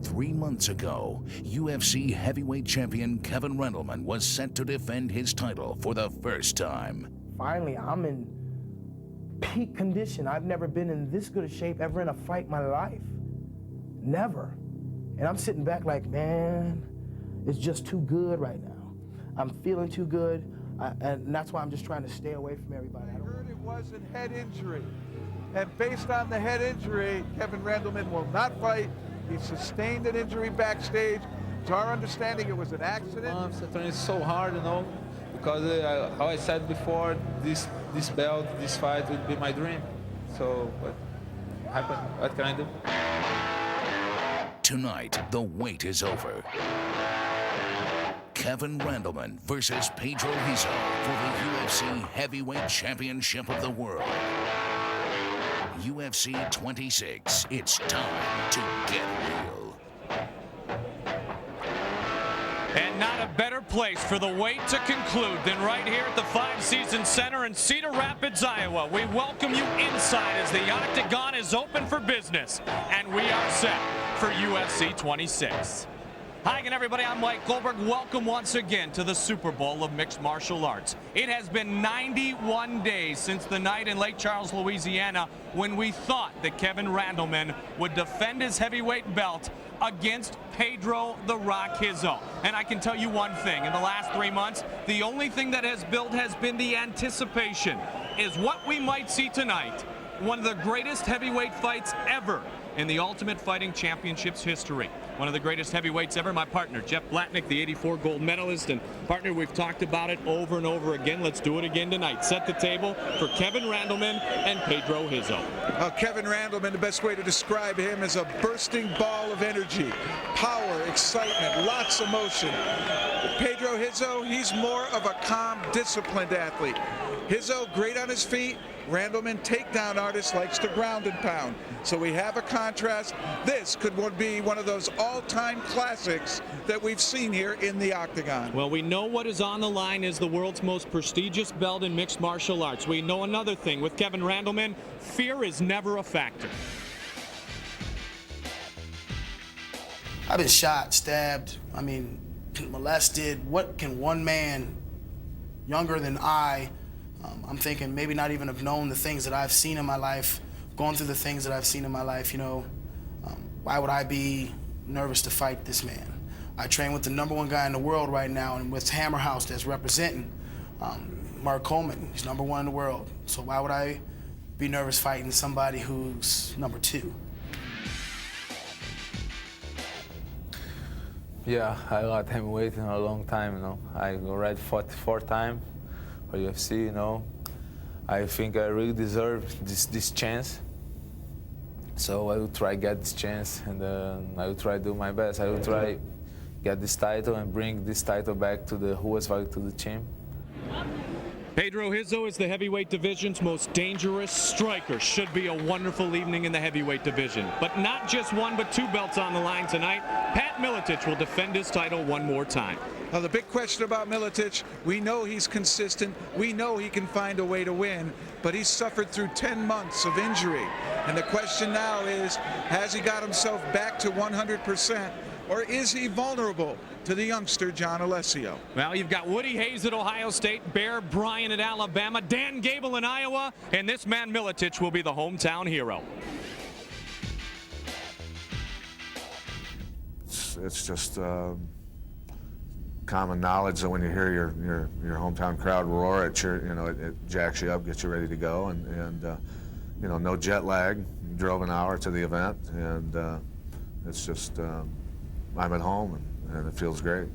3 months ago, UFC heavyweight champion Kevin Randleman was set to defend his title for the first time. Finally, I'm in peak condition. I've never been in this good a shape ever in a fight in my life. Never. And I'm sitting back like, man, it's just too good right now. I'm feeling too good, and that's why I'm just trying to stay away from everybody. I heard it was a head injury. And based on the head injury, Kevin Randleman will not fight. He sustained an injury backstage. It's our understanding it was an accident. It's so hard, you know, because how I said before, this belt, this fight would be my dream. So what happened? What can I do? Tonight, the wait is over. Kevin Randleman versus Pedro Hizzo for the UFC Heavyweight Championship of the World. UFC 26, it's time to get real. And not a better place for the wait to conclude than right here at the Five Seasons Center in Cedar Rapids, Iowa. We welcome you inside as the Octagon is open for business, and we are set for UFC 26. Hi again, everybody. I'm Mike Goldberg. Welcome once again to the Super Bowl of Mixed Martial Arts. It has been 91 days since the night in Lake Charles, Louisiana, when we thought that Kevin Randleman would defend his heavyweight belt against Pedro "The Rock" Hizzo. And I can tell you one thing, in the last 3 months, the only thing that has built has been the anticipation. Is what we might see tonight one of the greatest heavyweight fights ever in the Ultimate Fighting Championships history. One of the greatest heavyweights ever. My partner, Jeff Blatnick, the '84 gold medalist. And partner, we've talked about it over and over again. Let's do it again tonight. Set the table for Kevin Randleman and Pedro Hizzo. Kevin Randleman, the best way to describe him is a bursting ball of energy, power, excitement, lots of motion. Pedro Hizzo, he's more of a calm, disciplined athlete. Hizzo, great on his feet. Randleman, takedown artist, likes to ground and pound. So we have a contrast. This could be one of those all-time classics that we've seen here in the Octagon. Well, we know what is on the line is the world's most prestigious belt in mixed martial arts. We know another thing. With Kevin Randleman, fear is never a factor. I've been shot, stabbed, molested. What can one man younger than I'm thinking maybe not even have known the things that I've seen in my life, gone through the things that I've seen in my life, why would I be nervous to fight this man? I train with the #1 guy in the world right now, and with Hammer House that's representing Mark Coleman. He's #1 in the world. So why would I be nervous fighting somebody who's #2? Yeah, I got him waiting a long time, I already fought 4 times for UFC, I think I really deserve this chance. So I will try get this chance, and I will try do my best. I will try get this title and bring this title back to the whoever's fight to the champ. Pedro Hizzo is the heavyweight division's most dangerous striker. Should be a wonderful evening in the heavyweight division. But not just one, but 2 belts on the line tonight. Pat Miletich will defend his title one more time. Now, the big question about Miletich, we know he's consistent. We know he can find a way to win, but he's suffered through 10 months of injury. And the question now is, has he got himself back to 100%, or is he vulnerable to the youngster, John Alessio? Well, you've got Woody Hayes at Ohio State, Bear Bryant at Alabama, Dan Gable in Iowa, and this man Miletich will be the hometown hero. It's just common knowledge that when you hear your hometown crowd roar, it jacks you up, gets you ready to go, and no jet lag. Drove an hour to the event, and it's just I'm at home, and it feels great.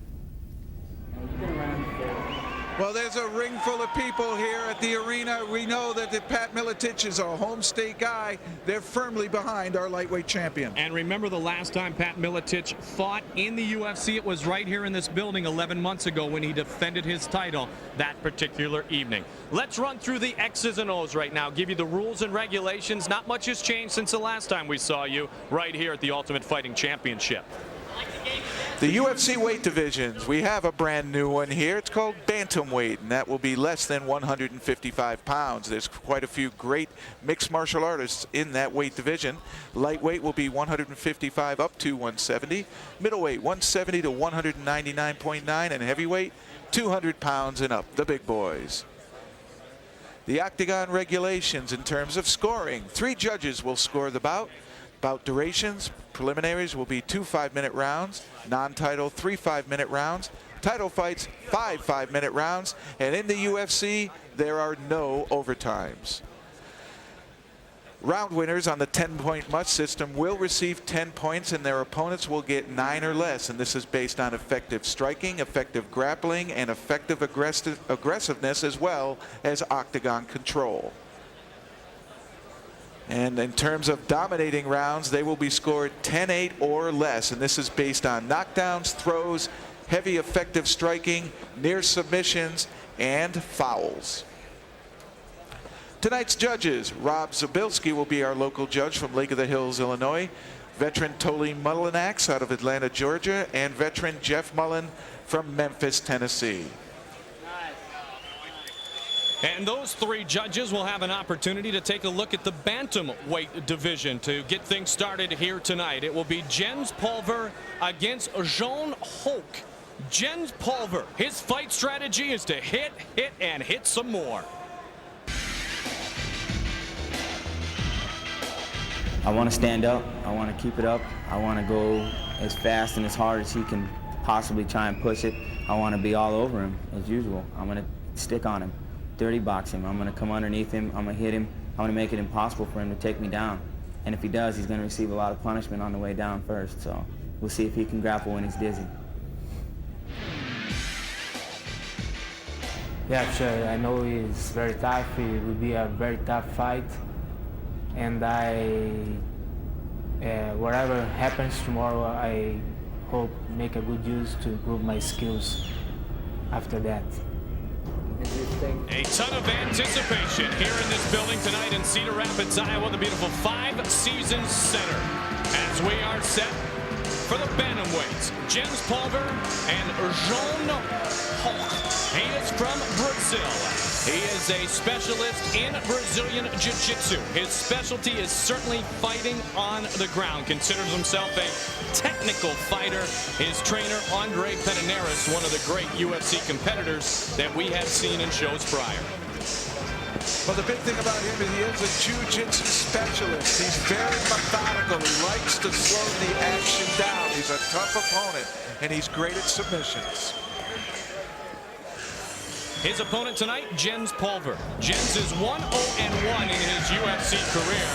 Well, there's a ring full of people here at the arena. We know that Pat Miletich is a home state guy. They're firmly behind our lightweight champion. And remember the last time Pat Miletich fought in the UFC, it was right here in this building 11 months ago when he defended his title that particular evening. Let's run through the X's and O's right now, give you the rules and regulations. Not much has changed since the last time we saw you right here at the Ultimate Fighting Championship. The UFC weight divisions, we have a brand new one here. It's called Bantamweight, and that will be less than 155 pounds. There's quite a few great mixed martial artists in that weight division. Lightweight will be 155 up to 170. Middleweight, 170 to 199.9, and heavyweight, 200 pounds and up, the big boys. The octagon regulations in terms of scoring. 3 judges will score the bout. Bout durations, preliminaries will be 2 5-minute rounds, non-title 3 5-minute rounds, title fights 5 5-minute rounds, and in the UFC there are no overtimes. Round winners on the 10-point must system will receive 10 points, and their opponents will get 9 or less, and this is based on effective striking, effective grappling, and effective aggressiveness, as well as octagon control. And in terms of dominating rounds, they will be scored 10-8 or less, and this is based on knockdowns, throws, heavy effective striking, near submissions, and fouls. Tonight's judges: Rob Zabilski will be our local judge from Lake of the Hills, Illinois, veteran Toli Mullinax out of Atlanta, Georgia, and veteran Jeff Mullen from Memphis, Tennessee. And those 3 judges will have an opportunity to take a look at the bantamweight division to get things started here tonight. It will be Jens Pulver against Jean Hoch. Jens Pulver, his fight strategy is to hit, and hit some more. I want to stand up. I want to keep it up. I want to go as fast and as hard as he can possibly try and push it. I want to be all over him as usual. I'm going to stick on him. Dirty box him. I'm going to come underneath him. I'm going to hit him. I'm going to make it impossible for him to take me down. And if he does, he's going to receive a lot of punishment on the way down first. So we'll see if he can grapple when he's dizzy. Yeah, sure. I know he's very tough. It will be a very tough fight. And whatever happens tomorrow, I hope make a good use to improve my skills after that. A ton of anticipation here in this building tonight in Cedar Rapids, Iowa, the beautiful 5 Seasons Center, as we are set for the bantamweights. Jens Pulver and Jean Hoch. He is from Brazil. He is a specialist in Brazilian Jiu-Jitsu. His specialty is certainly fighting on the ground. Considers himself a technical fighter. His trainer, Andrade, one of the great UFC competitors that we have seen in shows prior. Well, the big thing about him is he is a jiu-jitsu specialist. He's very methodical. He likes to slow the action down. He's a tough opponent, and he's great at submissions. His opponent tonight, Jens Pulver. Jens is 1-0-1 in his UFC career.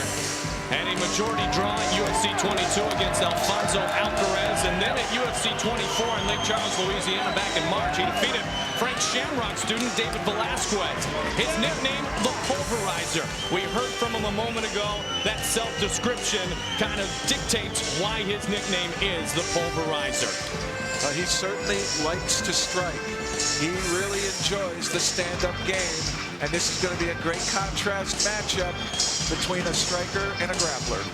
And a majority draw at UFC 22 against Alfonso Alvarez. And then at UFC 24 in Lake Charles, Louisiana back in March, he defeated Frank Shamrock student David Velasquez. His nickname, the Pulverizer. We heard from him a moment ago. That self-description kind of dictates why his nickname is the Pulverizer. He certainly likes to strike. He really enjoys the stand-up game, and this is going to be a great contrast matchup between a striker and a grappler.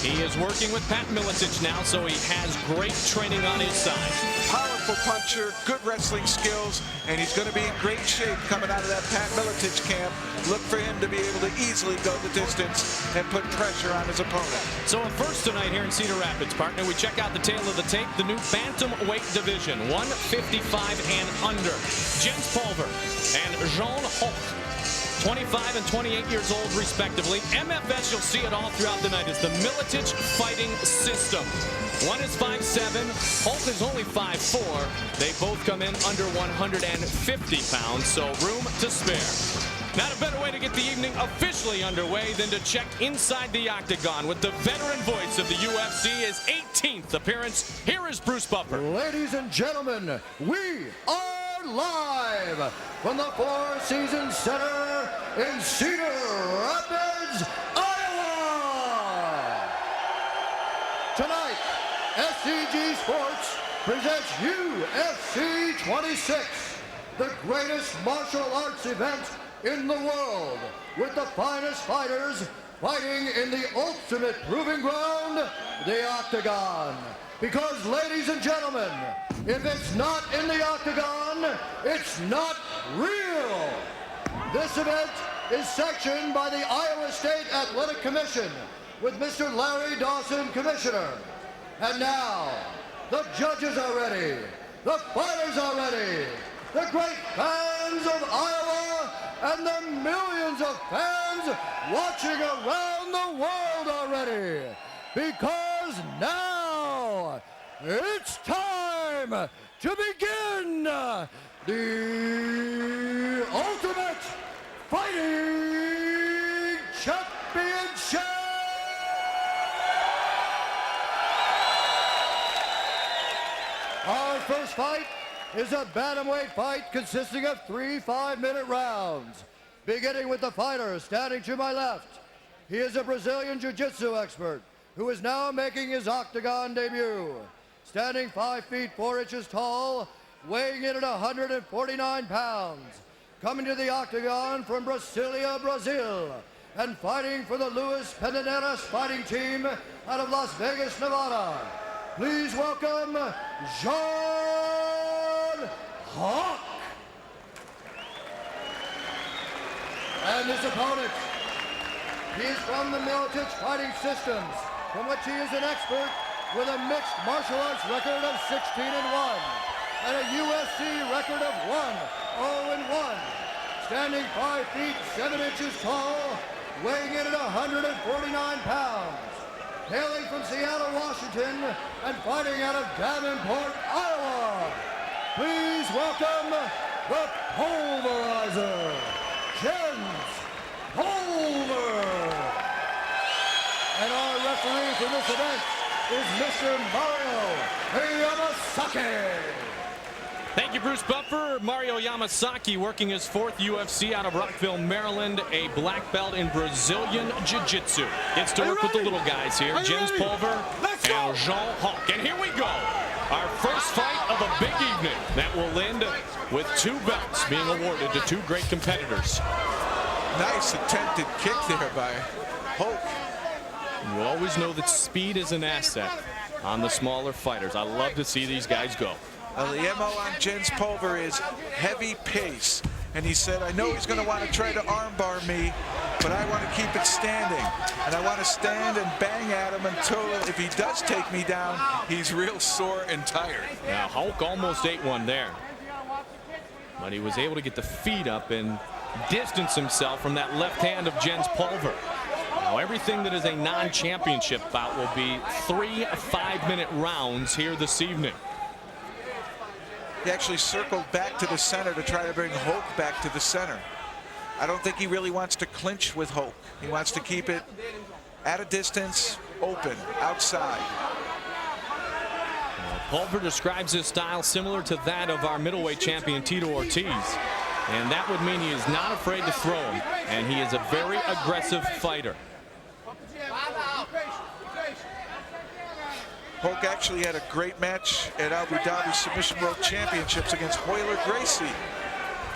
He is working with Pat Miletich now, so he has great training on his side. Powerful puncher, good wrestling skills, and he's going to be in great shape coming out of that Pat Miletich camp. Look for him to be able to easily go the distance and put pressure on his opponent. So at first tonight here in Cedar Rapids, partner, we check out the tail of the tape, the new bantamweight division, 155 and under. Jens Pulver and Jean Hoch, 25 and 28 years old, respectively. MFS, you'll see it all throughout the night, is the Miletich fighting system. One is 5'7", Holt is only 5'4". They both come in under 150 pounds, so room to spare. Not a better way to get the evening officially underway than to check inside the octagon with the veteran voice of the UFC, his 18th appearance. Here is Bruce Buffer. Ladies and gentlemen, we are live from the 4 Seasons Center in Cedar Rapids, Iowa. Tonight, SCG Sports presents UFC 26, the greatest martial arts event in the world, with the finest fighters fighting in the ultimate proving ground, the Octagon. Because, ladies and gentlemen, if it's not in the Octagon, it's not real. This event is sanctioned by the Iowa State Athletic Commission with Mr. Larry Dawson, Commissioner. And now, the judges are ready, the fighters are ready, the great fans of Iowa and the millions of fans watching around the world are ready. Because now, it's time to begin the Ultimate Fighting Championship! Our first fight is a bantamweight fight consisting of 3 5-minute rounds. Beginning with the fighter standing to my left. He is a Brazilian Jiu-Jitsu expert who is now making his Octagon debut. Standing 5 feet 4 inches tall, weighing in at 149 pounds. Coming to the Octagon from Brasilia, Brazil, and fighting for the Luis Pederneiras fighting team out of Las Vegas, Nevada. Please welcome John Hawk. And his opponent. He is from the Miletich fighting systems, from which he is an expert with a mixed martial arts record of 16-1 and a UFC record of 1-0-1. Standing 5 feet 7 inches tall, weighing in at 149 pounds. Hailing from Seattle, Washington, and fighting out of Davenport, Iowa. Please welcome the Pulverizer, Jens Pulver. And our referee for this event is Mr. Mario Yamasaki. Thank you, Bruce Buffer. Mario Yamasaki working his 4th UFC out of Rockville, Maryland, a black belt in Brazilian Jiu-Jitsu. Gets to work with the little guys here, Jens Pulver and Jean Hawk. And here we go, our first fight of a big evening that will end with 2 belts being awarded to 2 great competitors. Nice attempted kick there by Hoke. You always know that speed is an asset on the smaller fighters. I love to see these guys go. The MO on Jens Pulver is heavy pace. And he said, I know he's going to want to try to armbar me, but I want to keep it standing. And I want to stand and bang at him until, if he does take me down, he's real sore and tired. Now, Hulk almost ate one there. But he was able to get the feet up and distance himself from that left hand of Jens Pulver. Now, everything that is a non-championship bout will be 3 5-minute rounds here this evening. He actually circled back to the center to try to bring Hoke back to the center. I don't think he really wants to clinch with Hoke. He wants to keep it at a distance, open, outside. Pulver describes his style similar to that of our middleweight champion Tito Ortiz. And that would mean he is not afraid to throw him. And he is a very aggressive fighter. Hoke actually had a great match at Abu Dhabi Submission World Championships against Royler Gracie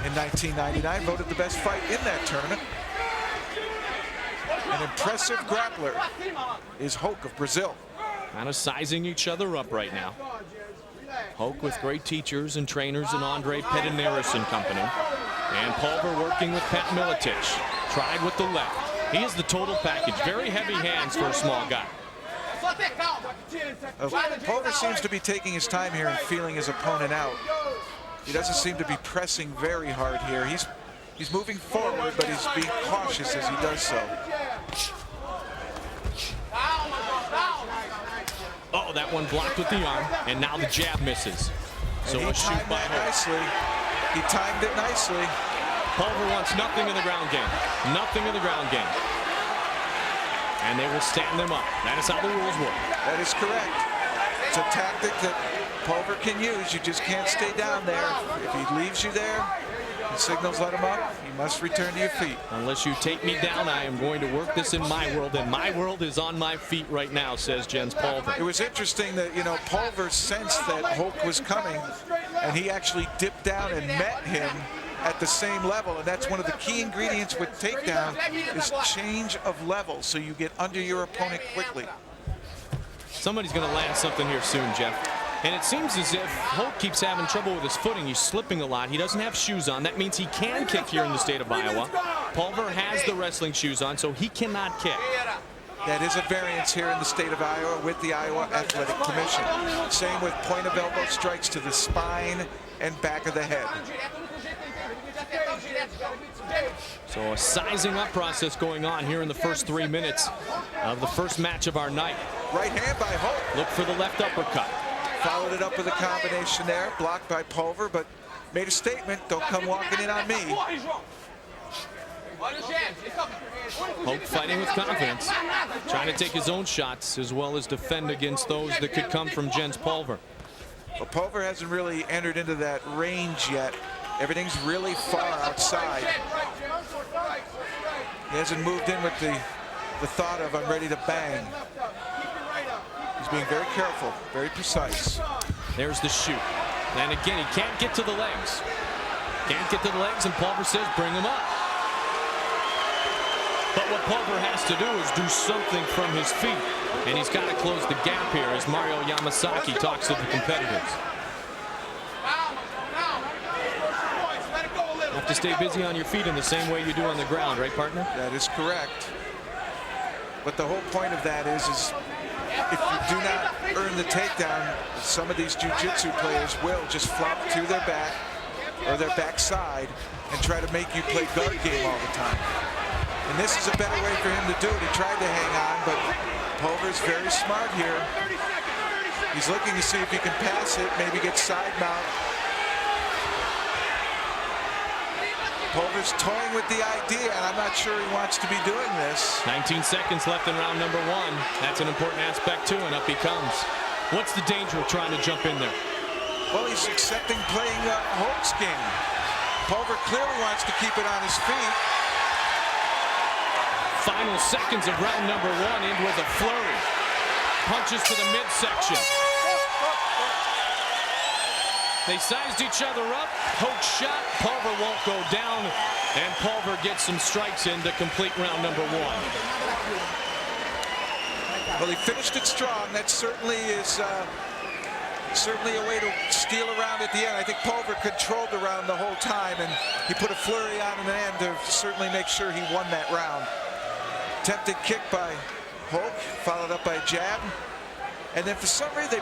in 1999. Voted the best fight in that tournament. An impressive grappler is Hoke of Brazil. Kind of sizing each other up right now. Hoke with great teachers and trainers in Andrade, Pederneiras and company. And Pulver working with Pat Miletich. Tried with the left. He is the total package. Very heavy hands for a small guy. Pulver seems to be taking his time here and feeling his opponent out. He doesn't seem to be pressing very hard here. He's moving forward, but he's being cautious as he does so. Oh, that one blocked with the arm, and now the jab misses. So a shoot by Hoke. He timed it nicely. Pulver wants nothing in the ground game. Nothing in the ground game. And they will stand them up. That is how the rules work. That is correct. It's a tactic that Pulver can use. You just can't stay down there. If he leaves you there, the signals let him up. You must return to your feet. Unless you take me down, I am going to work this in my world, and my world is on my feet right now, says Jens Pulver. It was interesting that, you know, Pulver sensed that Hoke was coming, and he actually dipped down and met him at the same level, and that's one of the key ingredients with takedown is change of level, so you get under your opponent quickly. Somebody's going to land something here soon, Jeff. And it seems as if Hope keeps having trouble with his footing. He's slipping a lot. He doesn't have shoes on. That means he can kick here in the state of Iowa. Pulver has the wrestling shoes on, so he cannot kick. That is a variance here in the state of Iowa with the Iowa Athletic Commission. Same with point of elbow strikes to the spine and back of the head. So a sizing up process going on here in the first 3 minutes of the first match of our night. Right hand by Hope. Look for the left uppercut. Followed it up with a combination there, blocked by Pulver, but made a statement, don't come walking in on me. Hope fighting with confidence, trying to take his own shots as well as defend against those that could come from Jens Pulver. Well, Pulver hasn't really entered into that range yet. Everything's really far outside. He hasn't moved in with the thought of I'm ready to bang. He's being very careful, very precise. There's the shoot. And again, he can't get to the legs. Can't get to the legs, and Pulver says bring him up. But what Pulver has to do is do something from his feet. And he's got to close the gap here as Mario Yamasaki talks to the competitors. You have to stay busy on your feet in the same way you do on the ground, right, partner? That is correct. But the whole point of that is if you do not earn the takedown, some of these jiu-jitsu players will just flop to their back or their backside and try to make you play guard game all the time. And this is a better way for him to do it. He tried to hang on, but Pulver's very smart here. He's looking to see if he can pass it, maybe get side mount. Pulver's toying with the idea, and I'm not sure he wants to be doing this. 19 seconds left in round number 1. That's an important aspect too, and up he comes. What's the danger of trying to jump in there? Well, he's accepting playing Hope's game. Pulver clearly wants to keep it on his feet. Final seconds of round number 1 end with a flurry. Punches to the midsection. They sized each other up. Hope shot. Pulver won't go down. And Pulver gets some strikes in to complete round number 1. Well, he finished it strong. That certainly is certainly a way to steal around at the end. I think Pulver controlled the round the whole time, and he put a flurry on in the end to certainly make sure he won that round. Attempted kick by Hope, followed up by a jab. And then for some reason,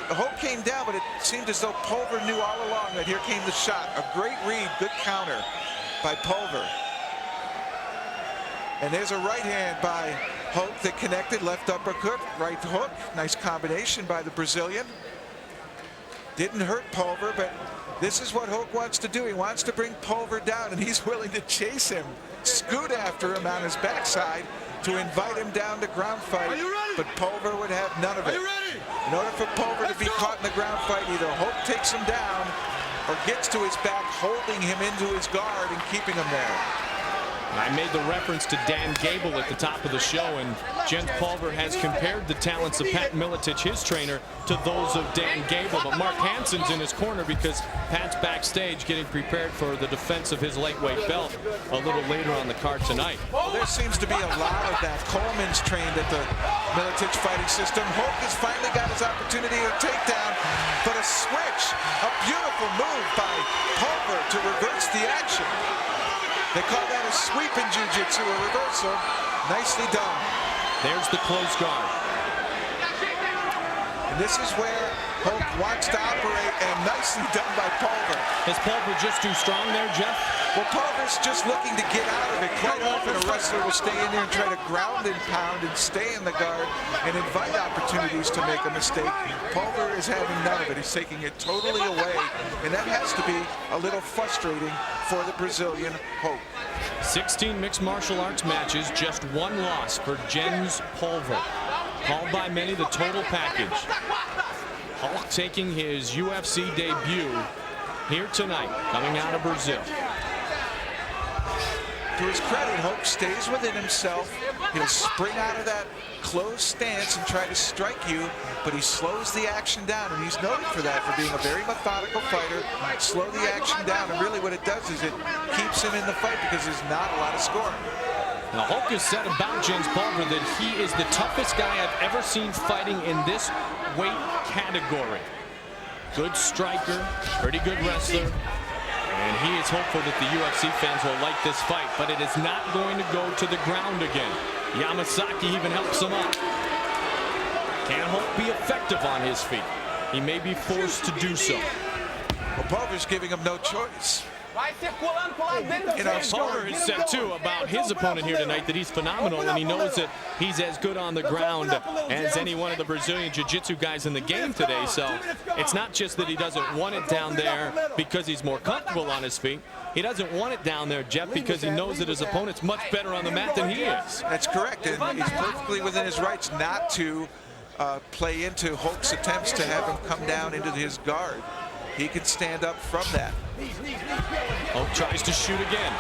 Hope came down, but it seemed as though Pulver knew all along that here came the shot. A great read, good counter by Pulver. And there's a right hand by Hope that connected, left uppercut, right hook. Nice combination by the Brazilian. Didn't hurt Pulver, but this is what Hope wants to do. He wants to bring Pulver down, and he's willing to chase him, scoot after him on his backside to invite him down to ground fight. But Pulver would have none of it. In order for Pulver to be caught in the ground fight, either Hope takes him down or gets to his back, holding him into his guard and keeping him there. I made the reference to Dan Gable at the top of the show, and Jens Pulver has compared the talents of Pat Miletich, his trainer, to those of Dan Gable. But Mark Hansen's in his corner because Pat's backstage getting prepared for the defense of his lightweight belt a little later on the card tonight. Well, there seems to be a lot of that. Coleman's trained at the Miletich fighting system. Hope has finally got his opportunity to take down, but a switch, a beautiful move by Pulver to reverse the action. They call that a sweep in jiu-jitsu, a reversal. Nicely done. There's the close guard. And this is where Hope wants to operate, and nicely done by Pulver. Is Pulver just too strong there, Jeff? Well, Pulver's just looking to get out of it. Quite often a wrestler will stay in there and try to ground and pound and stay in the guard and invite opportunities to make a mistake. Pulver is having none of it. He's taking it totally away, and that has to be a little frustrating for the Brazilian Hope. 16 mixed martial arts matches, just 1 loss for Jens Pulver. Called by many the total package. Hulk taking his UFC debut here tonight, coming out of Brazil. To his credit, Hope stays within himself, He'll spring out of that closed stance and try to strike you, but he slows the action down, and he's noted for that, for being a very methodical fighter. Slow the action down, and really what it does is it keeps him in the fight because there's not a lot of scoring. Now, Hulk has said about James Pulver that he is the toughest guy I've ever seen fighting in this weight category. Good striker, pretty good wrestler, and he is hopeful that the UFC fans will like this fight, but it is not going to go to the ground again. Yamasaki even helps him up. Can Hulk be effective on his feet? He may be forced to do so. Well, Pulver's giving him no choice. Pulver has said too about his opponent here tonight that he's phenomenal, and he knows that he's as good on the ground as any one of the Brazilian jiu-jitsu guys in the game today. So it's not just that he doesn't want it down there because he's more comfortable on his feet. He doesn't want it down there, Jeff, because he knows that his opponent's much better on the mat than he is. That's correct, and he's perfectly within his rights not to play into Hulk's attempts to have him come down into his guard. He can stand up from that. Hulk tries to shoot again.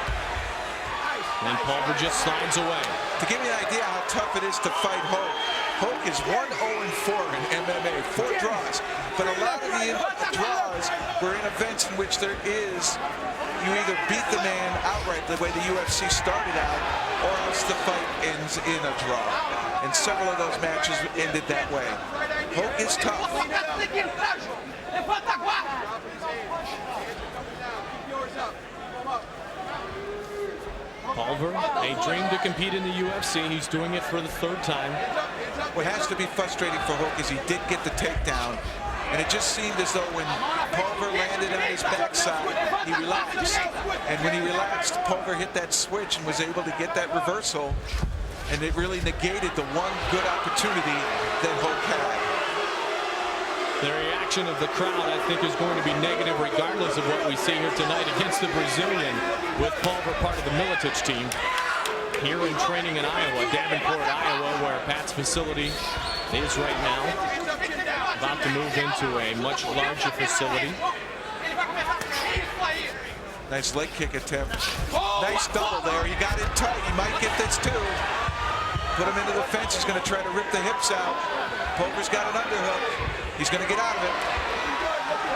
And Pulver just slides away. To give you an idea how tough it is to fight Hulk, Hulk is 1-0-4 in MMA, 4 draws. But a lot of the draws were in events in which there is, you either beat the man outright the way the UFC started out, or else the fight ends in a draw. And several of those matches ended that way. Hulk is tough. Pulver, a dream to compete in the UFC. He's doing it for the 3rd time. What has to be frustrating for Hulk is he did get the takedown, and it just seemed as though when Pulver landed on his backside, he relaxed. And when he relaxed, Pulver hit that switch and was able to get that reversal, and it really negated the one good opportunity that Hulk had. The reaction of the crowd, I think, is going to be negative regardless of what we see here tonight against the Brazilian, with Pulver part of the Miletich team here in training in Iowa, Davenport, Iowa, where Pat's facility is right now. About to move into a much larger facility. Nice leg kick attempt. Nice double there. He got in tight. He might get this too. Put him into the fence. He's going to try to rip the hips out. Pulver's got an underhook. He's going to get out of it.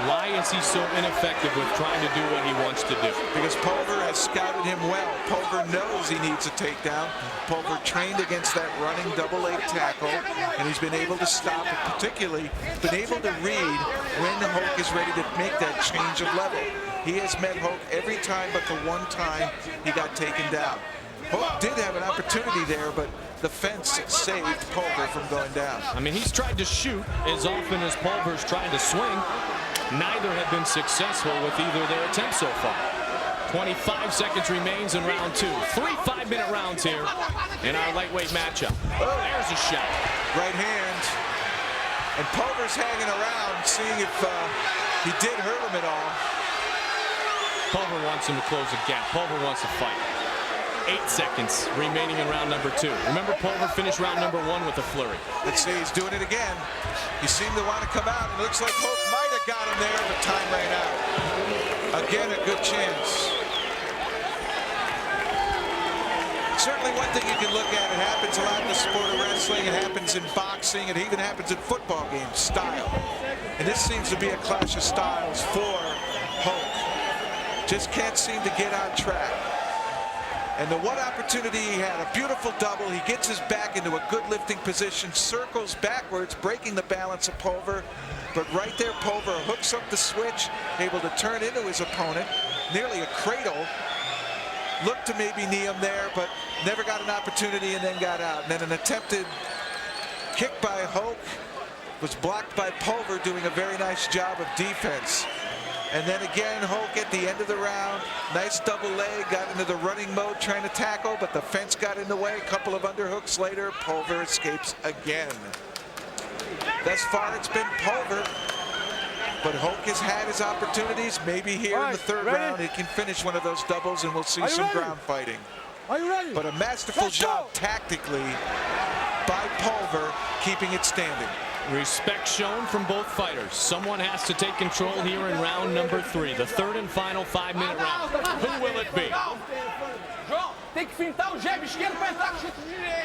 Why is he so ineffective with trying to do what he wants to do? Because Pulver has scouted him well. Pulver knows he needs a takedown. Pulver trained against that running double leg tackle, and he's been able to stop it, particularly been able to read when Hulk is ready to make that change of level. He has met Hulk every time but the one time he got taken down. Hulk did have an opportunity there, but the fence saved Pulver from going down. I mean, he's tried to shoot as often as Pulver's tried to swing. Neither have been successful with either of their attempts so far. 25 seconds remains in round 2. 3 5-minute rounds here in our lightweight matchup. Oh, there's a shot. Right hand. And Pulver's hanging around, seeing if he did hurt him at all. Pulver wants him to close the gap. Pulver wants to fight. 8 seconds remaining in round number 2. Remember, Pulver finished round number 1 with a flurry. Let's see, he's doing it again. He seemed to want to come out. It looks like Hulk might have got him there, but time ran out. Again, a good chance. Certainly one thing you can look at, it happens a lot in the sport of wrestling, it happens in boxing, it even happens in football games, style. And this seems to be a clash of styles for Hulk. Just can't seem to get on track. And the one opportunity he had, a beautiful double, he gets his back into a good lifting position, circles backwards, breaking the balance of Pulver. But right there, Pulver hooks up the switch, able to turn into his opponent, nearly a cradle. Looked to maybe knee him there, but never got an opportunity and then got out. And then an attempted kick by Hulk was blocked by Pulver, doing a very nice job of defense. And then again, Hulk at the end of the round, nice double leg, got into the running mode trying to tackle, but the fence got in the way. A couple of underhooks later, Pulver escapes again. Thus far, it's been Pulver, but Hulk has had his opportunities. Maybe here in the 3rd round, he can finish one of those doubles and we'll see some ground fighting. Are you ready? But a masterful job tactically by Pulver, keeping it standing. Respect shown from both fighters. Someone has to take control here in round number 3, the 3rd and final 5-minute round. Who will it be?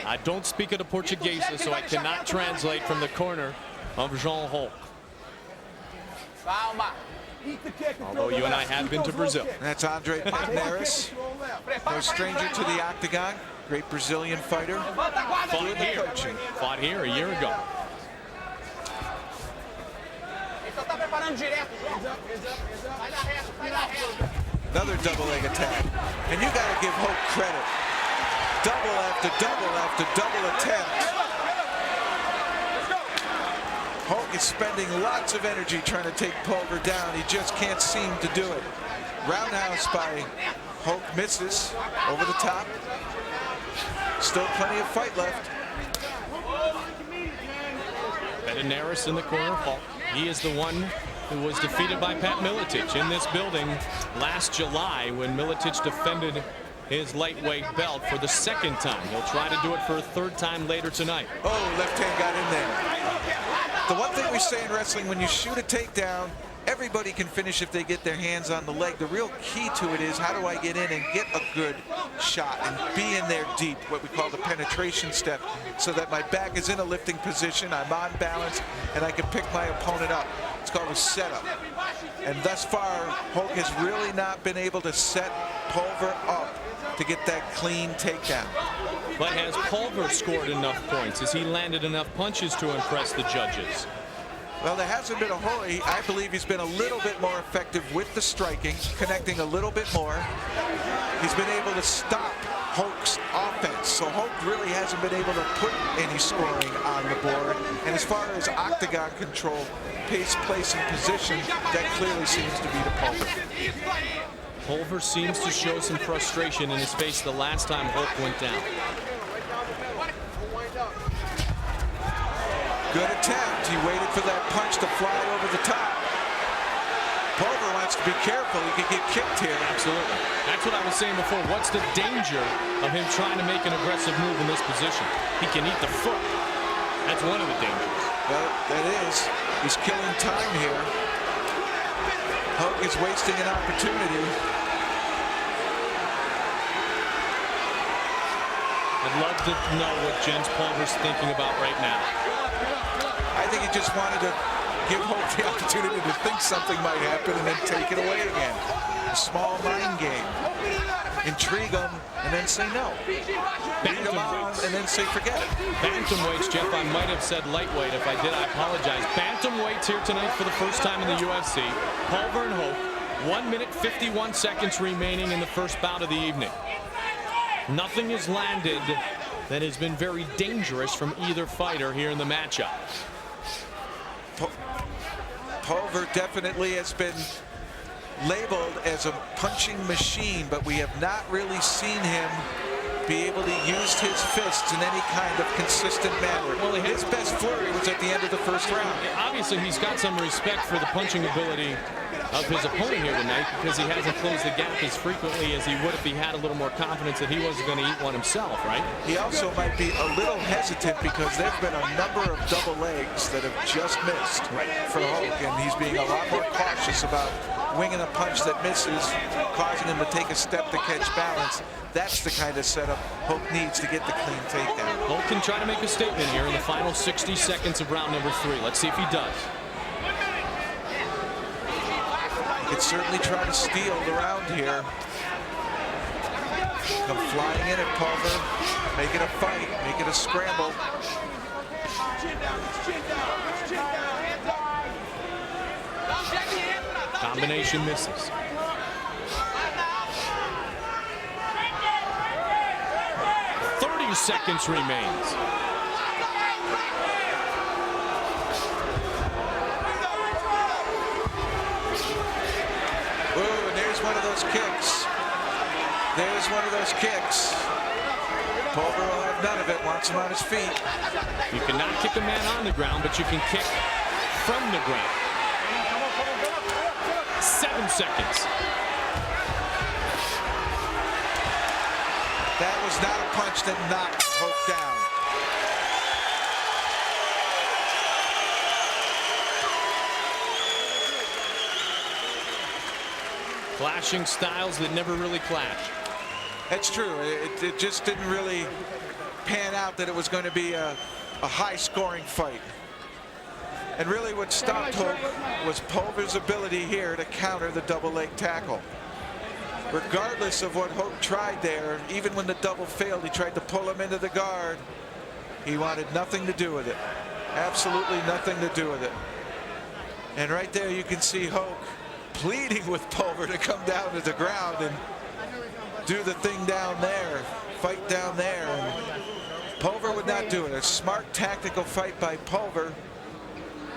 I don't speak of the Portuguese, so I cannot translate from the corner of Jean Hulk. Although you and I have been to Brazil. That's Andrade, no stranger to the octagon. Great Brazilian fighter. Fought here a year ago. Another double leg attack. And you got to give Hulk credit. Double after double after double attempt. Hulk is spending lots of energy trying to take Pulver down. He just can't seem to do it. Roundhouse by Hulk misses over the top. Still plenty of fight left. Bantamweight in the corner of Hulk. He is the one who was defeated by Pat Miletich in this building last July when Miletich defended his lightweight belt for the second time. He'll try to do it for a third time later tonight. Oh, left hand got in there. The one thing we say in wrestling, when you shoot a takedown, everybody can finish if they get their hands on the leg. The real key to it is, how do I get in and get a good shot and be in there deep, what we call the penetration step, so that my back is in a lifting position, I'm on balance, and I can pick my opponent up. It's called a setup. And thus far, Hulk has really not been able to set Pulver up to get that clean takedown. But has Pulver scored enough points? Has he landed enough punches to impress the judges? Well, there hasn't been a whole. I believe he's been a little bit more effective with the striking, connecting a little bit more. He's been able to stop Hulk's offense, so Hulk really hasn't been able to put any scoring on the board. And as far as octagon control, pace, place, and position, that clearly seems to be the Pulver. Pulver seems to show some frustration in his face the last time Hulk went down. Good attempt. He waited for that punch to fly over the top. Pulver wants to be careful. He could get kicked here. Absolutely. That's what I was saying before. What's the danger of him trying to make an aggressive move in this position? He can eat the foot. That's one of the dangers. Well, that is. He's killing time here. Hulk is wasting an opportunity. I'd love to know what Jens Pulver's thinking about right now. I think he just wanted to give Hulk the opportunity to think something might happen and then take it away again. A small mind game. Intrigue him and then say no. Beat him on and then say forget it. Bantamweights, Jeff, I might have said lightweight. If I did, I apologize. Bantamweight's here tonight for the first time in the UFC. Pulver and Hulk, 1 minute 51 seconds remaining in the first bout of the evening. Nothing has landed that has been very dangerous from either fighter here in the matchup. Pulver definitely has been labeled as a punching machine, but we have not really seen him be able to use his fists in any kind of consistent manner. Well, his best flurry was at the end of the first round. Obviously, he's got some respect for the punching ability of his opponent here tonight, because he hasn't closed the gap as frequently as he would if he had a little more confidence that he wasn't going to eat one himself, right? He also might be a little hesitant because there have been a number of double legs that have just missed for Hulk, and he's being a lot more cautious about winging a punch that misses, causing him to take a step to catch balance. That's the kind of setup Hulk needs to get the clean takedown. Hulk can try to make a statement here in the final 60 seconds of round number 3. Let's see if he does. He could certainly try to steal the round here. Come flying in at Pulver, make it a fight, make it a scramble. Combination misses. 30 seconds remains. Ooh, and there's one of those kicks. There's one of those kicks. Pulver will have none of it, wants him on his feet. You cannot kick a man on the ground, but you can kick from the ground. 7 seconds. That was not a punch that knocked Hulk down. Clashing styles that never really clash. That's true. It just didn't really pan out that it was going to be a high-scoring fight. And really what stopped Hope was Pulver's ability here to counter the double leg tackle. Regardless of what Hope tried there, even when the double failed, he tried to pull him into the guard. He wanted nothing to do with it. Absolutely nothing to do with it. And right there you can see Hope pleading with Pulver to come down to the ground and do the thing down there, fight down there. And Pulver would not do it. A smart tactical fight by Pulver.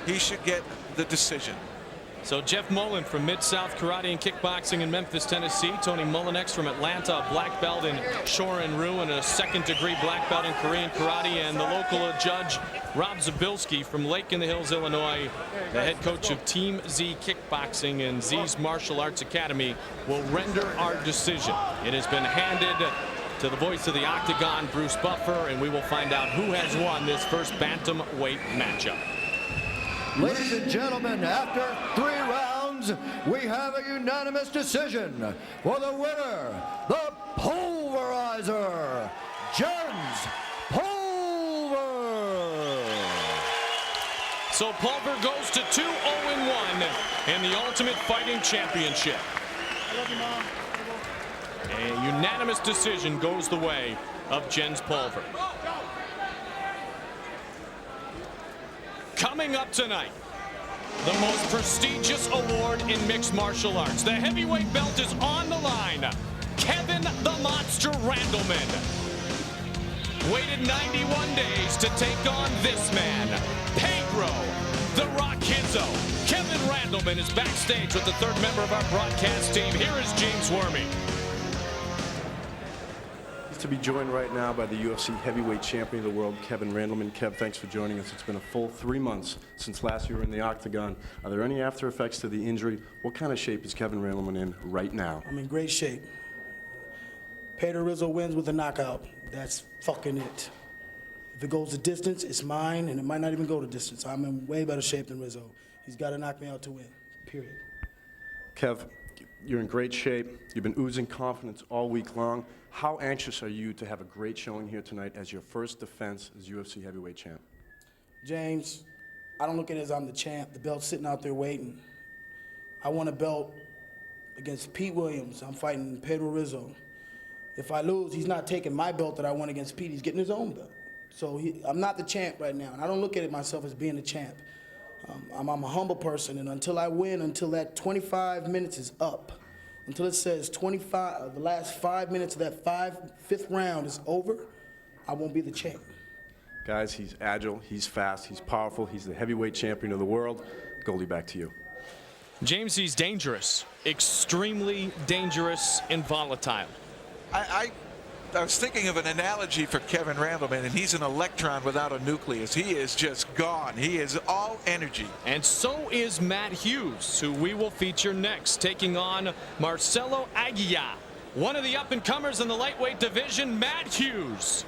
He should get the decision. So Jeff Mullen from Mid-South Karate and Kickboxing in Memphis, Tennessee. Tony Mullinex from Atlanta, a black belt in Shorin-Ryu and a second-degree black belt in Korean Karate. And the local judge, Rob Zabilski from Lake in the Hills, Illinois, the head coach of Team Z Kickboxing and Z's Martial Arts Academy, will render our decision. It has been handed to the voice of the Octagon, Bruce Buffer, and we will find out who has won this first bantamweight matchup. Ladies and gentlemen, after 3 rounds, we have a unanimous decision for the winner, the Pulverizer, James Pulver. So Pulver goes to 2-0-1 in the Ultimate Fighting Championship. A unanimous decision goes the way of Jens Pulver. Coming up tonight, the most prestigious award in mixed martial arts. The heavyweight belt is on the line. Kevin the Monster Randleman waited 91 days to take on this man, Pedro the Rock Hizzo. Kevin Randleman is backstage with the third member of our broadcast team. Here is James Wormy. To be joined right now by the UFC heavyweight champion of the world, Kevin Randleman. Kev, thanks for joining us. It's been a full 3 months since last you were in the Octagon. Are there any after effects to the injury? What kind of shape is Kevin Randleman in right now? I'm in great shape. Pedro Rizzo wins with a knockout. That's fucking it. If it goes the distance, it's mine, and it might not even go the distance. I'm in way better shape than Rizzo. He's got to knock me out to win, period. Kev, you're in great shape. You've been oozing confidence all week long. How anxious are you to have a great showing here tonight as your first defense as UFC heavyweight champ? James, I don't look at it as I'm the champ. The belt's sitting out there waiting. I want a belt against Pete Williams. I'm fighting Pedro Rizzo. If I lose, he's not taking my belt that I won against Pete. He's getting his own belt. So I'm not the champ right now, and I don't look at it myself as being the champ. I'm a humble person, and until I win, until that 25 minutes is up, until it says 25, the last 5 minutes of that fifth round is over, I won't be the champ. Guys, he's agile, he's fast, he's powerful, he's the heavyweight champion of the world. Goldie, back to you. James, he's dangerous, extremely dangerous and volatile. I was thinking of an analogy for Kevin Randleman, and he's an electron without a nucleus. He is just gone. He is all energy. And so is Matt Hughes, who we will feature next, taking on Marcelo Aguiar. One of the up-and-comers in the lightweight division, Matt Hughes.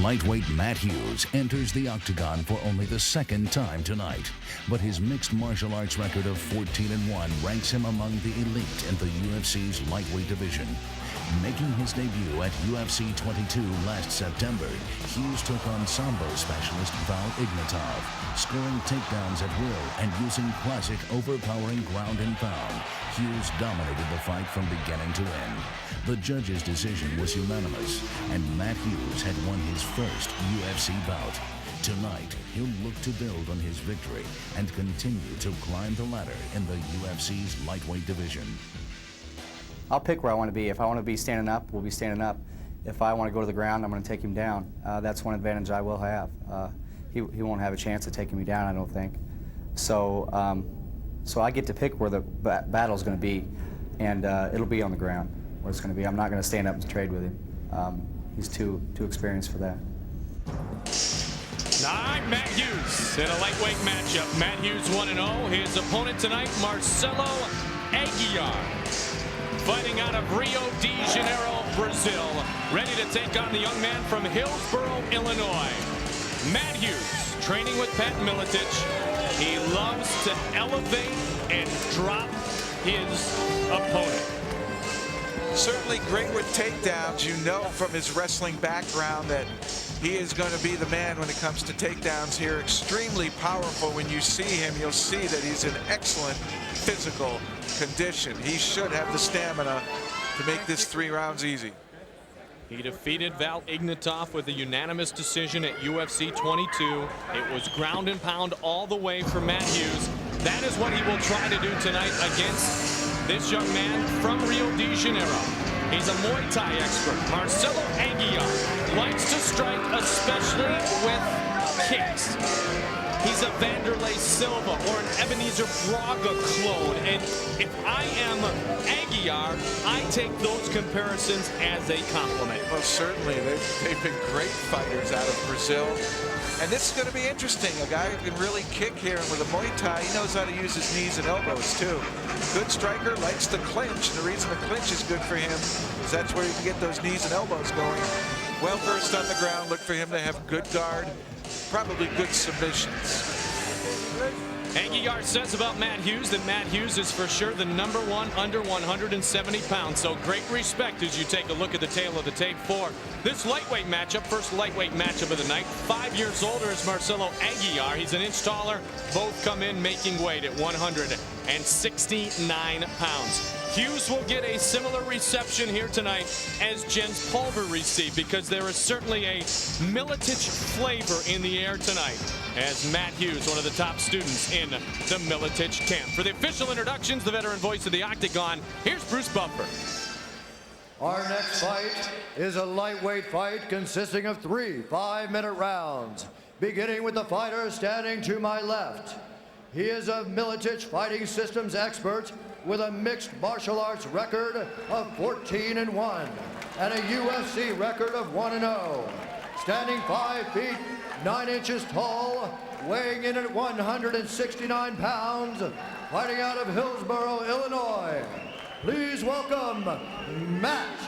Lightweight Matt Hughes enters the Octagon for only the second time tonight, but his mixed martial arts record of 14-1 ranks him among the elite in the UFC's lightweight division. Making his debut at UFC 22 last September, Hughes took on Sambo specialist Val Ignatov, scoring takedowns at will and using classic overpowering ground and pound. Hughes dominated the fight from beginning to end. The judge's decision was unanimous, and Matt Hughes had won his first UFC bout. Tonight, he'll look to build on his victory and continue to climb the ladder in the UFC's lightweight division. I'll pick where I want to be. If I want to be standing up, we'll be standing up. If I want to go to the ground, I'm going to take him down. That's one advantage I will have. He won't have a chance of taking me down, I don't think. So I get to pick where the battle's going to be, and it'll be on the ground where it's going to be. I'm not going to stand up and trade with him. He's too experienced for that. All right, Matt Hughes in a lightweight matchup. Matt Hughes 1-0. His opponent tonight, Marcelo Aguiar, fighting out of Rio de Janeiro, Brazil, ready to take on the young man from Hillsboro, Illinois. Matt Hughes, training with Pat Miletich. He loves to elevate and drop his opponent. Certainly great with takedowns. You know from his wrestling background that he is going to be the man when it comes to takedowns here. Extremely powerful. When you see him, you'll see that he's in excellent physical condition. He should have the stamina to make this 3 rounds easy. He defeated Val Ignatov with a unanimous decision at UFC 22. It was ground and pound all the way for Matt Hughes. That is what he will try to do tonight against this young man from Rio de Janeiro. He's a Muay Thai expert. Marcelo Aguiar likes to strike, especially with kicks. He's a Vanderlei Silva or an Ebenezer Braga clone. And if I am Aguiar, I take those comparisons as a compliment. Well, certainly. They've been great fighters out of Brazil. And this is going to be interesting. A guy who can really kick here, and with a Muay Thai, he knows how to use his knees and elbows, too. Good striker, likes to clinch. And the reason the clinch is good for him is that's where you can get those knees and elbows going. Well versed on the ground. Look for him to have good guard. Probably good submissions. Aguiar says about Matt Hughes that Matt Hughes is for sure the #1 under 170 pounds. So great respect as you take a look at the tail of the tape for this lightweight matchup. First lightweight matchup of the night. 5 years older is Marcelo Aguiar. He's an inch taller. Both come in making weight at 169 pounds. Hughes will get a similar reception here tonight as Jens Pulver received, because there is certainly a Miletich flavor in the air tonight as Matt Hughes, one of the top students in the Miletich camp. For the official introductions, the veteran voice of the Octagon, here's Bruce Buffer. Our next fight is a lightweight fight consisting of 3 5-minute rounds, beginning with the fighter standing to my left. He is a Miletich fighting systems expert with a mixed martial arts record of 14-1 and a UFC record of 1-0. Standing 5 feet 9 inches tall, weighing in at 169 pounds, fighting out of Hillsboro, Illinois. Please welcome Matt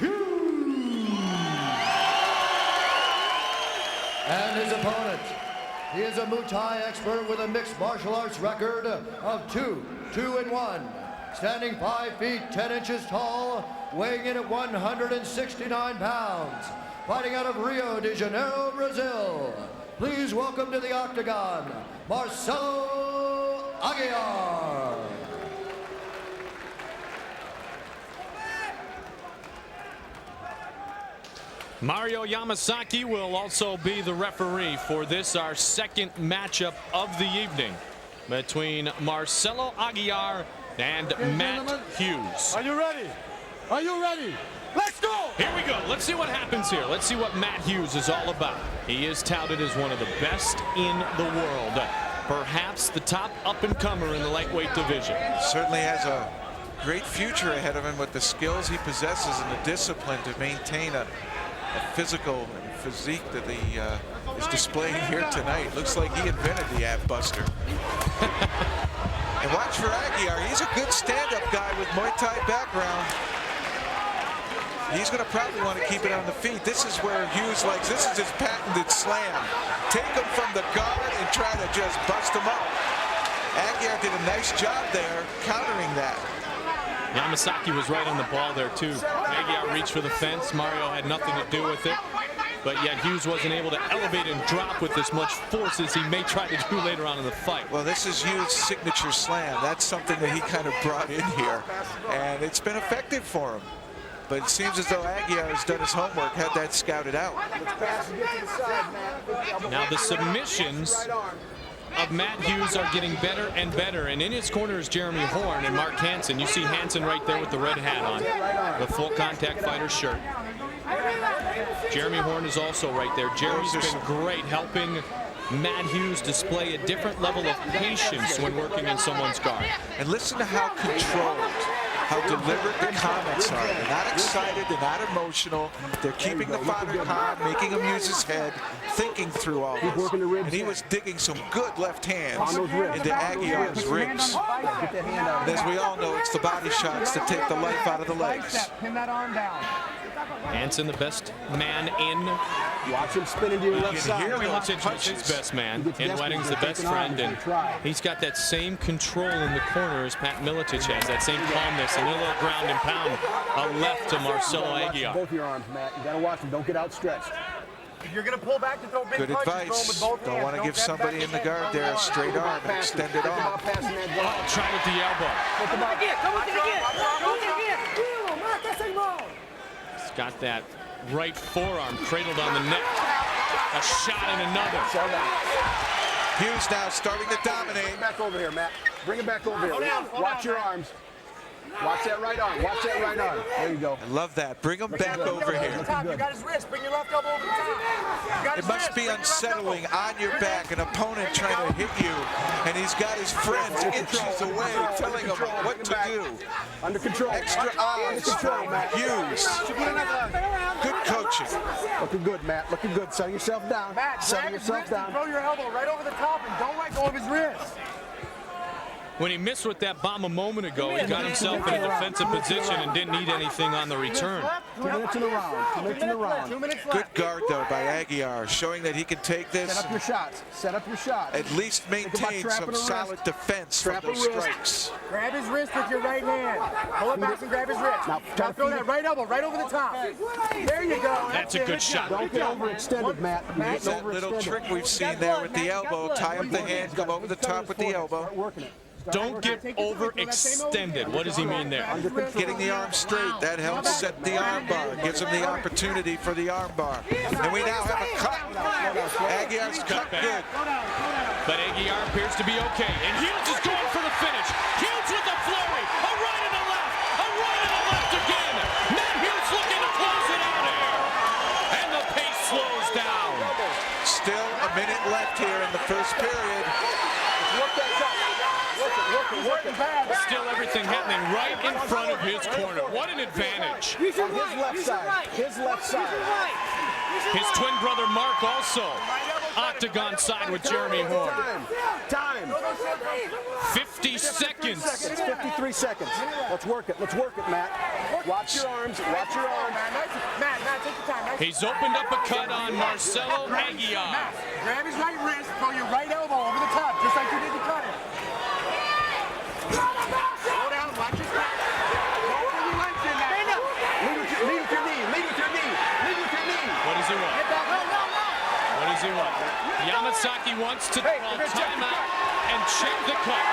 Hughes. And his opponent. He is a Muay Thai expert with a mixed martial arts record of 2-1. Standing 5 feet 10 inches tall, weighing in at 169 pounds. Fighting out of Rio de Janeiro, Brazil. Please welcome to the Octagon, Marcelo Aguiar. Mario Yamasaki will also be the referee for this, our second matchup of the evening between Marcelo Aguiar and Matt Hughes. Are you ready? Are you ready? Let's go! Here we go. Let's see what happens here. Let's see what Matt Hughes is all about. He is touted as one of the best in the world. Perhaps the top up-and-comer in the lightweight division. Certainly has a great future ahead of him with the skills he possesses and the discipline to maintain a physical physique that he is displaying here tonight. Looks like he invented the ab buster. And watch for Aguiar. He's a good stand-up guy with Muay Thai background. He's going to probably want to keep it on the feet. This is where Hughes likes, this is his patented slam. Take him from the guard and try to just bust him up. Aguiar did a nice job there countering that. Yamasaki was right on the ball there too. Aguiar reached for the fence. Mario had nothing to do with it. But yet Hughes wasn't able to elevate and drop with as much force as he may try to do later on in the fight. Well, this is Hughes' signature slam. That's something that he kind of brought in here. And it's been effective for him. But it seems as though Aguiar has done his homework, had that scouted out. Now the submissions of Matt Hughes are getting better and better, and in his corner is Jeremy Horn and Mark Hansen. You see Hansen right there with the red hat on, the full contact fighter shirt. Jeremy Horn is also right there. Jeremy's been great helping Matt Hughes display a different level of patience when working in someone's guard. And listen to how controlled, how deliberate the comments are. They're not excited, they're not emotional. They're keeping the fighter calm, making him use his head, thinking through all this. And he was digging some good left hands into Aguiar's ribs. And as we all know, it's the body shots that take the life out of the legs. Hansen, the best man in Watch him spin into your left side. Miletich is his best man, and Wedding's the best friend, and he's got that same control in the corner as Pat Miletich has, that same calmness, and a little ground and pound left to Marcelo Aguiar. Both your arms, Matt. You gotta watch them. Don't get outstretched. If you're going to pull back to throw big Good punches, advice. throw them with both Don't hands. want to give somebody in the guard there a straight arm and extend it on. Oh, try with the elbow. He's got that right forearm cradled on the neck. A shot and another. Hughes now starting to dominate. Bring it back over here, Matt. Bring it back over here. Watch your arms. Watch that right arm. Watch that right arm. There you go. I love that. Bring him back over here. You got his wrist. Bring your left elbow over the top. It must be unsettling on your back, an opponent trying to hit you, and he's got his friends inches away telling him what to do. Under control. Extra eyes. Hughes. Good coaching. Looking good, Matt. Looking good. Settle yourself down. Matt, grab his wrist and throw your elbow right over the top and don't let go of his wrist. When he missed with that bomb a moment ago, he got himself in a defensive position and didn't need anything on the return. 2 minutes in a round. 2 minutes in a round. Good guard, though, by Aguiar, showing that he can take this. Set up your shots. Set up your shots. At least maintain some solid defense from those strikes. Grab his wrist with your right hand. Pull it back and grab his wrist. Now throw that right elbow right over the top. There you go. That's a good shot. Don't get overextended, Matt. It's that little trick we've seen there with the elbow. Tie up the hand, come over the top with the elbow. Start working it. Don't get overextended. What does he mean there? Getting the arm straight, that helps set the arm bar, gives him the opportunity for the arm bar. And we now have a cut. Aguiar's cut good. But Aguiar appears to be okay. And Hughes is going for the finish. Hughes with the flurry. A right and a left. A right and a left again. Matt Hughes looking to close it out here. And the pace slows down. Still a minute left here in the first period. Still everything happening right in front of his corner. What an advantage. His left side. His left side. His twin brother Mark also octagon side with Jeremy Horn. Time. 50 seconds. It's 53 seconds. Let's work it. Let's work it, Matt. Watch your arms. Watch your arms. Matt, take your time. He's opened up a cut on Marcelo Aguiar. Matt, grab his right wrist, throw your right elbow over the top, just like you did to cut it. Slow down, watch his back. Don't put your legs in that. Lead with your knee. Lead with your knee. Lead with your knee. What does he want? What does he want? Yamasaki wants to call timeout and check the cut.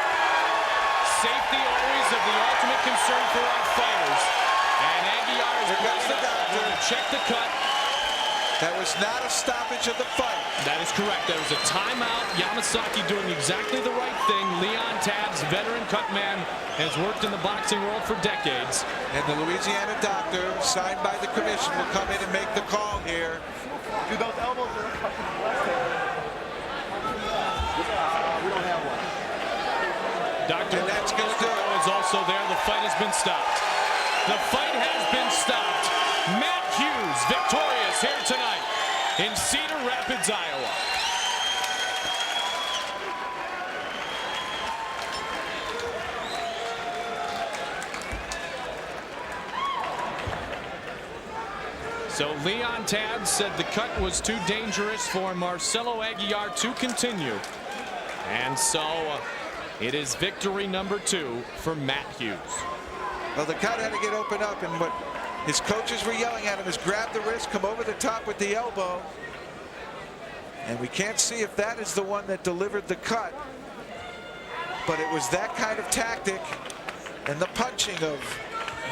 Safety always of the ultimate concern for our fighters. And Aguiar is going to check the cut. That was not a stoppage of the fight. That is correct. That was a timeout. Yamasaki doing exactly the right thing. Leon Tabbs, veteran cut man, has worked in the boxing world for decades. And the Louisiana doctor, signed by the commission, will come in and make the call here. Do those elbows We don't have one. Dr. And that's going to do it. is also there. The fight has been stopped. The fight has been stopped. Matt Hughes victorious here tonight in Cedar Rapids, Iowa. So Leon Tabbs said the cut was too dangerous for Marcelo Aguiar to continue. And so it is victory number 2 for Matt Hughes. Well, the cut had to get opened up, and what his coaches were yelling at him is grab the wrist, come over the top with the elbow. And we can't see if that is the one that delivered the cut. But it was that kind of tactic and the punching of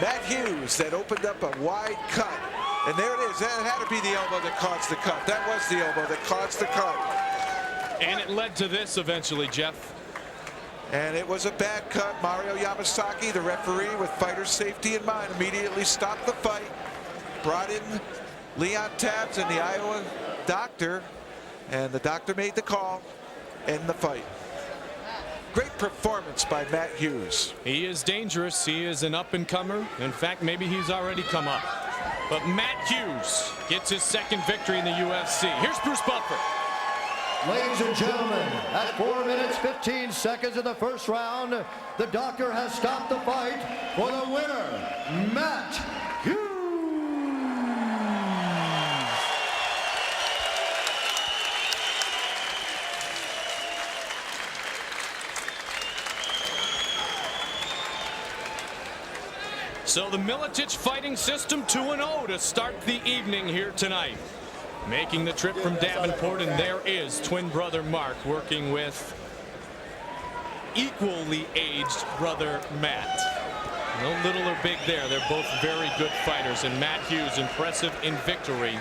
Matt Hughes that opened up a wide cut. And there it is. That had to be the elbow that caused the cut. That was the elbow that caused the cut. And it led to this eventually, Jeff. And it was a bad cut. Mario Yamasaki, the referee, with fighter safety in mind, immediately stopped the fight. Brought in Leon Tabbs and the Iowa doctor. And the doctor made the call. End the fight. Great performance by Matt Hughes. He is dangerous. He is an up-and-comer. In fact, maybe he's already come up. But Matt Hughes gets his second victory in the UFC. Here's Bruce Buffer. Ladies and gentlemen, at 4 minutes 15 seconds of the first round, the doctor has stopped the fight for the winner, Matt Hughes. So the Miletich fighting system 2-0 to start the evening here tonight. Making the trip from Davenport, and there is twin brother Mark working with equally aged brother Matt. No little or big there. They're both very good fighters, and Matt Hughes impressive in victory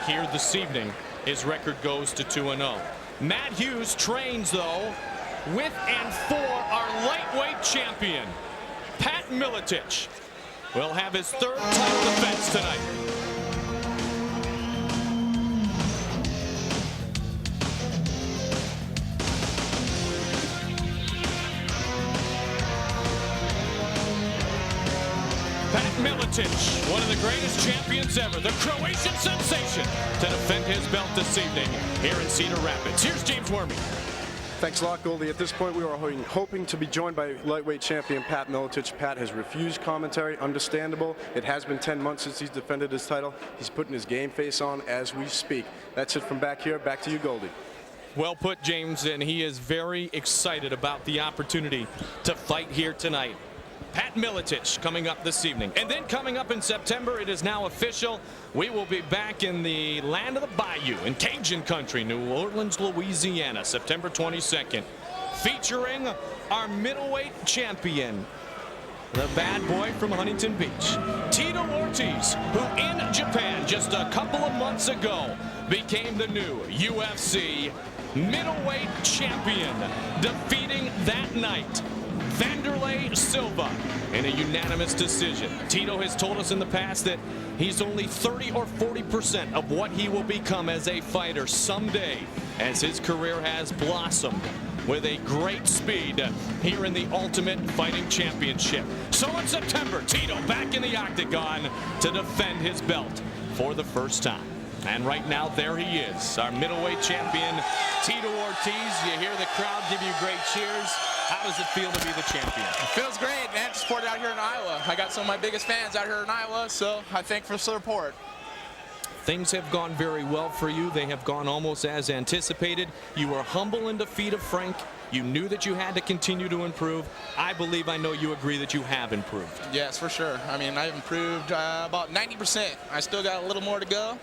here this evening. His record goes to 2-0. Matt Hughes trains, though, with and for our lightweight champion, Pat Miletich. Will have his third title defense tonight. Pat Miletich, one of the greatest champions ever, the Croatian sensation, to defend his belt this evening here in Cedar Rapids. Here's James Wormy. Thanks a lot, Goldie. At this point, we were hoping to be joined by lightweight champion Pat Miletich. Pat has refused commentary. Understandable. It has been 10 months since he's defended his title. He's putting his game face on as we speak. That's it from back here. Back to you, Goldie. Well put, James, and he is very excited about the opportunity to fight here tonight. Pat Miletich coming up this evening. And then coming up in September, it is now official. We will be back in the land of the Bayou in Cajun country, New Orleans, Louisiana, September 22nd, featuring our middleweight champion, the bad boy from Huntington Beach, Tito Ortiz, who in Japan just a couple of months ago became the new UFC middleweight champion, defeating that night Vanderlei Silva in a unanimous decision. Tito has told us in the past that he's only 30 or 40% of what he will become as a fighter someday, as his career has blossomed with a great speed here in the Ultimate Fighting Championship. So in September, Tito back in the octagon to defend his belt for the first time. And right now, there he is, our middleweight champion, Tito Ortiz. You hear the crowd give you great cheers. How does it feel to be the champion? It feels great, man. Support out here in Iowa. I got some of my biggest fans out here in Iowa, so I thank for the support. Things have gone very well for you. They have gone almost as anticipated. You were humble in defeat of Frank. You knew that you had to continue to improve. I believe, I know you agree that you have improved. Yes, for sure. I mean, I've improved about 90%. I still got a little more to go,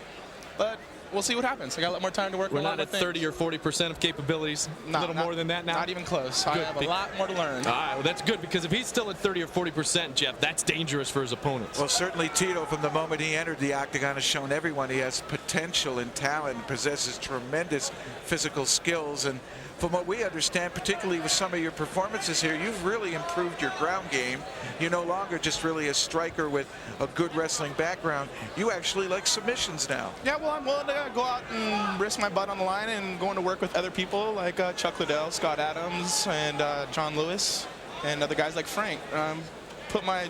but we'll see what happens. I got a lot more time to work. We're not at 30 or 40% of capabilities. No, a little more than that now? Not even close. Good. I have a lot more to learn. All right, well, that's good, because if he's still at 30 or 40%, Jeff, that's dangerous for his opponents. Well, certainly Tito, from the moment he entered the octagon, has shown everyone he has potential and talent, and possesses tremendous physical skills. And from what we understand, particularly with some of your performances here, you've really improved your ground game. You're no longer just really a striker with a good wrestling background. You actually like submissions now. Yeah, well, I'm willing to go out and risk my butt on the line and going to work with other people like Chuck Liddell, Scott Adams, and John Lewis, and other guys like Frank. Put my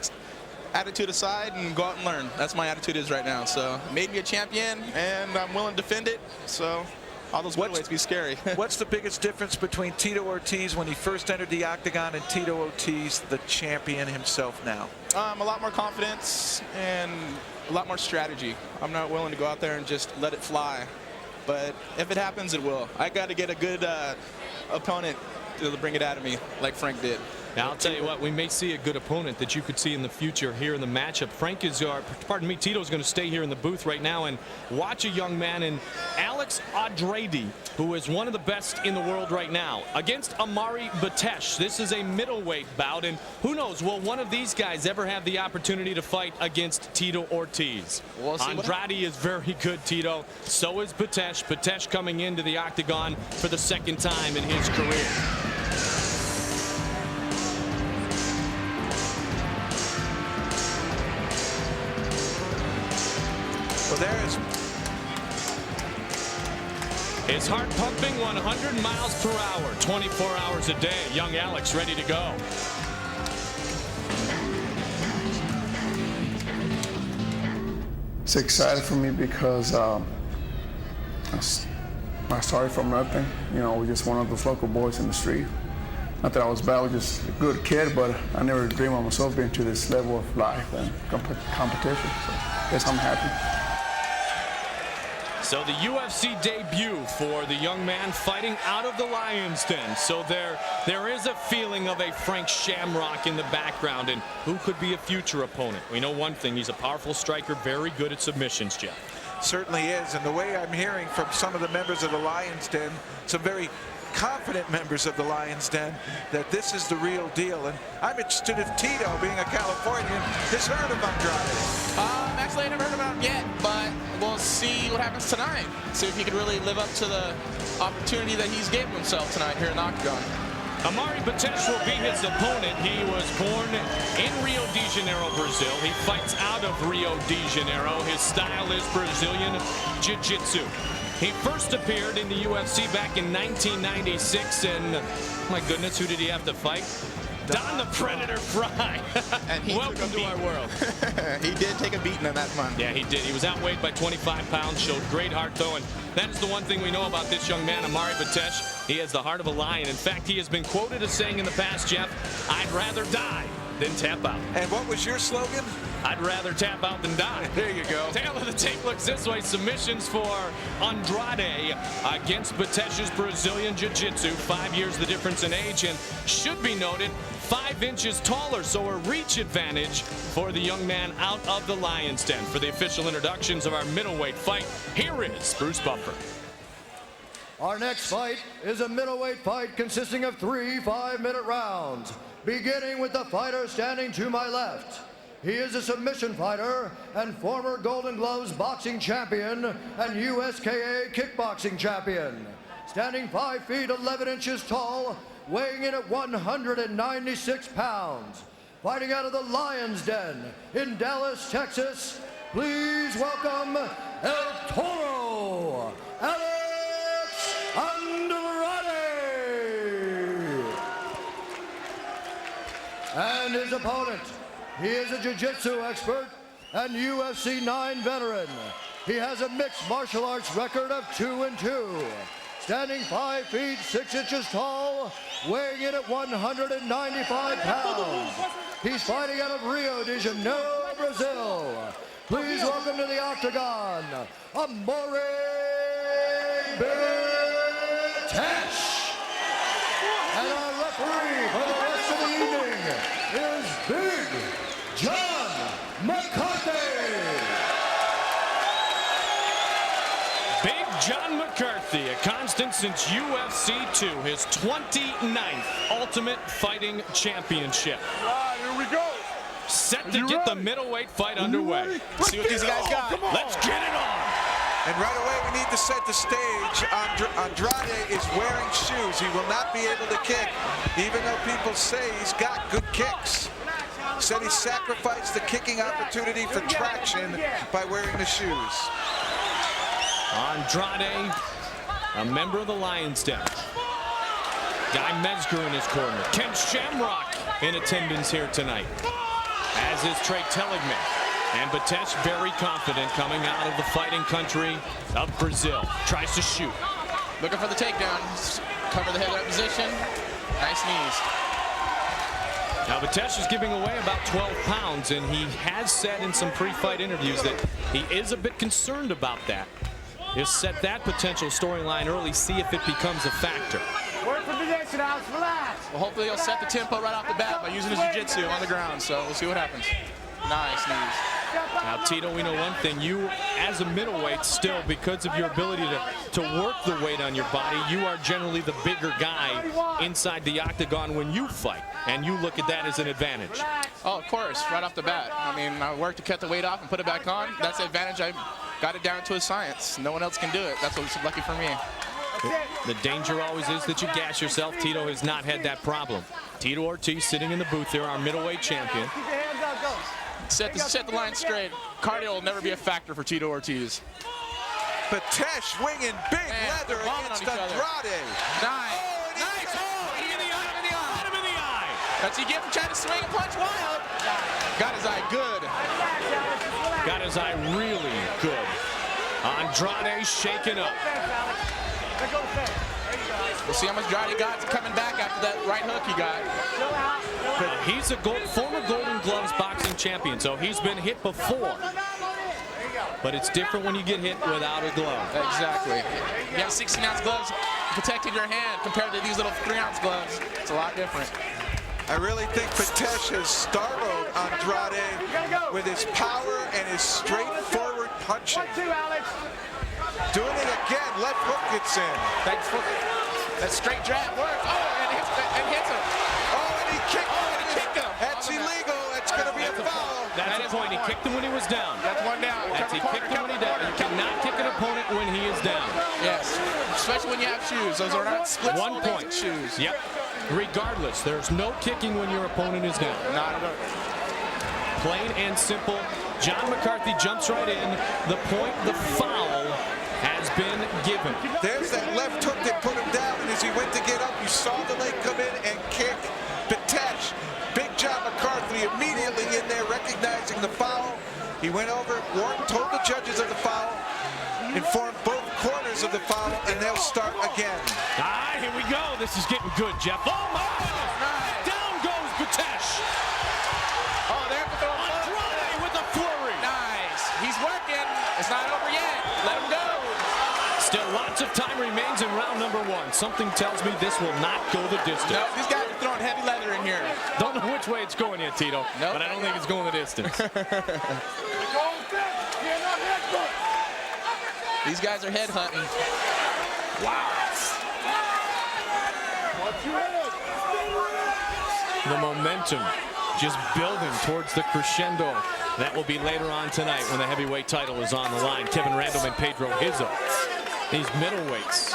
attitude aside and go out and learn. That's my attitude is right now. So made me a champion, and I'm willing to defend it. So all those middleweights be scary. What's the biggest difference between Tito Ortiz when he first entered the octagon and Tito Ortiz, the champion himself now? A lot more confidence and a lot more strategy. I'm not willing to go out there and just let it fly. But if it happens, it will. I got to get a good opponent to bring it out of me like Frank did. Now, I'll tell you what, we may see a good opponent that you could see in the future here in the matchup. Frank is, Tito's going to stay here in the booth right now and watch a young man in Alex Andrade, who is one of the best in the world right now, against Amari Batesh. This is a middleweight bout, and who knows, will one of these guys ever have the opportunity to fight against Tito Ortiz? We'll see. Andrade is very good, Tito. So is Batesh. Batesh coming into the octagon for the second time in his career. Well, there is his heart pumping 100 miles per hour, 24 hours a day. Young Alex ready to go. It's exciting for me because I started from nothing. You know, we're just one of those local boys in the street. Not that I was bad, I was just a good kid, but I never dreamed of myself being to this level of life and competition. So I guess I'm happy. So the UFC debut for the young man fighting out of the Lion's Den. So there is a feeling of a Frank Shamrock in the background, and who could be a future opponent. We know one thing, he's a powerful striker, very good at submissions, Jeff. Certainly is, and the way I'm hearing from some of the members of the Lion's Den, some very confident members of the Lion's Den, that this is the real deal. And I'm interested if Tito, being a Californian, has heard of Andrade. Actually, I never heard about him yet, but we'll see what happens tonight. See if he can really live up to the opportunity that he's given himself tonight here in the Octagon. Amari Batesh will be his opponent. He was born in Rio de Janeiro, Brazil. He fights out of Rio de Janeiro. His style is Brazilian Jiu-Jitsu. He first appeared in the UFC back in 1996, and my goodness, who did he have to fight? Don the Predator Fry. And he welcome to our world. He did take a beating in that month. Yeah, he did. He was outweighed by 25 pounds, showed great heart, though, and that is the one thing we know about this young man, Amari Batesh. He has the heart of a lion. In fact, he has been quoted as saying in the past, Jeff, "I'd rather die than tap out." And what was your slogan? I'd rather tap out than die. There you go. Tail of the tape looks this way. Submissions for Andrade against Batesh's Brazilian Jiu-Jitsu. 5 years the difference in age, and should be noted, 5 inches taller, so a reach advantage for the young man out of the Lion's Den. For the official introductions of our middleweight fight, here is Bruce Buffer. Our next fight is a middleweight fight consisting of 3 5-minute rounds, beginning with the fighter standing to my left. He is a submission fighter and former Golden Gloves boxing champion and USKA kickboxing champion. Standing 5 feet 11 inches tall, weighing in at 196 pounds. Fighting out of the Lion's Den in Dallas, Texas, please welcome El Toro, Andrade. And his opponent, he is a jiu-jitsu expert and UFC 9 veteran. He has a mixed martial arts record of 2-2. Standing 5 feet 6 inches tall, weighing in at 195 pounds. He's fighting out of Rio de Janeiro, Brazil. Please welcome to the Octagon, Amari Batesh. And our referee for the rest of the evening is Big John McCarthy. Big John McCarthy, a constant since UFC 2, his 29th Ultimate Fighting Championship. Here we go. Set to get the middleweight fight underway. See what these guys got. Let's get it on. And right away, we need to set the stage. Andrade is wearing shoes. He will not be able to kick, even though people say he's got good kicks. Said he sacrificed the kicking opportunity for traction by wearing the shoes. Andrade, a member of the Lion's Den. Guy Mezger in his corner. Ken Shamrock in attendance here tonight, as is Trey Telligman. And Batesh very confident coming out of the fighting country of Brazil. Tries to shoot. Looking for the takedown. Cover the head up position. Nice knees. Now Batesh is giving away about 12 pounds, and he has said in some pre-fight interviews that he is a bit concerned about that. He'll set that potential storyline early, see if it becomes a factor. Work for position, Alex. Relax. Well, hopefully he'll set the tempo right off the bat by using his jiu-jitsu on the ground, so we'll see what happens. Nice knees. Now, Tito, we know one thing. You, as a middleweight, still, because of your ability to work the weight on your body, you are generally the bigger guy inside the octagon when you fight, and you look at that as an advantage. Oh, of course, right off the bat. I mean, I work to cut the weight off and put it back on. That's the advantage. I got it down to a science. No one else can do it. That's what's lucky for me. The danger always is that you gas yourself. Tito has not had that problem. Tito Ortiz sitting in the booth there, our middleweight champion. Keep your hands up, go. Set the line straight. Cardio will never be a factor for Tito Ortiz. Batesh winging big leather against Andrade. Nice. Oh, nice. Oh, hit him in the eye. Hit him in the eye. That's he give him trying to swing and punch wild. Got his eye good. Got his eye really good. Andrade shaking up. We'll see how much Andrade got coming back after that right hook he got. But he's a former Golden Gloves boxing champion, so he's been hit before. but it's different when you get hit without a glove. Exactly. You have 16-ounce gloves protecting your hand compared to these little 3-ounce gloves. It's a lot different. I really think Miletich has startled Andrade with his power and his straightforward punching. Doing it again, left hook gets in. That straight jab works. Oh, and hits him. Oh, and he kicked him. That's illegal. That's going to be a foul. That's the point. He kicked him when he was down. That's one down. He kicked him when he down. You cannot kick an opponent when he is down. Yes, especially when you have shoes. Those are not split 1 point. Shoes. Yep. Regardless, there's no kicking when your opponent is down. Not at all. Plain and simple. John McCarthy jumps right in. The point, the foul has been given. There's that left hook that put him down, and as he went to get up, you saw the leg come in and kick. Miletich, big John McCarthy immediately in there recognizing the foul. He went over, told the judges of the foul, informed both corners of the foul, and they'll start again. Here we go. This is getting good, Jeff. Oh, my goodness. Nice. Down goes Miletich. Oh, they're up to throw Andrade with a flurry. Nice. He's working. It's not over yet. Let him go. Still lots of time remains in round number 1. Something tells me this will not go the distance. No, these guys are throwing heavy leather in here. Don't know which way it's going yet, Tito, but I don't think it's going the distance. These guys are head hunting. Wow. The momentum just building towards the crescendo that will be later on tonight when the heavyweight title is on the line. Kevin Randleman, Pedro Hizzo. These middleweights.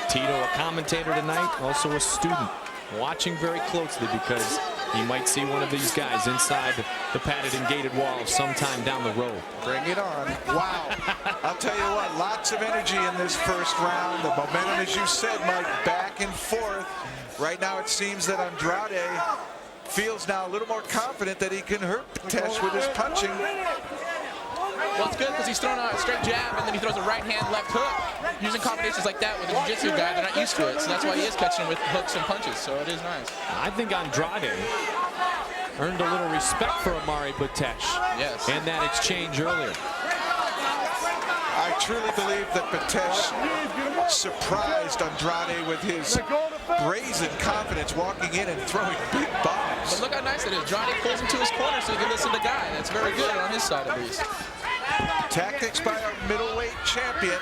Tito, a commentator tonight, also a student, watching very closely because he might see one of these guys inside the padded and gated wall sometime down the road. Bring it on. Wow. I'll tell you what, lots of energy in this first round. The momentum, as you said, Mike, back and forth. Right now it seems that Andrade feels now a little more confident that he can hurt Miletich with his punching. Well, it's good because he's throwing a straight jab and then he throws a right hand, left hook. Using combinations like that with a jiu-jitsu guy, they're not used to it. So that's why he is catching with hooks and punches. So it is nice. I think Andrade earned a little respect for Amari Miletich. Yes. In that exchange earlier. I truly believe that Miletich surprised Andrade with his brazen confidence walking in and throwing big bombs. But look how nice it is. Andrade pulls him to his corner so he can listen to the guy. That's very good on his side at least. Tactics by our middleweight champion.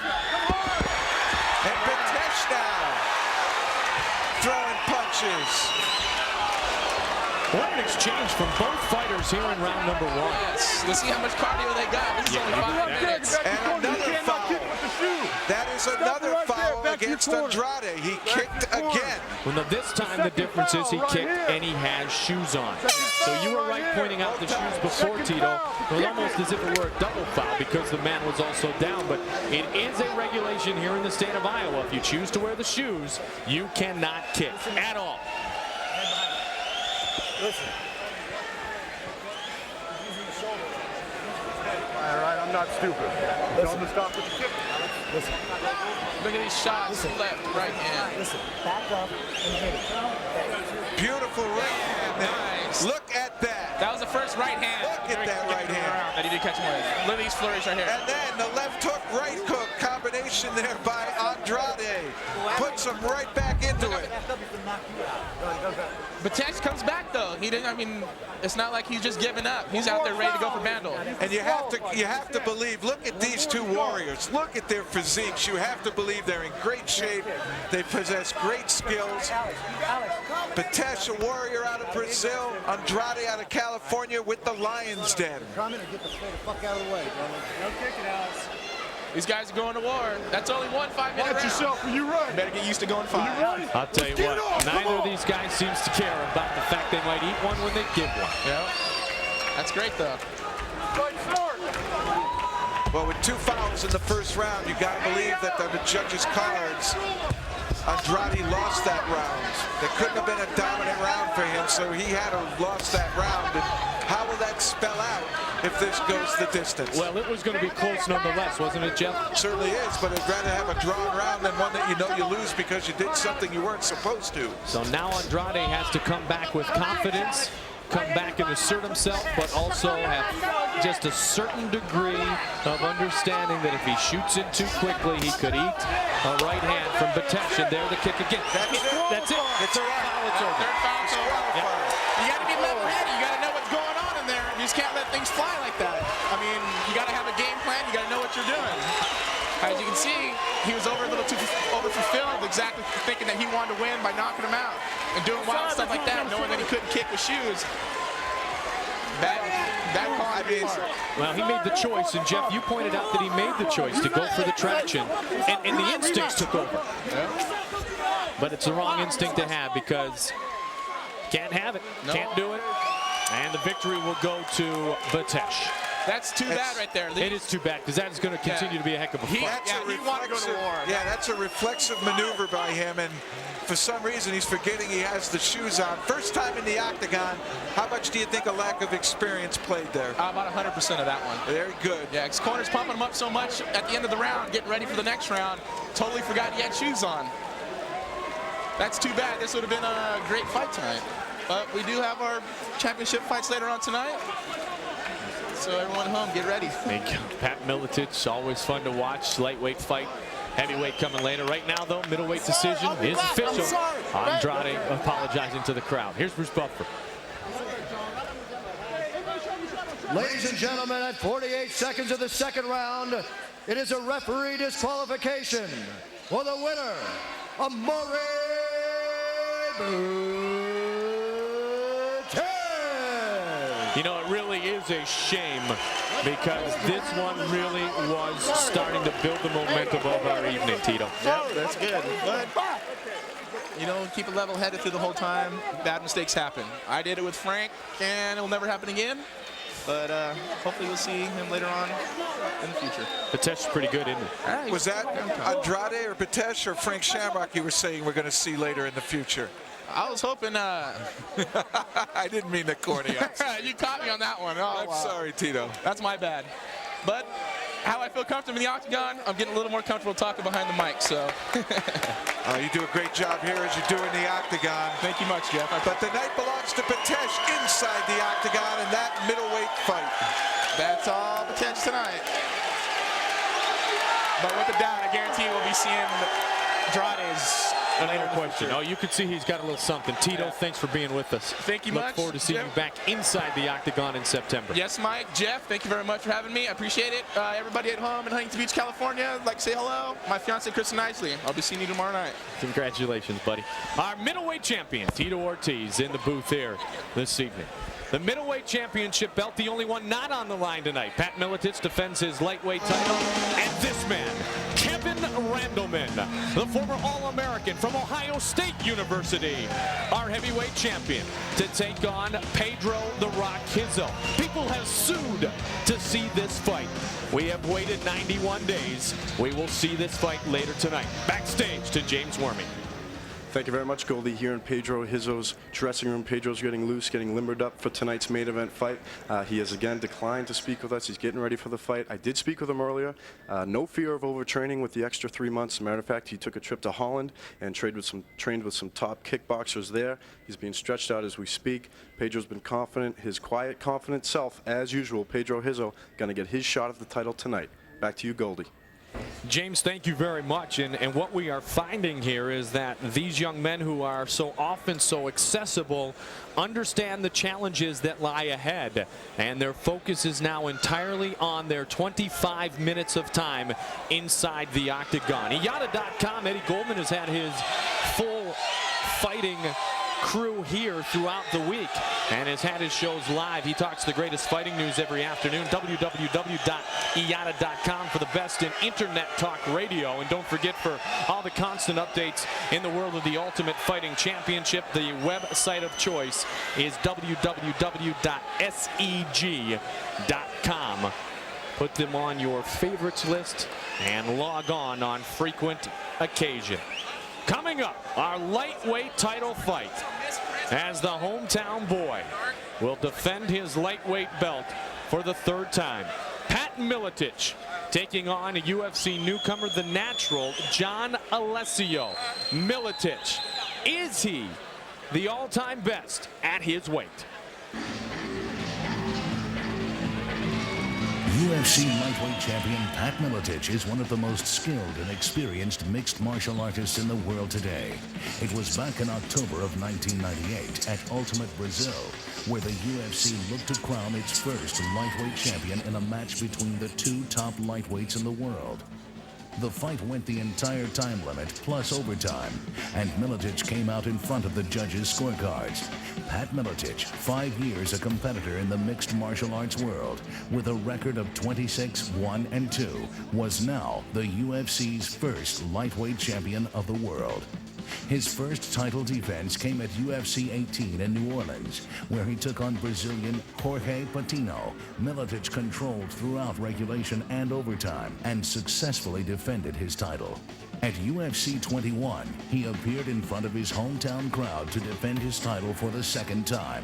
And Miletich now throwing punches. What an exchange from both fighters here in round number 1. Yes, let's see how much cardio they got. This is only 5 minutes. And another foul. That is another foul against Andrade. He kicked again. Well, now this time the difference is he kicked and he has shoes on. So you were right pointing out the shoes before, Tito. It was almost as if it were a double foul because the man was also down. But it is a regulation here in the state of Iowa. If you choose to wear the shoes, you cannot kick at all. Listen. All right, I'm not stupid. Tell him to stop with the kick. Listen. Look at these shots, left, right hand. Listen, back up and hit it. Beautiful right hand. Nice. Look at that. That was the first right hand. Look at that right hand. That he did catch him with. Look at these flurries right here. And then the left hook, right hook combination there by Andrade. Puts him right back into it. Miletich comes back though. He didn't. I mean, it's not like he's just giving up. He's out there ready to go for Bandle. And you have to believe. Look at these two warriors. Look at their physiques. You have to believe they're in great shape. They possess great skills. Miletich, a warrior out of Brazil. Andrade out of California with the Lions Den. Come in and get the fuck out of the way, brother. No kicking, Alex. These guys are going to war. That's only one 5-minute round. Watch yourself when you run. Better get used to going 5. I'll tell you what, neither of these guys seems to care about the fact they might eat one when they give one. Yeah. That's great, though. Well, with 2 fouls in the first round, you got to believe that the judges' cards, Andrade lost that round. There couldn't have been a dominant round for him, so he had to have lost that round. And how will that spell out if this goes the distance? Well, it was going to be close nonetheless, wasn't it, Jeff? Certainly is, but I'd rather have a drawn round than one that you know you lose because you did something you weren't supposed to. So now Andrade has to come back with confidence, come back and assert himself, but also have just a certain degree of understanding that if he shoots it too quickly, he could eat a right hand from Miletich, and there the kick again. That's it. It's Third foul, it's over. Third foul, it's over. You got to be level-headed. You got to know what's going on in there. You just can't let things fly like that. I mean, you got to have a game plan. You got to know what you're doing. As you can see, he was a little too overfulfilled, exactly thinking that he wanted to win by knocking him out and doing wild stuff like that, knowing that he couldn't kick with shoes. That call, I mean, well, he made the choice, and Jeff, you pointed out that he made the choice to go for the traction, and the instincts took over. But it's the wrong instinct to have because can't have it, can't do it, and the victory will go to Miletich. That's too bad right there. It is too bad because that is going to continue to be a heck of a fight. He wanted to go to war. Yeah, that's a reflexive maneuver by him, and for some reason he's forgetting he has the shoes on. First time in the octagon. How much do you think a lack of experience played there? About 100% of that one. Very good. Yeah, his corner's pumping him up so much at the end of the round, getting ready for the next round. Totally forgot he had shoes on. That's too bad. This would have been a great fight tonight. But we do have our championship fights later on tonight. So everyone at home, get ready. Thank you. Pat Miletich, always fun to watch. Lightweight fight. Heavyweight coming later. Right now, though, middleweight decision is official. Andrade apologizing to the crowd. Here's Bruce Buffer. Ladies and gentlemen, at 48 seconds of the second round, it is a referee disqualification for the winner, Amore You know, it really is a shame because this one really was starting to build the momentum of our evening, Tito. Yep, that's good. But, you know, keep it level-headed through the whole time. Bad mistakes happen. I did it with Frank, and it will never happen again. But hopefully we'll see him later on in the future. Petech's pretty good, isn't he? Was that Andrade or Miletich or Frank Shamrock you were saying we're going to see later in the future? I was hoping. I didn't mean to corny. You caught me on that one. Oh, I'm sorry, Tito. That's my bad. But how I feel comfortable in the octagon, I'm getting a little more comfortable talking behind the mic. So you do a great job here as you do in the octagon. Thank you much, Jeff. But the night belongs to Miletich inside the octagon in that middleweight fight. That's all Miletich tonight. But with the doubt, I guarantee we'll be seeing Andrade's. Later question. Oh, you can see he's got a little something. Tito, thanks for being with us. Thank you much. Look forward to seeing you back inside the octagon in September. Yes, Mike. Jeff, thank you very much for having me. I appreciate it. Everybody at home in Huntington Beach, California, I'd like to say hello. My fiance, Kristen Isley. I'll be seeing you tomorrow night. Congratulations, buddy. Our middleweight champion, Tito Ortiz, in the booth here this evening. The middleweight championship belt, the only one not on the line tonight. Pat Miletich defends his lightweight title. And this man, Kevin Randleman, the former All-American from Ohio State University, our heavyweight champion, to take on Pedro "The Rock" Hizzo. People have sued to see this fight. We have waited 91 days. We will see this fight later tonight. Backstage to James Wormy. Thank you very much, Goldie. Here in Pedro Hizzo's dressing room, Pedro's getting loose, getting limbered up for tonight's main event fight. He has again declined to speak with us. He's getting ready for the fight. I did speak with him earlier. No fear of overtraining with the extra 3 months. As a matter of fact, he took a trip to Holland and trained with some top kickboxers there. He's being stretched out as we speak. Pedro's been confident, his quiet, confident self, as usual. Pedro Hizzo going to get his shot at the title tonight. Back to you, Goldie. James, thank you very much. And what we are finding here is that these young men who are so often so accessible understand the challenges that lie ahead. And their focus is now entirely on their 25 minutes of time inside the octagon. IATA.com, Eddie Goldman has had his full fighting crew here throughout the week and has had his shows live. He talks the greatest fighting news every afternoon. www.iata.com for the best in internet talk radio. And don't forget, for all the constant updates in the world of the Ultimate Fighting Championship, the website of choice is www.seg.com. Put them on your favorites list and log on frequent occasion. Coming up, our lightweight title fight, as the hometown boy will defend his lightweight belt for the third time. Pat Miletich taking on a UFC newcomer, the natural, John Alessio. Miletich, is he the all-time best at his weight? UFC lightweight champion Pat Miletich is one of the most skilled and experienced mixed martial artists in the world today. It was back in October of 1998 at Ultimate Brazil, where the UFC looked to crown its first lightweight champion in a match between the two top lightweights in the world. The fight went the entire time limit plus overtime, and Miletich came out in front of the judges' scorecards. Pat Miletich, 5 years a competitor in the mixed martial arts world, with a record of 26-1-2, was now the UFC's first lightweight champion of the world. His first title defense came at UFC 18 in New Orleans, where he took on Brazilian Jorge Patino. Miletich controlled throughout regulation and overtime and successfully defended his title. At UFC 21, he appeared in front of his hometown crowd to defend his title for the second time.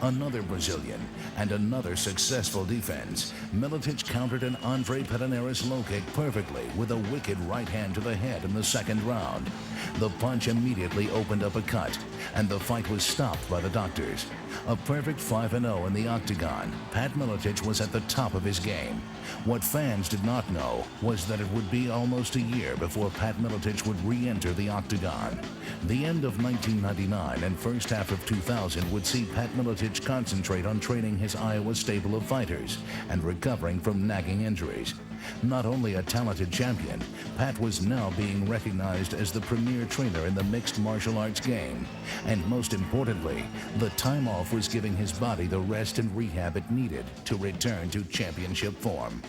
Another Brazilian and another successful defense. Miletich countered an Andrade low kick perfectly with a wicked right hand to the head in the second round. The punch immediately opened up a cut, and the fight was stopped by the doctors. A perfect 5-0 in the octagon, Pat Miletich was at the top of his game. What fans did not know was that it would be almost a year before Pat Miletich would re-enter the octagon. The end of 1999 and first half of 2000 would see Pat Miletich concentrate on training his Iowa stable of fighters and recovering from nagging injuries. Not only a talented champion, Pat was now being recognized as the premier trainer in the mixed martial arts game. And most importantly, the time off was giving his body the rest and rehab it needed to return to championship form.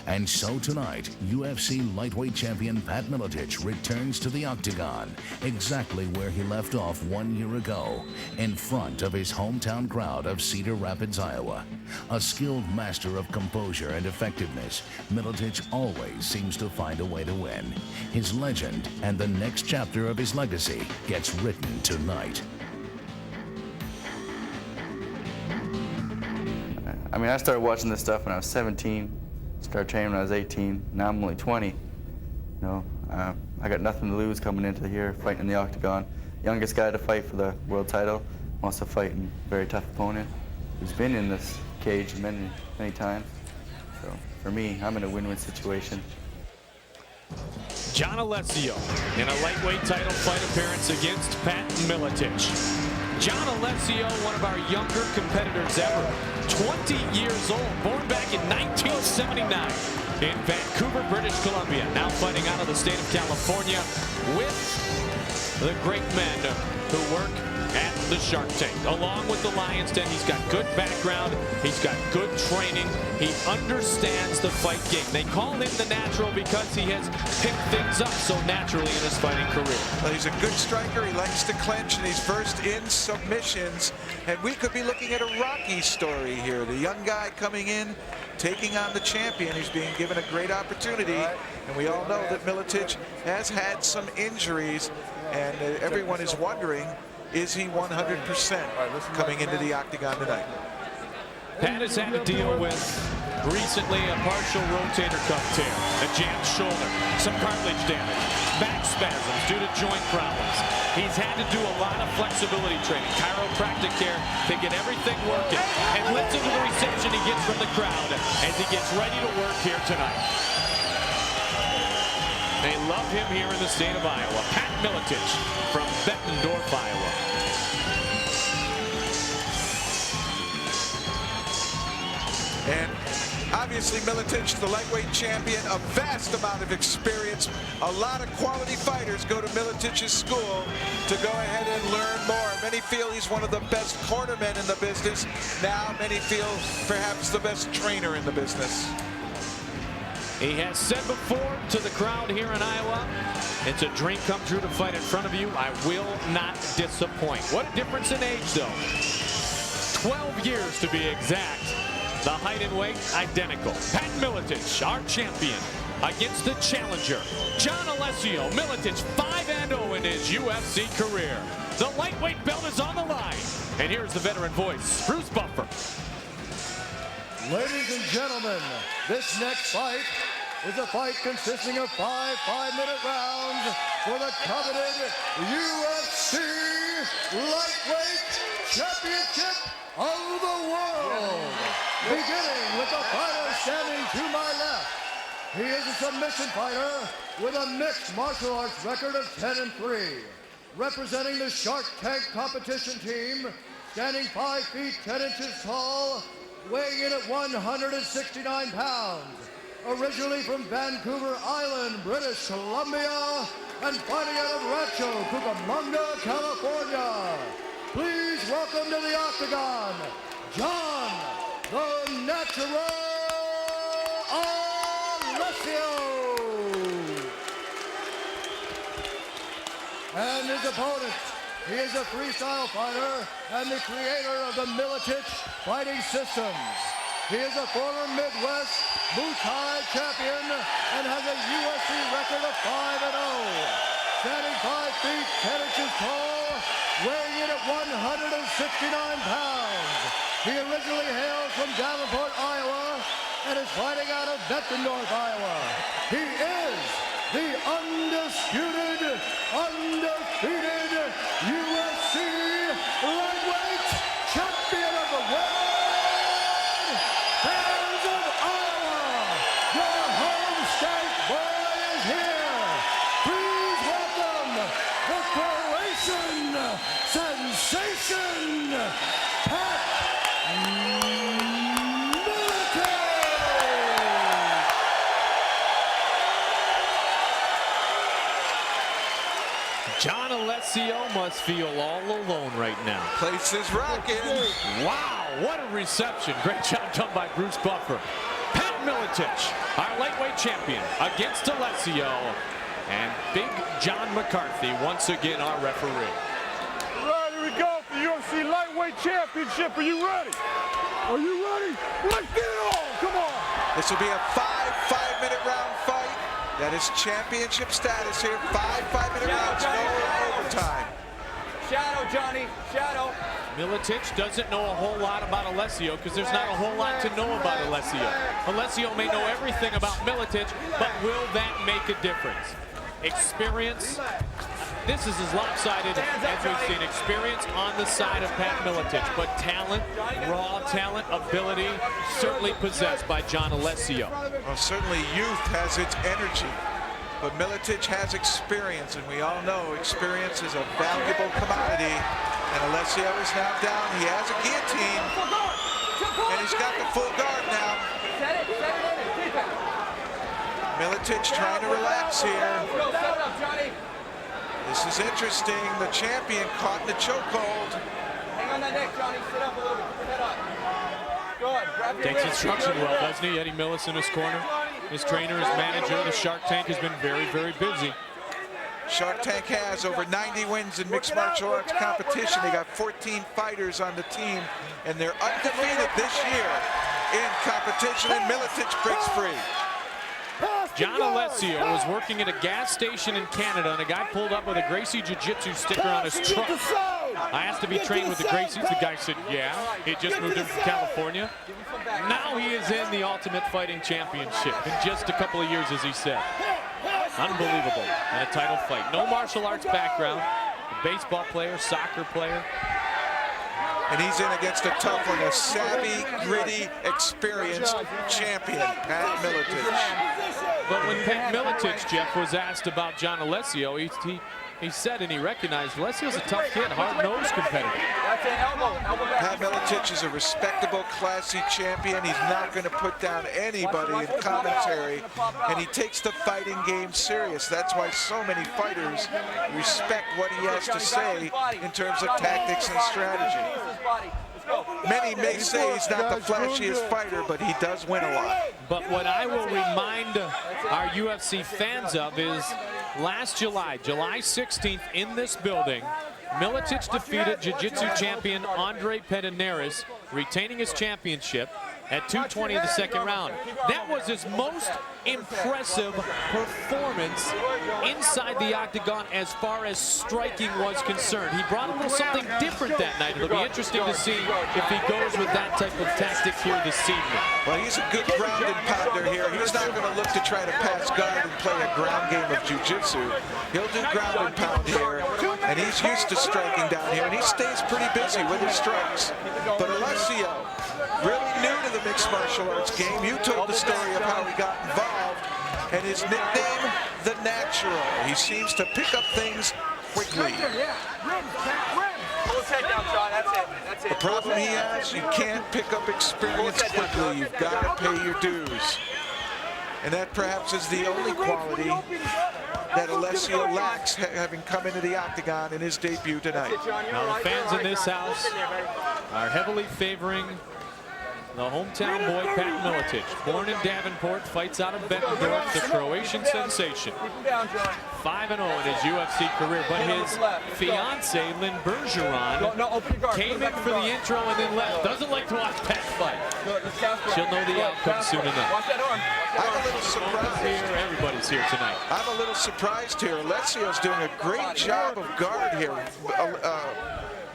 And so tonight, UFC lightweight champion Pat Miletich returns to the octagon, exactly where he left off 1 year ago, in front of his hometown crowd of Cedar Rapids, Iowa. A skilled master of composure and effectiveness, Miletich always seems to find a way to win. His legend and the next chapter of his legacy gets written tonight. I mean, I started watching this stuff when I was 17. Started training when I was 18. Now I'm only 20. You know, I got nothing to lose coming into here, fighting in the octagon. Youngest guy to fight for the world title. Also fighting a very tough opponent who's been in this cage many times. So for me, I'm in a win-win situation. John Alessio in a lightweight title fight appearance against Pat Miletich. John Alessio, one of our younger competitors ever, 20 years old, born back in 1979 in Vancouver, British Columbia. Now fighting out of the state of California with the great men who work at the Shark Tank. Along with the Lion's Den, he's got good background, he's got good training, he understands the fight game. They call him the natural because he has picked things up so naturally in his fighting career. Well, he's a good striker, he likes to clinch, and he's versed in submissions. And we could be looking at a Rocky story here. The young guy coming in, taking on the champion. He's being given a great opportunity. And we all know that Miletich has had some injuries, and everyone is wondering, is he 100% coming into the octagon tonight? Pat has had to deal with recently a partial rotator cuff tear, a jammed shoulder, some cartilage damage, back spasms due to joint problems. He's had to do a lot of flexibility training, chiropractic care to get everything working. And listen to the reception he gets from the crowd as he gets ready to work here tonight. They love him here in the state of Iowa. Pat Miletich from Bettendorf, Iowa. And obviously Miletich, the lightweight champion, a vast amount of experience. A lot of quality fighters go to Miletich's school to go ahead and learn more. Many feel he's one of the best cornermen in the business. Now many feel perhaps the best trainer in the business. He has said before to the crowd here in Iowa, it's a dream come true to fight in front of you. I will not disappoint. What a difference in age, though. 12 years to be exact. The height and weight, identical. Pat Miletich, our champion, against the challenger, John Alessio. Miletich 5-0 in his UFC career. The lightweight belt is on the line. And here's the veteran voice, Bruce Buffer. Ladies and gentlemen, this next fight is a fight consisting of 5 5-minute rounds for the coveted UFC Lightweight Championship of the World. Beginning with the fighter standing to submission fighter with a mixed martial arts record of 10-3. Representing the Shark Tank competition team, standing 5 feet 10 inches tall, weighing in at 169 pounds. Originally from Vancouver Island, British Columbia, and fighting out of Rancho Cucamonga, California. Please welcome to the octagon, John the Natural Alessio. And his opponent, he is a freestyle fighter and the creator of the Miletich fighting systems. He is a former Midwest Muay Thai champion and has a UFC record of 5-0. Standing 5 feet 10 inches tall, weighing in at 169 pounds. He originally hails from Davenport, Iowa, and is fighting out of Bettendorf, Iowa. He is the undisputed, undefeated UFC lightweight champion of the world. Fans of Iowa, your home state boy is here. Please welcome the Croatian sensation, Pat John Alessio must feel all alone right now. Place is rocking. Wow, what a reception. Great job done by Bruce Buffer. Pat Miletich, our lightweight champion, against Alessio. And Big John McCarthy, once again, our referee. Right, here we go for the UFC Lightweight Championship. Are you ready? Are you ready? Let's get it on. Come on. This will be a 5-minute round fight. That is championship status here. 5-minute rounds, no overtime. Shadow, Johnny. Shadow. Miletich doesn't know a whole lot about Alessio because there's not a whole lot to know about Alessio. Alessio may know everything about Miletich, but will that make a difference? Experience. This is as lopsided as we've seen. Experience on the side of Pat Miletich, but talent, raw talent, ability, certainly possessed by John Alessio. Well, certainly youth has its energy, but Miletich has experience, and we all know experience is a valuable commodity. And Alessio is now down. He has a guillotine, and he's got the full guard now. Miletich trying to relax here. This is interesting. The champion caught in the chokehold. Hang on that neck, Johnny. Sit up a little bit. Put your head up. Good. Grab your Takes wrist. instruction well, doesn't he? Eddie Millis in his corner. His trainer, his manager, the Shark Tank has been very, very busy. Shark Tank has over 90 wins in mixed martial arts competition. They got 14 fighters on the team, and they're undefeated this year in competition, and Miletich breaks free. John Alessio was working at a gas station in Canada, and a guy pulled up with a Gracie Jiu-Jitsu sticker on his truck. I asked to be trained with the Gracies. The guy said, yeah. He just moved in from California. Now he is in the Ultimate Fighting Championship in just a couple of years, as he said. Unbelievable. And a title fight. No martial arts background. A baseball player, soccer player. And he's in against a tough one, a savvy, gritty, experienced champion, Pat Miletich. But when Pat Miletich, Jeff, was asked about John Alessio, he said and he recognized Alessio's a tough kid, hard-nosed competitor. That's an elbow. Elbow back. Pat Miletich is a respectable, classy champion. He's not going to put down anybody in commentary, and he takes the fighting game serious. That's why so many fighters respect what he has to say in terms of tactics and strategy. Many may say he's not the flashiest fighter, but he does win a lot. But what I will remind our UFC fans of is last July 16th, in this building, Miletich defeated Jiu-Jitsu champion Andrade, retaining his championship at 220 of the second round. That was his most impressive performance inside the octagon as far as striking was concerned. He brought a little something different that night. It'll be interesting to see if he goes with that type of tactic here this evening. Well, he's a good ground and pounder here. He's not going to look to try to pass guard and play a ground game of jiu-jitsu. He'll do ground and pound here, and he's used to striking down here, and he stays pretty busy with his strikes. But Alessio, really new to the mixed martial arts game. You told the story of how he got involved. and his nickname, The Natural. He seems to pick up things quickly. The problem he has, you can't pick up experience quickly. You've got to pay your dues. And that perhaps is the only quality that Alessio lacks, having come into the octagon in his debut tonight. Now the fans in this house are heavily favoring the hometown boy, Pat Miletich. Born in Davenport, fights out of Bettendorf, the Croatian sensation. 5-0 in his UFC career, but his fiance, Lynn Bergeron, came in for the intro and then left. Doesn't like to watch Pat fight. She'll know the outcome soon enough. I'm a little surprised here. Everybody's here tonight. I'm a little surprised here. Alessio's doing a great job of guard here.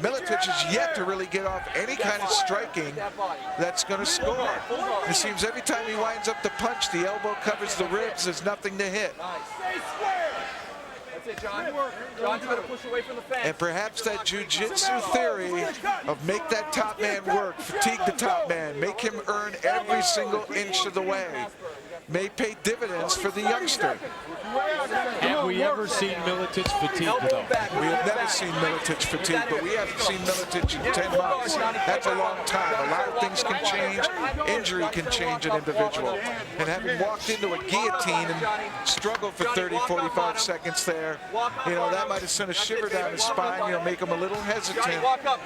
Miletich is yet to really get off any kind of striking that's going to score. It seems every time he winds up the punch, the elbow covers the ribs. There's nothing to hit. That's it, John. John, you better push away from the fence. And perhaps that jiu-jitsu theory of make that top man work, fatigue the top man, make him earn every single inch of the way, may pay dividends for the youngster. Have we ever seen Miletich fatigued, though? We have never seen Miletich fatigued, but we haven't seen Miletich in 10 months. That's a long time. A lot of things can change. Injury can change an individual. And having walked into a guillotine and struggled for 30, 45 seconds there, you know, that might have sent a shiver down his spine, you know, make him a little hesitant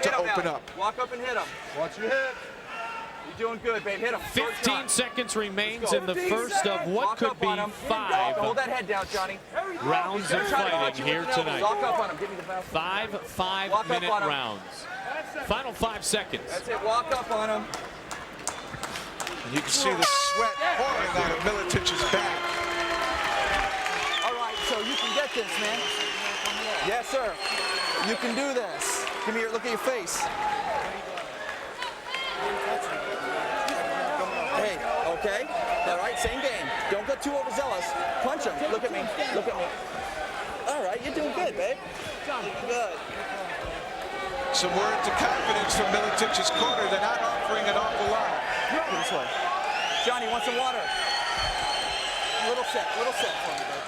to open up. Walk up and hit him. Watch your head. You're doing good, babe. Hit him. 15 seconds remains in the first of what could be 5 Hold that head down, Johnny. rounds of fighting here tonight. Walk up on him. Give me the fast. 5 5-minute rounds. Final 5 seconds. That's it. Walk up on him. And you can see the sweat pouring out of Miletich's back. All right, so you can get this, man. Yes, sir. You can do this. Give me your look at your face. Hey, okay. All right, same game. Don't get too overzealous. Punch him. Look at me. Look at me. All right, you're doing good, babe. Good. Some words of confidence from Miletich's corner. They're not offering an awful lot. Go this way. Johnny, want some water? Little set for me, babe.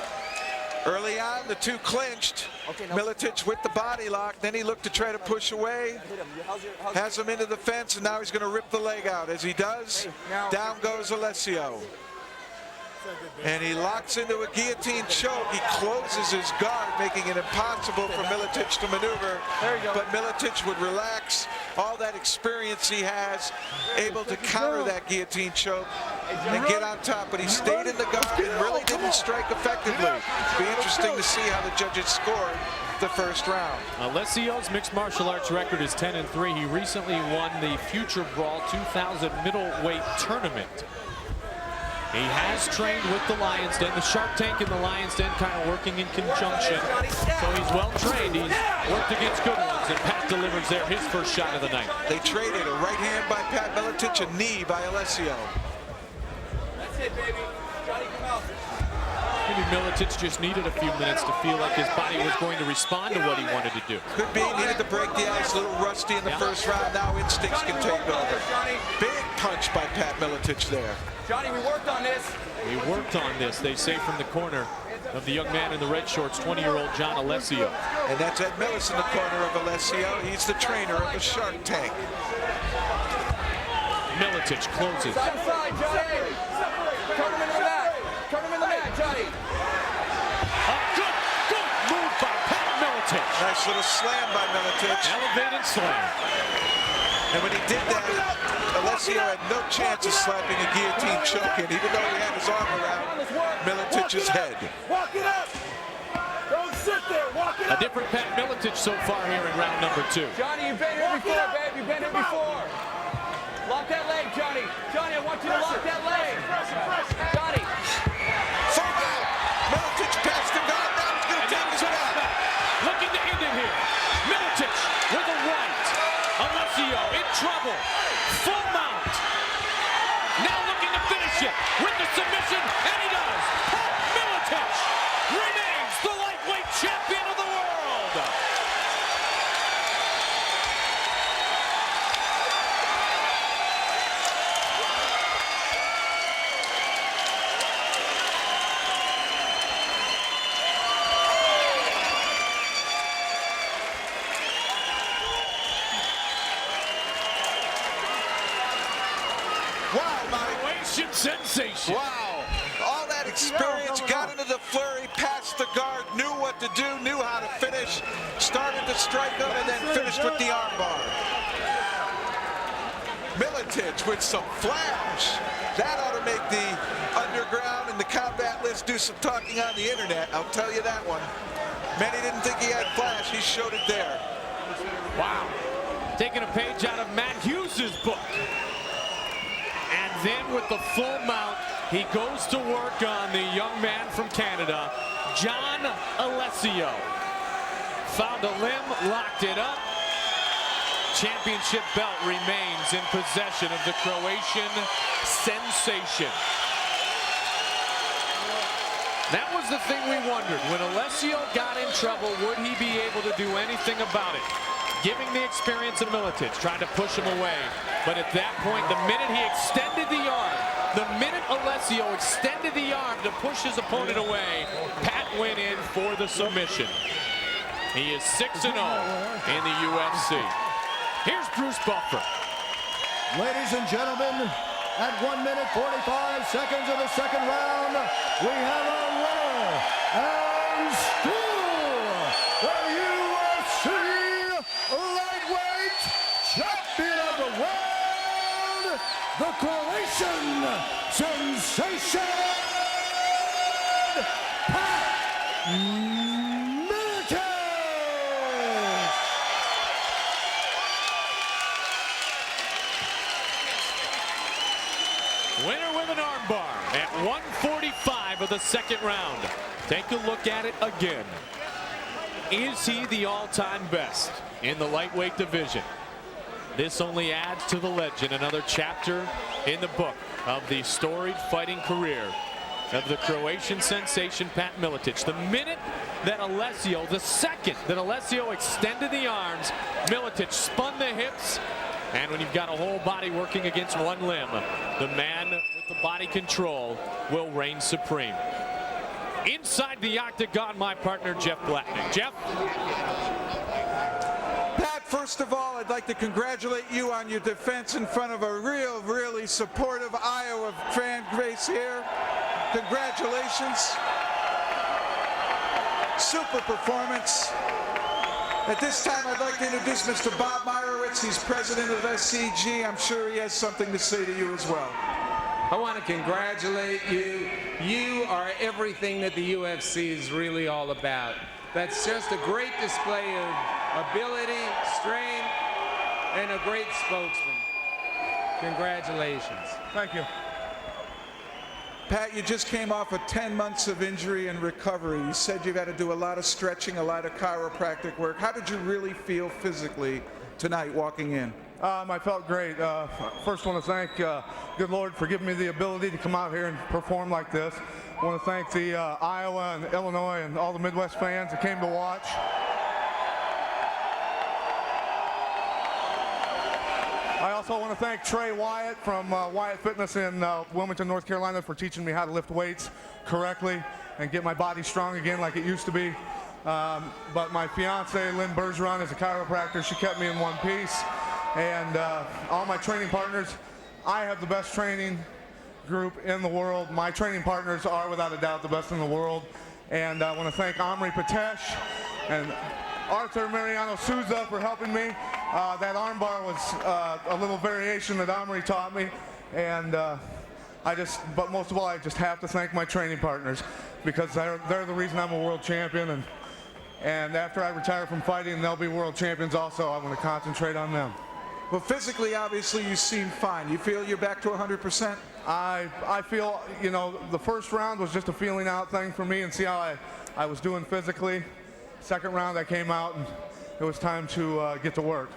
Early on, the two clinched. Miletich with the body lock. Then he looked to try to push away. Has him into the fence, and now he's going to rip the leg out. As he does, down goes Alessio. And he locks into a guillotine choke. He closes his guard, making it impossible for Miletich to maneuver. But Miletich would relax. All that experience he has, able to counter that guillotine choke and get on top. But he stayed in the guard and really didn't strike effectively. It'll be interesting to see how the judges scored the first round. Alessio's mixed martial arts record is 10-3. He recently won the Future Brawl 2000 middleweight tournament. He has trained with the Lions Den. The Shark Tank and the Lions Den kind of working in conjunction. So he's well trained. He's worked against good ones, and Pat delivers there his first shot of the night. They traded a right hand by Pat Miletich, a knee by Alessio. That's it, baby. Johnny, come out. Maybe Miletich just needed a few minutes to feel like his body was going to respond to what he wanted to do. Could be, needed to break the ice, a little rusty in the first round. Now instincts can take over. Big punch by Pat Miletich there. Johnny, we worked on this. We worked on this, they say from the corner of the young man in the red shorts, 20-year-old John Alessio. And that's Ed Millis in the corner of Alessio. He's the trainer of the Shark Tank. Miletich closes. Side to side, Johnny. Turn him in the mat. Turn him in the mat, Johnny. Good move by Pat Miletich. Nice little slam by Miletich. Elevated slam. And when he did that, Alessio had no chance of slapping a guillotine choke in, even though he had his arm around Miletich's head. Walk it up. Don't sit there. Walk it up. A different Pat Miletich so far here in round number 2. Johnny, you've been here before, babe. You've been here before. Lock that leg, Johnny. Johnny, I want you to lock that leg. Johnny. Fall out. Miletich passed him down. Now he's going to take his back. Looking to end it here. Miletich with a right. Alessio in trouble. Full mount. Now looking to finish it with the submission, and he does. Pat Miletich remains the lightweight champion of the world. Croatian sensation. Wow. All that experience, got into the flurry, passed the guard, knew what to do, knew how to finish, started to strike him, and then finished with the armbar. Miletich with some flash. That ought to make the underground and the combat list do some talking on the internet. I'll tell you that one. Many didn't think he had flash. He showed it there. Wow. Taking a page out of Matt Hughes' book. And then with the full mount, he goes to work on the young man from Canada, John Alessio. Found a limb, locked it up. Championship belt remains in possession of the Croatian sensation. That was the thing we wondered. When Alessio got in trouble, would he be able to do anything about it? Giving the experience of Miletich, trying to push him away. But at that point, the minute he extended the arm, the minute Alessio extended the arm to push his opponent away, Pat went in for the submission. He is 6-0 in the UFC. Here's Bruce Buffer. Ladies and gentlemen, at 1 minute 45 seconds of the second round, we have a winner and still the UFC lightweight champion of the world, the Croatian sensation, Pat Miletich. Winner with an armbar at 1:45 of the second round. Take a look at it again. Is he the all-time best in the lightweight division? This only adds to the legend, another chapter in the book of the storied fighting career of the Croatian sensation, Pat Miletich. The minute that Alessio, the second that Alessio extended the arms, Miletich spun the hips. And when you've got a whole body working against one limb, the man with the body control will reign supreme. Inside the octagon, my partner, Jeff Blatnick. Jeff? Pat, first of all, I'd like to congratulate you on your defense in front of a really supportive Iowa fan base here. Congratulations. Super performance. At this time, I'd like to introduce Mr. Bob Meyerowitz. He's president of SCG. I'm sure he has something to say to you as well. I want to congratulate you. You are everything that the UFC is really all about. That's just a great display of ability, strength, and a great spokesman. Congratulations. Thank you. Pat, you just came off of 10 months of injury and recovery. You said you've had to do a lot of stretching, a lot of chiropractic work. How did you really feel physically tonight walking in? I felt great. First, want to thank good Lord for giving me the ability to come out here and perform like this. I want to thank the Iowa and Illinois and all the Midwest fans that came to watch. I also want to thank Trey Wyatt from Wyatt Fitness in Wilmington, North Carolina, for teaching me how to lift weights correctly and get my body strong again like it used to be. But my fiance, Lynn Bergeron, is a chiropractor. She kept me in one piece. And all my training partners, I have the best training group in the world. My training partners are, without a doubt, the best in the world. And I want to thank Omri Patesh and Arthur Mariano Souza for helping me. That armbar was a little variation that Omri taught me. And but most of all, I just have to thank my training partners because they're the reason I'm a world champion. And after I retire from fighting, they'll be world champions also. I want to concentrate on them. Well, physically, obviously, you seem fine. You feel you're back to 100%? I feel, you know, the first round was just a feeling out thing for me and see how I was doing physically. Second round, I came out and it was time to get to work.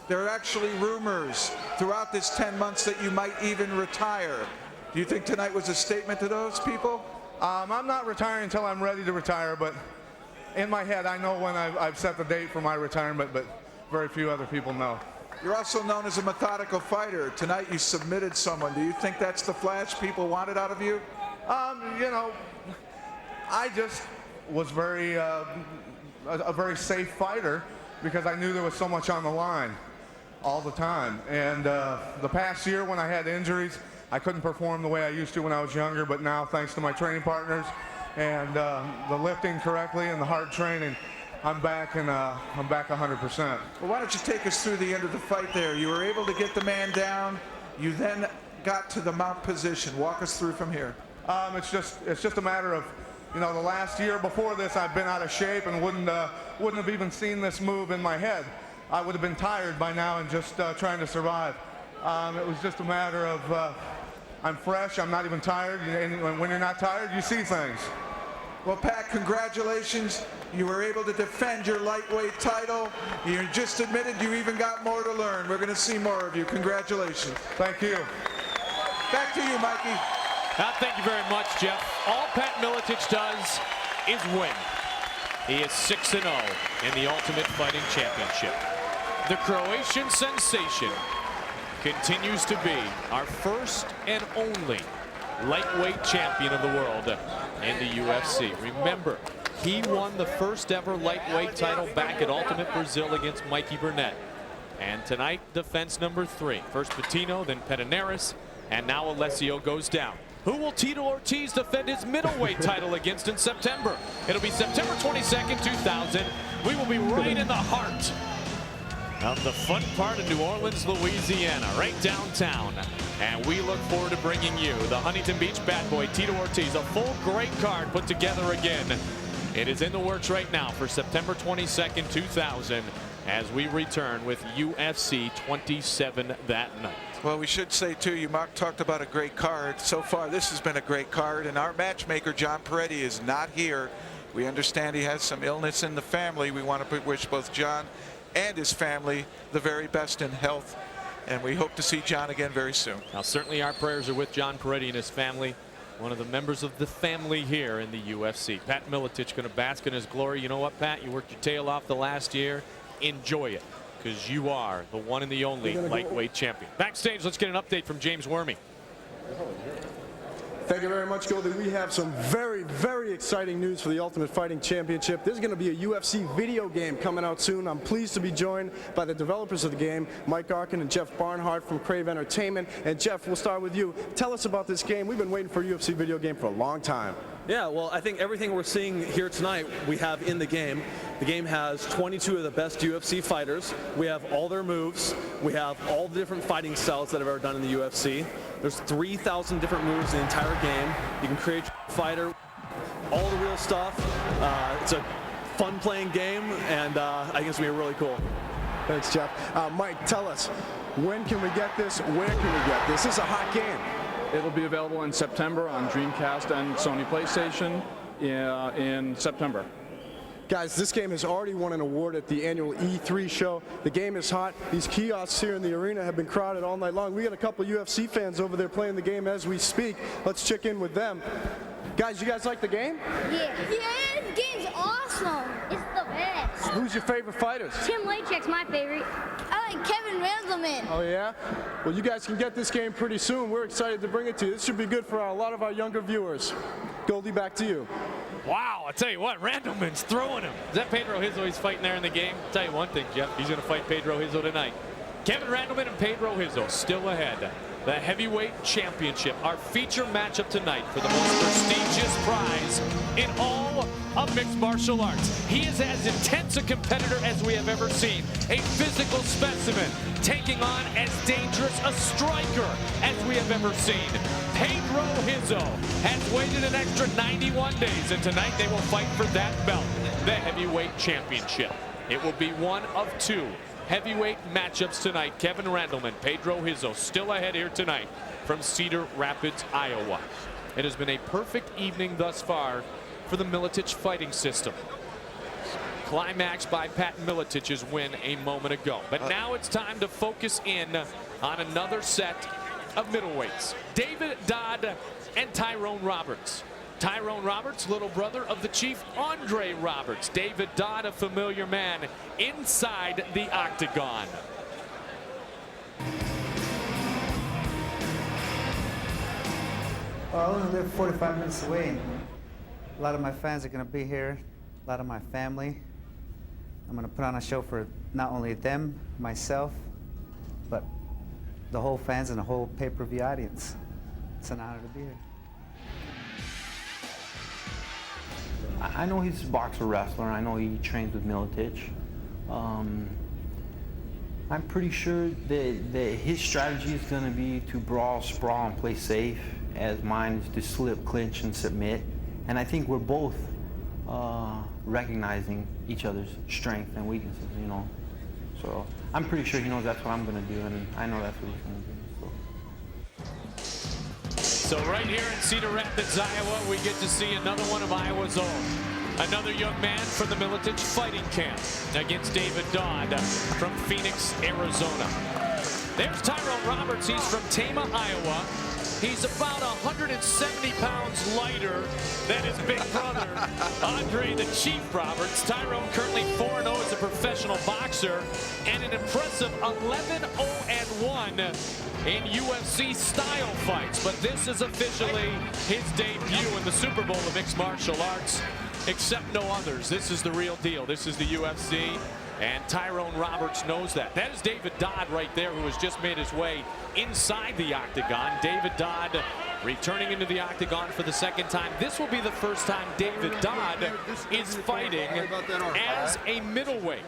There are actually rumors throughout this 10 months that you might even retire. Do you think tonight was a statement to those people? I'm not retiring until I'm ready to retire, but in my head, I know when I've set the date for my retirement, but very few other people know. You're also known as a methodical fighter. Tonight you submitted someone. Do you think that's the flash people wanted out of you? You know, I just was a very safe fighter because I knew there was so much on the line all the time. And the past year when I had injuries, I couldn't perform the way I used to when I was younger, but now, thanks to my training partners and the lifting correctly and the hard training, I'm back, and I'm back 100%. Well, why don't you take us through the end of the fight there? You were able to get the man down. You then got to the mount position. Walk us through from here. It's just a matter of, you know, the last year before this, I've been out of shape and wouldn't have even seen this move in my head. I would have been tired by now and just trying to survive. It was just a matter of I'm fresh. I'm not even tired. And when you're not tired, you see things. Well, Pat, congratulations. You were able to defend your lightweight title. You just admitted you even got more to learn. We're going to see more of you. Congratulations. Thank you. Back to you, Mikey. Thank you very much, Jeff. All Pat Miletich does is win. He is 6-0 in the Ultimate Fighting Championship. The Croatian sensation continues to be our first and only lightweight champion of the world in the UFC. Remember, he won the first ever lightweight title back at Ultimate Brazil against Mikey Burnett. And tonight, defense number 3. First Patino, then Pederneiras, and now Alessio goes down. Who will Tito Ortiz defend his middleweight title against in September? It'll be September 22nd, 2000. We will be right in the heart of the fun part of New Orleans, Louisiana, right downtown. And we look forward to bringing you the Huntington Beach bad boy, Tito Ortiz. A full great card put together again. It is in the works right now for September 22nd, 2000, as we return with UFC 27 that night. Well, we should say, too, you talked about a great card. So far, this has been a great card, and our matchmaker, John Peretti, is not here. We understand he has some illness in the family. We want to wish both John and his family the very best in health, and we hope to see John again very soon. Now, certainly our prayers are with John Peretti and his family, one of the members of the family here in the UFC. Pat Miletich going to bask in his glory. You know what, Pat? You worked your tail off the last year. Enjoy it, because you are the one and the only lightweight champion. Backstage, let's get an update from James Wormy. Thank you very much, Goldie. We have some very, very exciting news for the Ultimate Fighting Championship. There's going to be a UFC video game coming out soon. I'm pleased to be joined by the developers of the game, Mike Arkin and Jeff Barnhart from Crave Entertainment. And Jeff, we'll start with you. Tell us about this game. We've been waiting for a UFC video game for a long time. Yeah, well, I think everything we're seeing here tonight, we have in the game. The game has 22 of the best UFC fighters. We have all their moves. We have all the different fighting styles that have ever done in the UFC. There's 3,000 different moves in the entire game. You can create a fighter, all the real stuff. It's a fun playing game, and I think it's going to be really cool. Thanks, Jeff. Mike, tell us, when can we get this? Where can we get this? This is a hot game. It'll be available in September on Dreamcast and Sony PlayStation in September. Guys, this game has already won an award at the annual E3 show. The game is hot. These kiosks here in the arena have been crowded all night long. We got a couple UFC fans over there playing the game as we speak. Let's check in with them. Guys, you guys like the game? Yeah. Yeah, the game's awesome. It's the best. Who's your favorite fighters? Miletich's my favorite. I like Kevin Randleman. Oh, yeah? Well, you guys can get this game pretty soon. We're excited to bring it to you. This should be good for a lot of our younger viewers. Goldie, back to you. Wow, I tell you what, Randleman's throwing him. Is that Pedro Hizzo he's fighting there in the game? I'll tell you one thing, Jeff, he's going to fight Pedro Hizzo tonight. Kevin Randleman and Pedro Hizzo still ahead. The heavyweight championship, our feature matchup tonight for the most prestigious prize in all of mixed martial arts. He is as intense a competitor as we have ever seen. A physical specimen, taking on as dangerous a striker as we have ever seen. Pedro Hizzo has waited an extra 91 days, and tonight they will fight for that belt, the heavyweight championship. It will be one of 2 heavyweight matchups tonight. Kevin Randleman, Pedro Hizzo still ahead here tonight from Cedar Rapids, Iowa. It has been a perfect evening thus far for the Miletich fighting system. Climaxed by Pat Miletich's win a moment ago. But now it's time to focus in on another set of middleweights. David Dodd and Tyrone Roberts. Tyrone Roberts, little brother of the Chief Andrade Roberts. David Dodd, a familiar man inside the octagon. Well, I only live 45 minutes away. A lot of my fans are going to be here, a lot of my family. I'm going to put on a show for not only them, myself, but the whole fans and the whole pay-per-view audience. It's an honor to be here. I know he's a boxer wrestler. I know he trains with Miletich. I'm pretty sure that his strategy is going to be to brawl, sprawl, and play safe, as mine is to slip, clinch, and submit. And I think we're both recognizing each other's strengths and weaknesses, you know. So I'm pretty sure he knows that's what I'm going to do, and I know that's what he's going to do. So right here in Cedar Rapids, Iowa, we get to see another one of Iowa's own. Another young man from the Miletich fighting camp against David Dodd from Phoenix, Arizona. There's Tyrone Roberts. He's from Tama, Iowa. He's about 170 pounds lighter than his big brother, Andrade the Chief Roberts. Tyrone currently 4-0 as a professional boxer and an impressive 11-0-1 in UFC style fights. But this is officially his debut in the Super Bowl of mixed martial arts, except no others. This is the real deal. This is the UFC. And Tyrone Roberts knows that. That is David Dodd right there, who has just made his way inside the octagon. David Dodd returning into the octagon for the second time. This will be the first time David Dodd is fighting as a middleweight.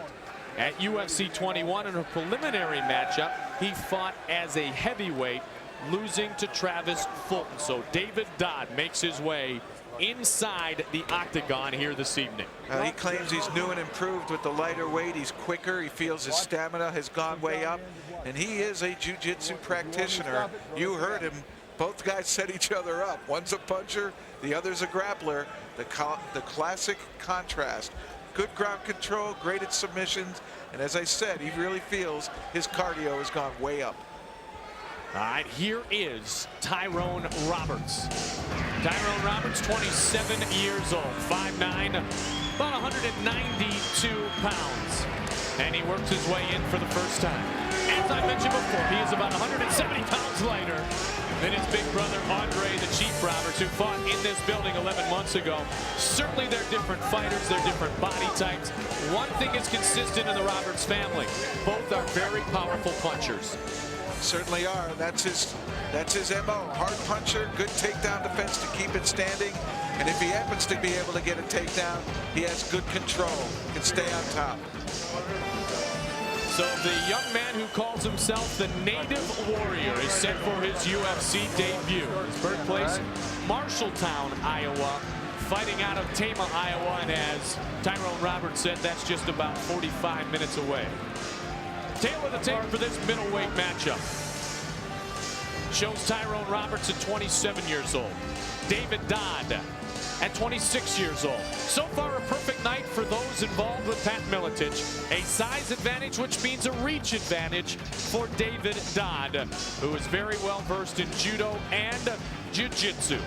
At UFC 21 in a preliminary matchup, he fought as a heavyweight, losing to Travis Fulton. So David Dodd makes his way inside the octagon here this evening. He claims he's new and improved with the lighter weight. He's quicker. He feels his stamina has gone way up. And he is a jiu-jitsu practitioner. You heard him. Both guys set each other up. One's a puncher, the other's a grappler. The classic contrast. Good ground control, great at submissions. And as I said, he really feels his cardio has gone way up. All right, here is Tyrone Roberts. Tyrone Roberts, 27 years old, 5'9", about 192 pounds. And he works his way in for the first time. As I mentioned before, he is about 170 pounds lighter than his big brother, Andrade the Chief Roberts, who fought in this building 11 months ago. Certainly they're different fighters, they're different body types. One thing is consistent in the Roberts family. Both are very powerful punchers. Certainly are. That's his MO. Hard puncher, good takedown defense to keep it standing. And if he happens to be able to get a takedown, he has good control, can stay on top. So the young man who calls himself the Native Warrior is set for his UFC debut. His birthplace, Marshalltown, Iowa, fighting out of Tama, Iowa. And as Tyrone Roberts said, that's just about 45 minutes away. Tail of the tape for this middleweight matchup shows Tyrone Roberts at 27 years old. David Dodd at 26 years old. So far, a perfect night for those involved with Pat Miletich. A size advantage, which means a reach advantage for David Dodd, who is very well versed in judo and jiu-jitsu.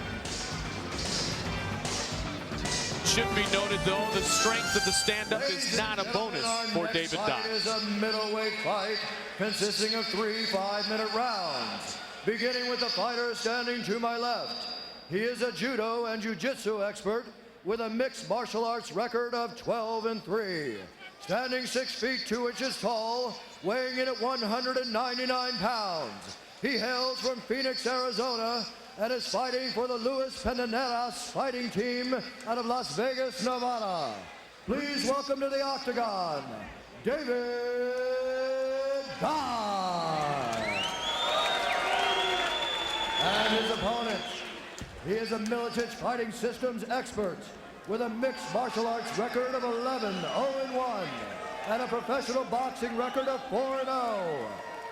Should be noted, though, the strength of the stand-up is not a bonus for David Dodd. It is a middleweight fight consisting of 3 5-minute rounds. Beginning with the fighter standing to my left. He is a judo and jiu-jitsu expert with a mixed martial arts record of 12-3. Standing 6 feet 2 inches tall, weighing in at 199 pounds. He hails from Phoenix, Arizona, and is fighting for the Luis Pendaneras fighting team out of Las Vegas, Nevada. Please welcome to the octagon, David Dodd. And his opponent, he is a Miletich Fighting Systems expert with a mixed martial arts record of 11-0-1 and a professional boxing record of 4-0.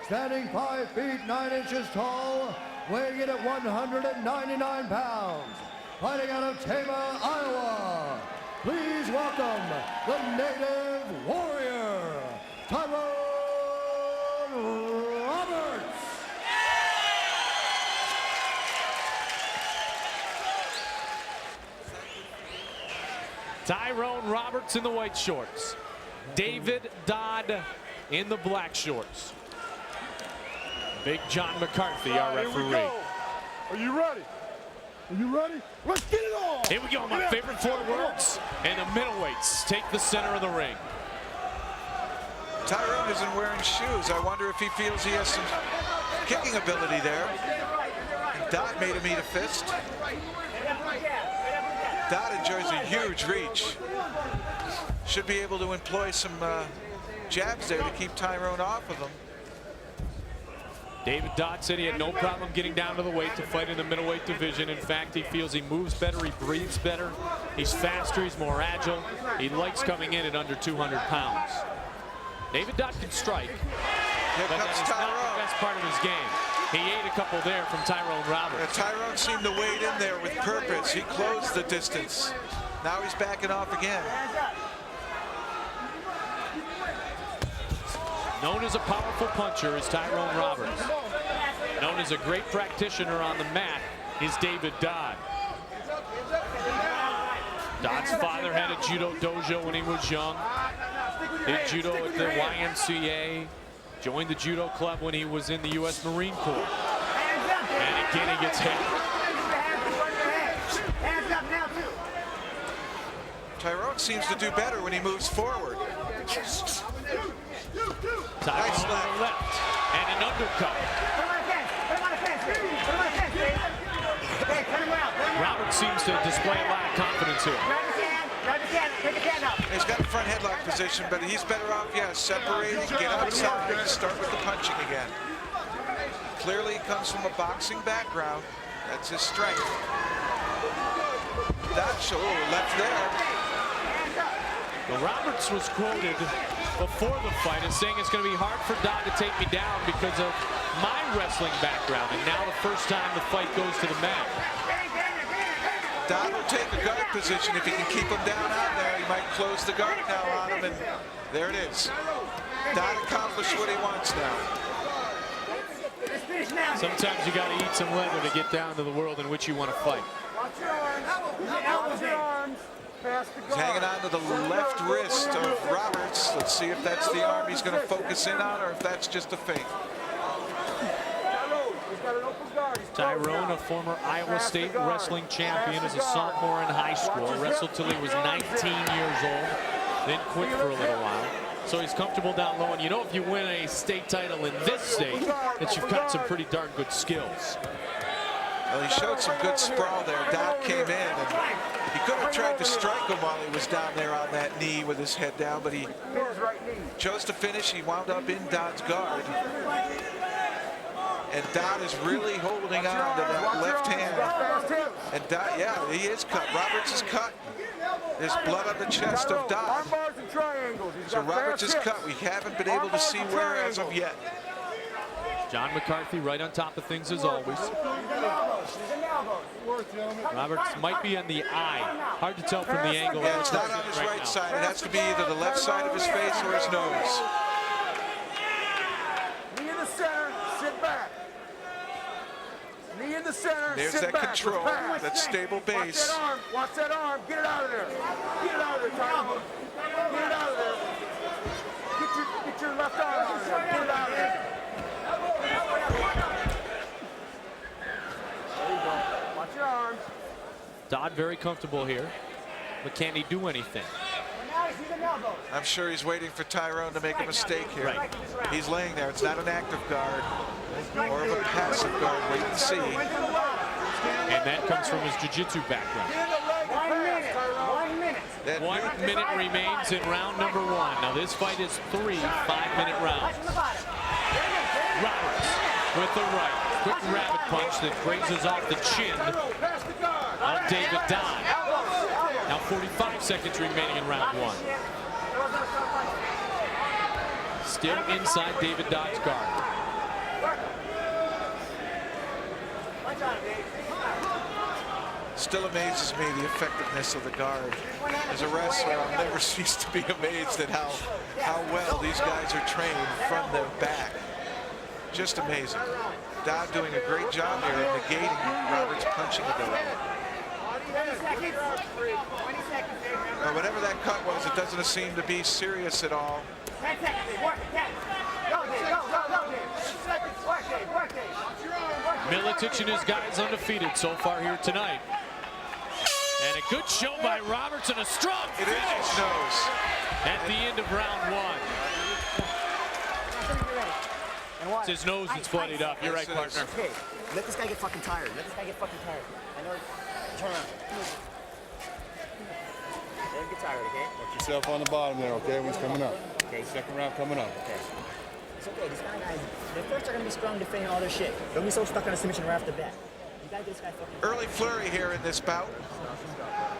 Standing 5 feet 9 inches tall, weighing in at 199 pounds, fighting out of Tama, Iowa. Please welcome the Native Warrior, Tyrone Roberts. Tyrone Roberts in the white shorts. David Dodd in the black shorts. Big John McCarthy, our referee. Here we go. Are you ready? Are you ready? Let's get it on! Here we go, my favorite 4 words. And the middleweights take the center of the ring. Tyrone isn't wearing shoes. I wonder if he feels he has some kicking ability there. Dodd made him eat a fist. Dodd enjoys a huge reach. Should be able to employ some jabs there to keep Tyrone off of him. David Dodd said he had no problem getting down to the weight to fight in the middleweight division. In fact, he feels he moves better, he breathes better, he's faster, he's more agile. He likes coming in at under 200 pounds. David Dodd can strike, but that is not the best part of his game. He ate a couple there from Tyrone Roberts. Tyrone seemed to wade in there with purpose. He closed the distance. Now he's backing off again. Known as a powerful puncher is Tyrone Roberts. Known as a great practitioner on the mat is David Dodd. Dodd's father had a judo dojo when he was young. Did judo at the YMCA. Joined the judo club when he was in the U.S. Marine Corps. And again he gets hit. Tyrone seems to do better when he moves forward. Tyrone on the left, and an uppercut. Roberts seems to display a lot of confidence here. He's got a front headlock position, but he's better off, separating, get outside, and start with the punching again. Clearly he comes from a boxing background. That's his strength. That's left there. Well, Roberts was quoted before the fight as saying it's going to be hard for Dodd to take me down because of my wrestling background, and now the first time the fight goes to the mat. Dodd will take a guard position if he can keep him down out there. He might close the guard now on him, and there it is. Dodd accomplished what he wants now. Sometimes you got to eat some leather to get down to the world in which you want to fight. He's hanging on to the left wrist of Roberts. Let's see if that's the arm he's going to focus in on or if that's just a feint. Tyrone, a former Iowa State wrestling champion, as a sophomore in high school. Wrestled till he was 19 years old, then quit for a little while. So he's comfortable down low, and you know if you win a state title in this state, that you've got some pretty darn good skills. Well, he showed some good sprawl there. Dodd came in, and he could have tried to strike him while he was down there on that knee with his head down, but he chose to finish. He wound up in Dodd's guard. And Dodd is really holding on to that left hand. And Dodd, he is cut. Roberts is cut. There's blood on the chest of Dodd. So Roberts is cut. We haven't been able to see where as of yet. John McCarthy right on top of things as always. Roberts might be on the eye. Hard to tell from the angle. Yeah, it's not on his right side. It has to be either the left side of his face or his nose. Knee in the center, sit back. Knee in the center, there's sit that back. Control, that stable base. Watch that arm, get it out of there. Get it out of there, Tyler. Get it out of there. Get your left arm out of there. Get it out of there. There you go. Watch your arms. Dodd very comfortable here, but can he do anything? I'm sure he's waiting for Tyrone to make a mistake here. Right. He's laying there. It's not an active guard, more of a passive guard. Wait and see. And that comes from his jiu-jitsu background. 1 minute. 1 minute remains in round number 1. Now this fight is 3 5-minute rounds. Roberts with the right. Quick rabbit punch that grazes off the chin of David Dodd. Now 45 seconds remaining in round 1. Still inside David Dodd's guard. Still amazes me the effectiveness of the guard. As a wrestler, I'll never cease to be amazed at how well these guys are trained from their back. Just amazing. Dodd doing a great job here of negating Roberts' punching ability. 20 seconds. 20 seconds. But whatever that cut was, it doesn't seem to be serious at all. 10 seconds. Work it. Go, Dave. 10 seconds. Work it. Miletich and his guys undefeated so far here tonight. And a good show by Roberts and a strong finish. It is his nose. At the end of round 1. His nose is bloodied up. You're right, partner. Okay, let this guy get fucking tired. Let this guy get fucking tired. I know. Turn around. Let him get tired, okay? Watch yourself on the bottom there, okay? When he's coming up. Okay. Second round coming up. Okay. It's okay. These guys, the first are gonna be strong defending all their shit. Don't be so stuck on a submission right off the bat. You gotta get this guy fucking. Early flurry here in this bout.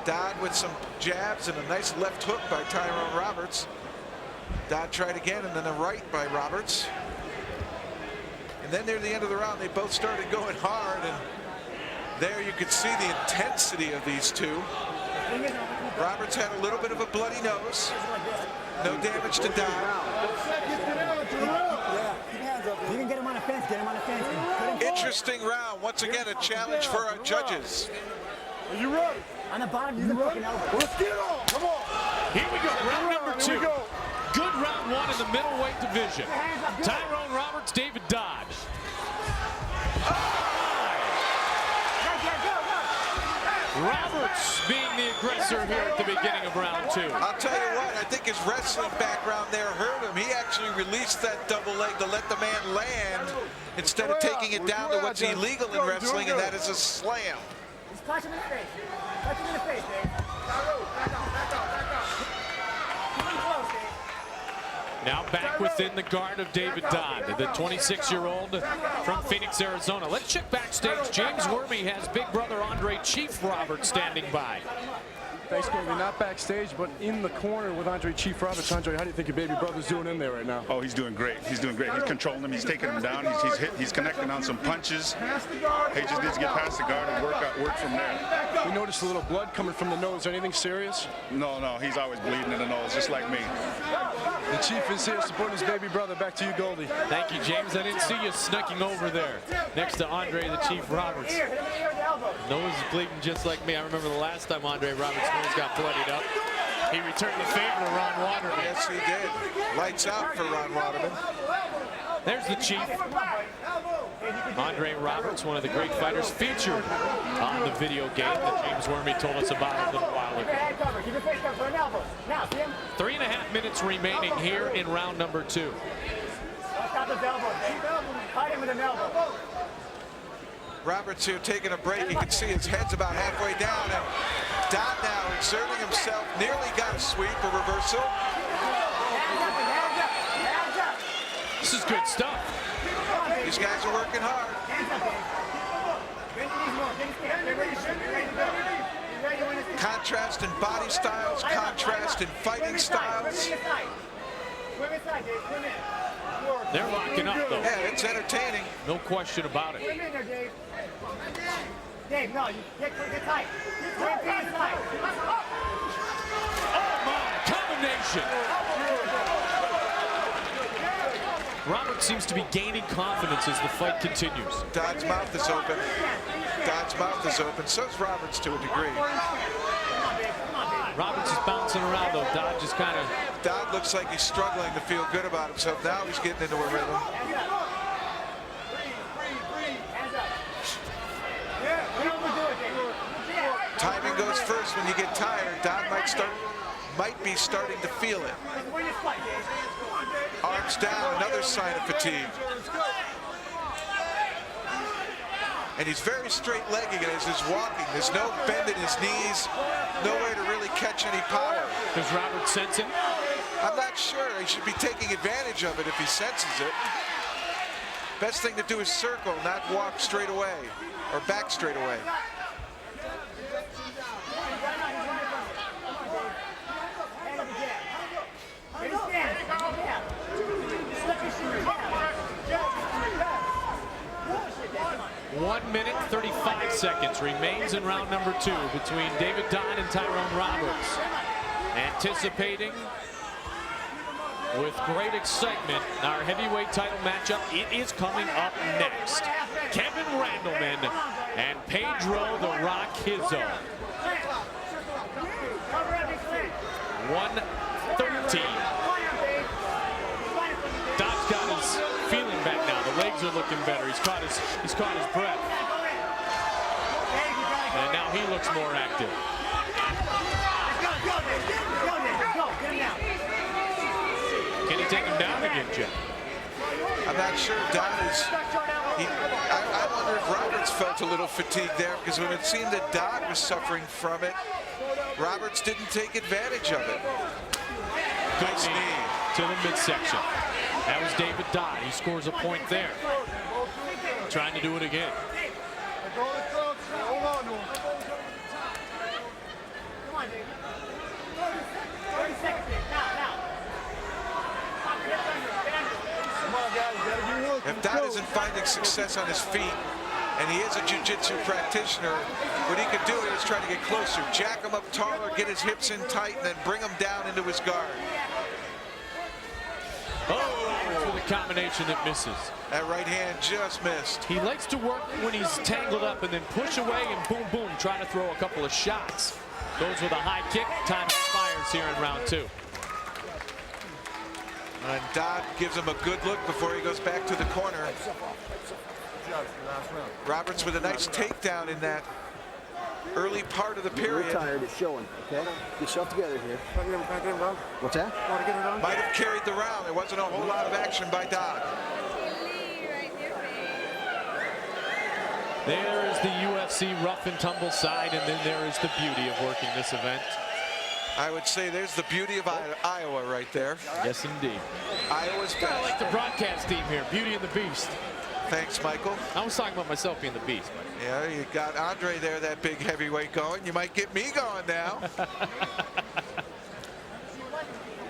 Dodd with some jabs and a nice left hook by Tyrone Roberts. Dodd tried again and then a right by Roberts. And then near the end of the round, they both started going hard, and there you could see the intensity of these two. Roberts had a little bit of a bloody nose. No damage to Dodd. You can get him on a fence, get him on a fence. Interesting round. Once again, a challenge for our judges. Are you ready? On the bottom, use the fucking elbow. Let's get on. Come on. Here we go. Round number 2. Good round 1 in the middleweight division. Tyrone Roberts, David Dodd. Roberts being the aggressor here at the beginning of round 2. I'll tell you what, I think his wrestling background there hurt him. He actually released that double leg to let the man land instead of taking it down to what's illegal in wrestling, and that is a slam. Just punch him in the face. Punch him in the face, Dave. Back off. Come in close, Dave. Now back within the guard of David Dodd, the 26-year-old from Phoenix, Arizona. Let's check backstage. James Wormy has big brother Andre Chief Roberts standing by. Thanks, Corey. Not backstage, but in the corner with Andre Chief Roberts. Andre, how do you think your baby brother's doing in there right now? Oh, he's doing great. He's doing great. He's controlling him. He's taking him down. He's connecting on some punches. He just needs to get past the guard and work from there. We noticed a little blood coming from the nose. Anything serious? No. He's always bleeding in the nose, just like me. The Chief is here supporting his baby brother. Back to you, Goldie. Thank you, James. I didn't see you sneaking over there next to Andre the Chief Roberts. Nose is bleeding just like me. I remember the last time Andre Roberts' nose got bloodied up. He returned the favor to Ron Waterman. Yes, he did. Lights out for Ron Waterman. There's the Chief. Andre Roberts, one of the great fighters featured on the video game that James Wormy told us about a little while ago. 3.5 minutes remaining here in round number 2. Roberts here taking a break. You can see his head's about halfway down. And Dodd now exerting himself. Nearly got a sweep, a reversal. This is good stuff. These guys are working hard. Contrast in body styles, contrast in fighting styles. They're locking up, though. Yeah, it's entertaining. No question about it. Dave, no, you get tight. Get tight. Oh, my. Combination. Roberts seems to be gaining confidence as the fight continues. Dodd's mouth is open. Dodd's mouth is open. So's Roberts to a degree. Roberts is bouncing around, though. Dodd just kind of... Dodd looks like he's struggling to feel good about himself. Now he's getting into a rhythm. Timing goes first when you get tired. Dodd might be starting to feel it. Arms down, another sign of fatigue. And he's very straight-legged as he's walking. There's no bend in his knees, no way to really catch any power. Does Roberts sense it? I'm not sure. He should be taking advantage of it if he senses it. Best thing to do is circle, not walk straight away, or back straight away. One minute, 35 seconds remains in round number 2 between David Dodd and Tyrone Roberts. Anticipating with great excitement our heavyweight title matchup. It is coming up next. Kevin Randleman and Pedro the Rock Hizzo. 113. Dodd's got his feeling back now. The legs are looking better. He's caught his breath. And now he looks more active. Can he take him down again, Jeff? I'm not sure Dodd is. I wonder if Roberts felt a little fatigued there, because when it seemed that Dodd was suffering from it, Roberts didn't take advantage of it. Good knee to the midsection. That was David Dodd. He scores a point there. Trying to do it again. If Dodd isn't finding success on his feet, and he is a jiu-jitsu practitioner, what he could do is try to get closer, jack him up taller, get his hips in tight, and then bring him down into his guard. Oh, for the combination that misses. That right hand just missed. He likes to work when he's tangled up and then push away and boom, boom, try to throw a couple of shots. Goes with a high kick. Time expires here in round 2. And Dodd gives him a good look before he goes back to the corner. Roberts with a nice takedown in that early part of the period. You're tired, it's showing, okay? Get yourself together here. What's that? Might have carried the round. There wasn't a whole lot of action by Dodd. There is the UFC rough and tumble side, and then there is the beauty of working this event. I would say there's the beauty of Iowa right there. Yes, indeed. Iowa's best. I like the broadcast team here. Beauty and the Beast. Thanks, Michael. I was talking about myself being the Beast. But. Yeah, you got Andrade there, that big heavyweight going. You might get me going now.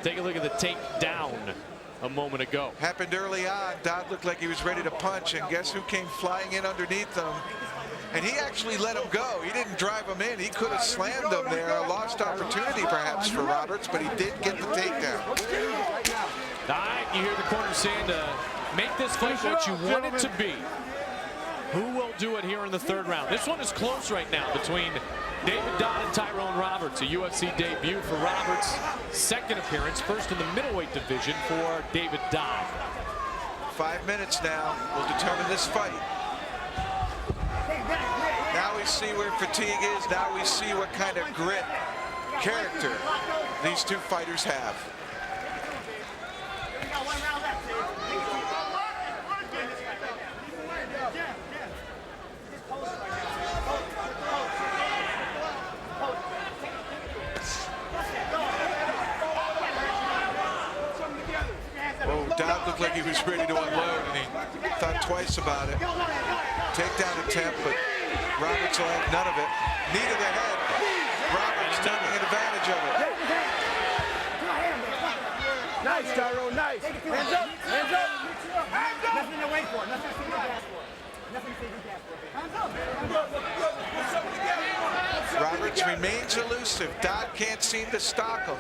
Take a look at the takedown a moment ago. Happened early on. Dodd looked like he was ready to punch, and guess who came flying in underneath him? And he actually let him go. He didn't drive him in. He could have slammed him there. A lost opportunity perhaps for Roberts, but he did get the takedown. All right, you hear the corner saying to make this fight what you want it to be. Who will do it here in the 3rd round? This one is close right now between David Dodd and Tyrone Roberts. A UFC debut for Roberts. 2nd appearance, first in the middleweight division for David Dodd. 5 minutes now will determine this fight. Now we see where fatigue is. Now we see what kind of grit, character these two fighters have. Oh, Dodd looked like he was ready to unload, and he thought twice about it. Takedown attempt, but Roberts will have none of it. Knee to the head. Roberts taking advantage of it. Nice, Tyrone, nice. Hands up, hands up. Nothing to wait for, nothing to ask for. Nothing to ask for. Roberts remains elusive. Dodd can't seem to stop him.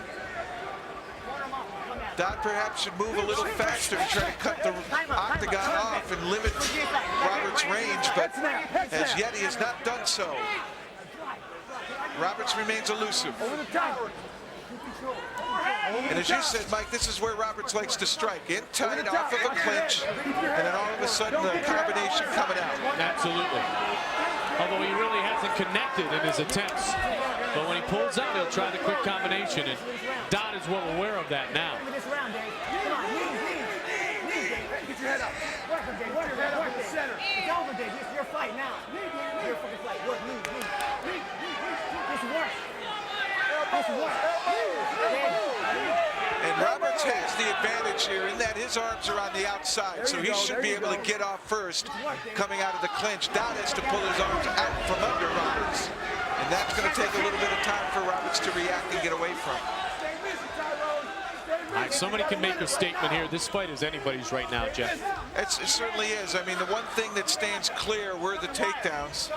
Dodd perhaps should move a little faster to try to cut the octagon off and limit Roberts' range, but as yet he has not done so. Roberts remains elusive. And as you said, Mike, this is where Roberts likes to strike. In tight, off of a clinch, and then all of a sudden the combination coming out. Absolutely. Although he really hasn't connected in his attempts. But when he pulls out, he'll try the quick combination, and Dodd is well aware of that now. Get your head up. Work him, Dave. Work the center. It's over, Dave. It's your fight now. Your fucking fight. Work, move. This works. This works. And Roberts has the advantage here in that his arms are on the outside, so he should be able to get off first coming out of the clinch. Dodd has to pull his arms out from under Roberts, and that's going to take a little bit of time for Roberts to react and get away from. All right, somebody can make a statement here. This fight is anybody's right now, Jeff. It certainly is. I mean, the one thing that stands clear were the takedowns.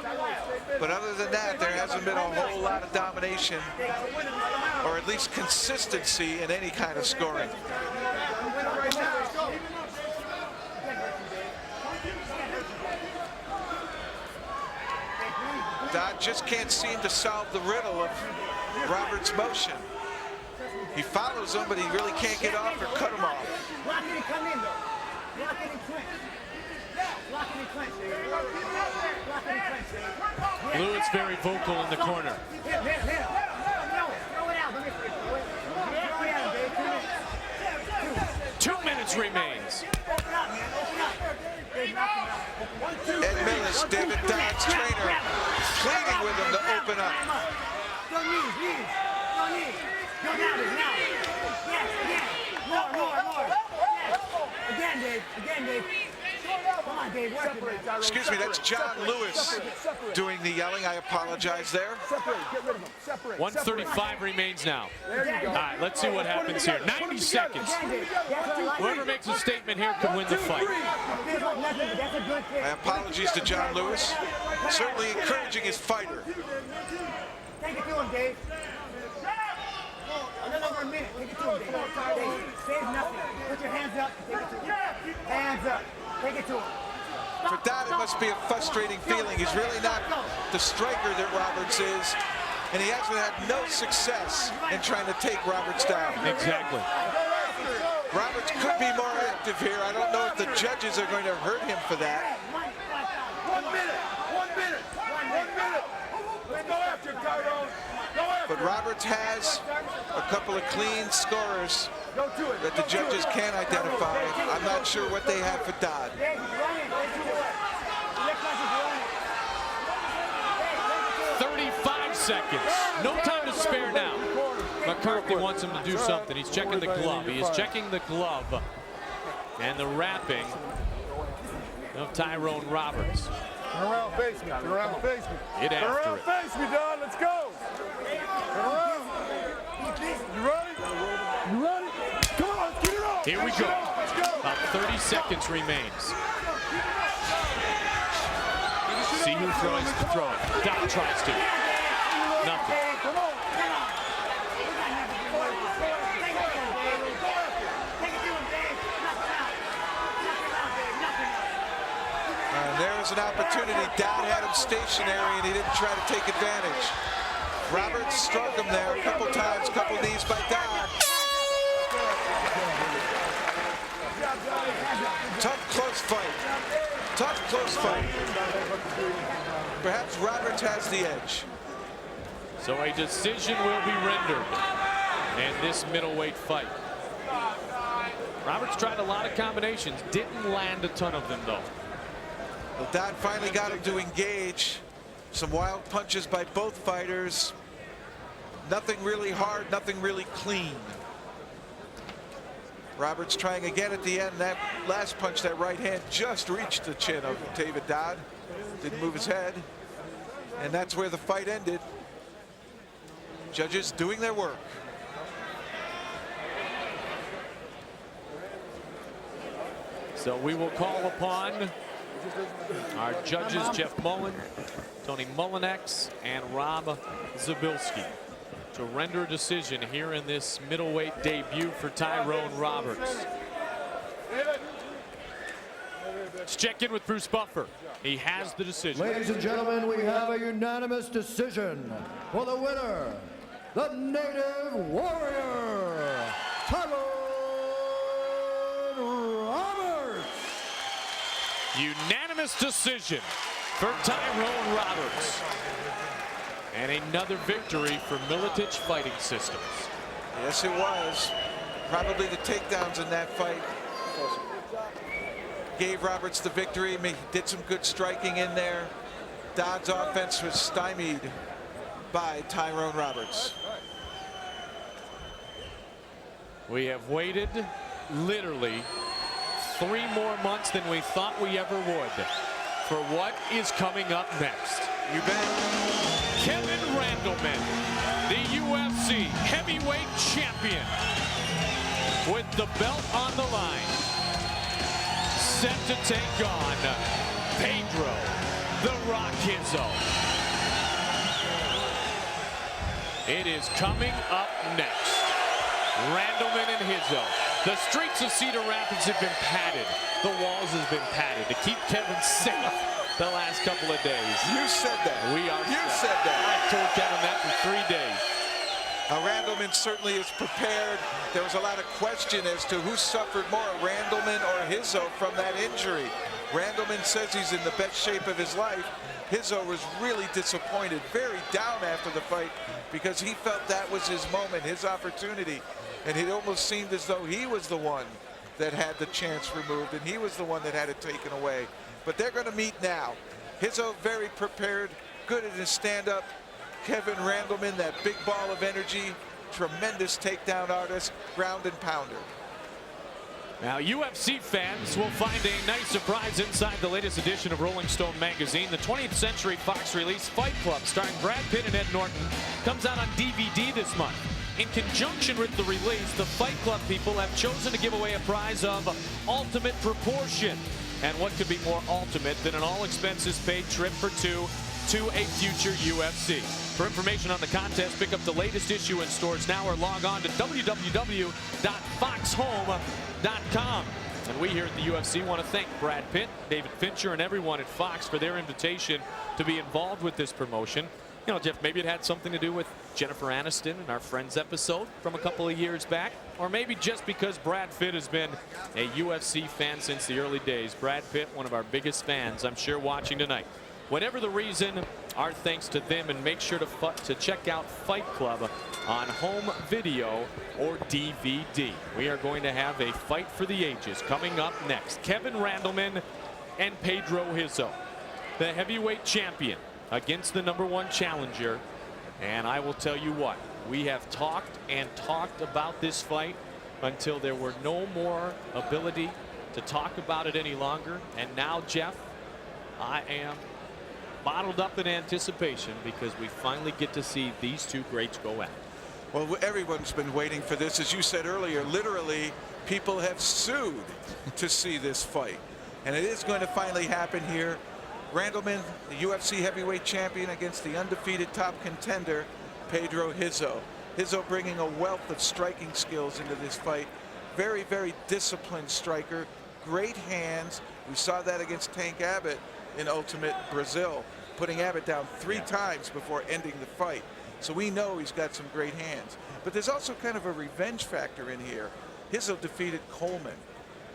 But other than that, there hasn't been a whole lot of domination, or at least consistency in any kind of scoring. Dodd just can't seem to solve the riddle of Roberts' motion. He follows him, but he really can't get off or cut him off. Block it and come in, though. Block it and clinch. Block it and clinch. Block it and clinch. Lewis very vocal in the corner. Throw it out. Let me throw it. 2 minutes remains. Roberts, David Dodd's trainer, pleading with him to open up. Go knees, knees. Go knees. Go now, now. Yes, again. More. Yes. Again, Dave. Again, Dave. Come on, Dave. Work it, man. Excuse me, that's John Lewis doing the yelling. I apologize there. Separate. Get rid of him. Separate. 1:35 remains now. There you go. All right, let's see what happens here. 90 seconds. Whoever makes a statement here can win the fight. My apologies to John Lewis. Certainly encouraging his fighter. Take it to him, Dave. Another minute. Take it to him, Dave. Save nothing. Put your hands up. Take it to him. Hands up. Take it to him. For Dodd, it must be a frustrating feeling. He's really not the striker that Roberts is, and he hasn't had no success in trying to take Roberts down. Exactly. Roberts could be more active here. I don't know if the judges are going to hurt him for that. 1 minute. 1 minute. 1 minute. Let's go after him, Tyrone. Go after him. But Roberts has a couple of clean scorers that the judges can't identify. I'm not sure what they have for Dodd. 35 seconds. No time to spare now. McCarthy wants him to do something. He's checking the glove. He is checking the glove and the wrapping of Tyrone Roberts. Turn around, face me. Turn around, face me. Get Turn after around, it. face me, Dodd. Let's go. Turn around. You ready? You ready? Come on, let's get it on. Here we go. Let's go. About 30 seconds remains. See who tries to throw it. Dodd tries to. Nothing. Come on. There's an opportunity. Dodd had him stationary, and he didn't try to take advantage. Roberts struck him there a couple times, couple knees by Dodd. Tough, close fight. Tough, close fight. Perhaps Roberts has the edge. So a decision will be rendered in this middleweight fight. Roberts tried a lot of combinations, didn't land a ton of them though. Well, Dodd finally got him to engage. Some wild punches by both fighters. Nothing really hard, nothing really clean. Roberts trying again at the end. That last punch, that right hand, just reached the chin of David Dodd. Didn't move his head. And that's where the fight ended. Judges doing their work. So we will call upon our judges, Jeff Mullen, Tony Mullinex, and Rob Zabilski, to render a decision here in this middleweight debut for Tyrone Roberts. Let's check in with Bruce Buffer. He has the decision. Ladies and gentlemen, we have a unanimous decision for the winner, the Native Warrior, Tyrone Roberts. Unanimous decision for Tyrone Roberts. And another victory for Miletich Fighting Systems. Yes, it was. Probably the takedowns in that fight gave Roberts the victory. He did some good striking in there. Dodd's offense was stymied by Tyrone Roberts. We have waited literally 3 more months than we thought we ever would for what is coming up next. You bet. Kevin Randleman, the UFC heavyweight champion, with the belt on the line, set to take on Pedro the Rock Hizzo. It is coming up next. Randleman and Hizzo. The streets of Cedar Rapids have been padded. The walls have been padded to keep Kevin safe the last couple of days. You said that. You said that. I told Kevin that for 3 days. Randleman certainly is prepared. There was a lot of question as to who suffered more, Randleman or Hizzo, from that injury. Randleman says he's in the best shape of his life. Hizzo was really disappointed, very down after the fight, because he felt that was his moment, his opportunity. And it almost seemed as though he was the one that had the chance removed, and he was the one that had it taken away. But they're going to meet now. Hizzo very prepared, good at his stand-up. Kevin Randleman, that big ball of energy, tremendous takedown artist, ground and pounder. Now, UFC fans will find a nice surprise inside the latest edition of Rolling Stone magazine. The 20th Century Fox release Fight Club, starring Brad Pitt and Ed Norton, comes out on DVD this month. In conjunction with the release, the Fight Club people have chosen to give away a prize of ultimate proportion. And what could be more ultimate than an all-expenses-paid trip for two to a future UFC? For information on the contest, pick up the latest issue in stores now or log on to www.foxhome.com. And we here at the UFC want to thank Brad Pitt, David Fincher, and everyone at Fox for their invitation to be involved with this promotion. You know, Jeff, maybe it had something to do with Jennifer Aniston and our Friends episode from a couple of years back, or maybe just because Brad Pitt has been a UFC fan since the early days. Brad Pitt, one of our biggest fans, I'm sure, watching tonight. Whatever the reason, our thanks to them, and make sure to check out Fight Club on home video or DVD. We are going to have a fight for the ages coming up next. Kevin Randleman and Pedro Hizzo, the heavyweight champion, against the #1 challenger. And I will tell you what, we have talked and talked about this fight until there were no more ability to talk about it any longer. And now, Jeff, I am bottled up in anticipation because we finally get to see these two greats go at it. Well, everyone's been waiting for this. As you said earlier, literally people have sued to see this fight. And it is going to finally happen here. Randleman, the UFC heavyweight champion, against the undefeated top contender, Pedro Hizzo. Hizzo bringing a wealth of striking skills into this fight. Very, very disciplined striker. Great hands. We saw that against Tank Abbott in Ultimate Brazil, putting Abbott down 3 times before ending the fight. So we know he's got some great hands. But there's also kind of a revenge factor in here. Hizzo defeated Coleman,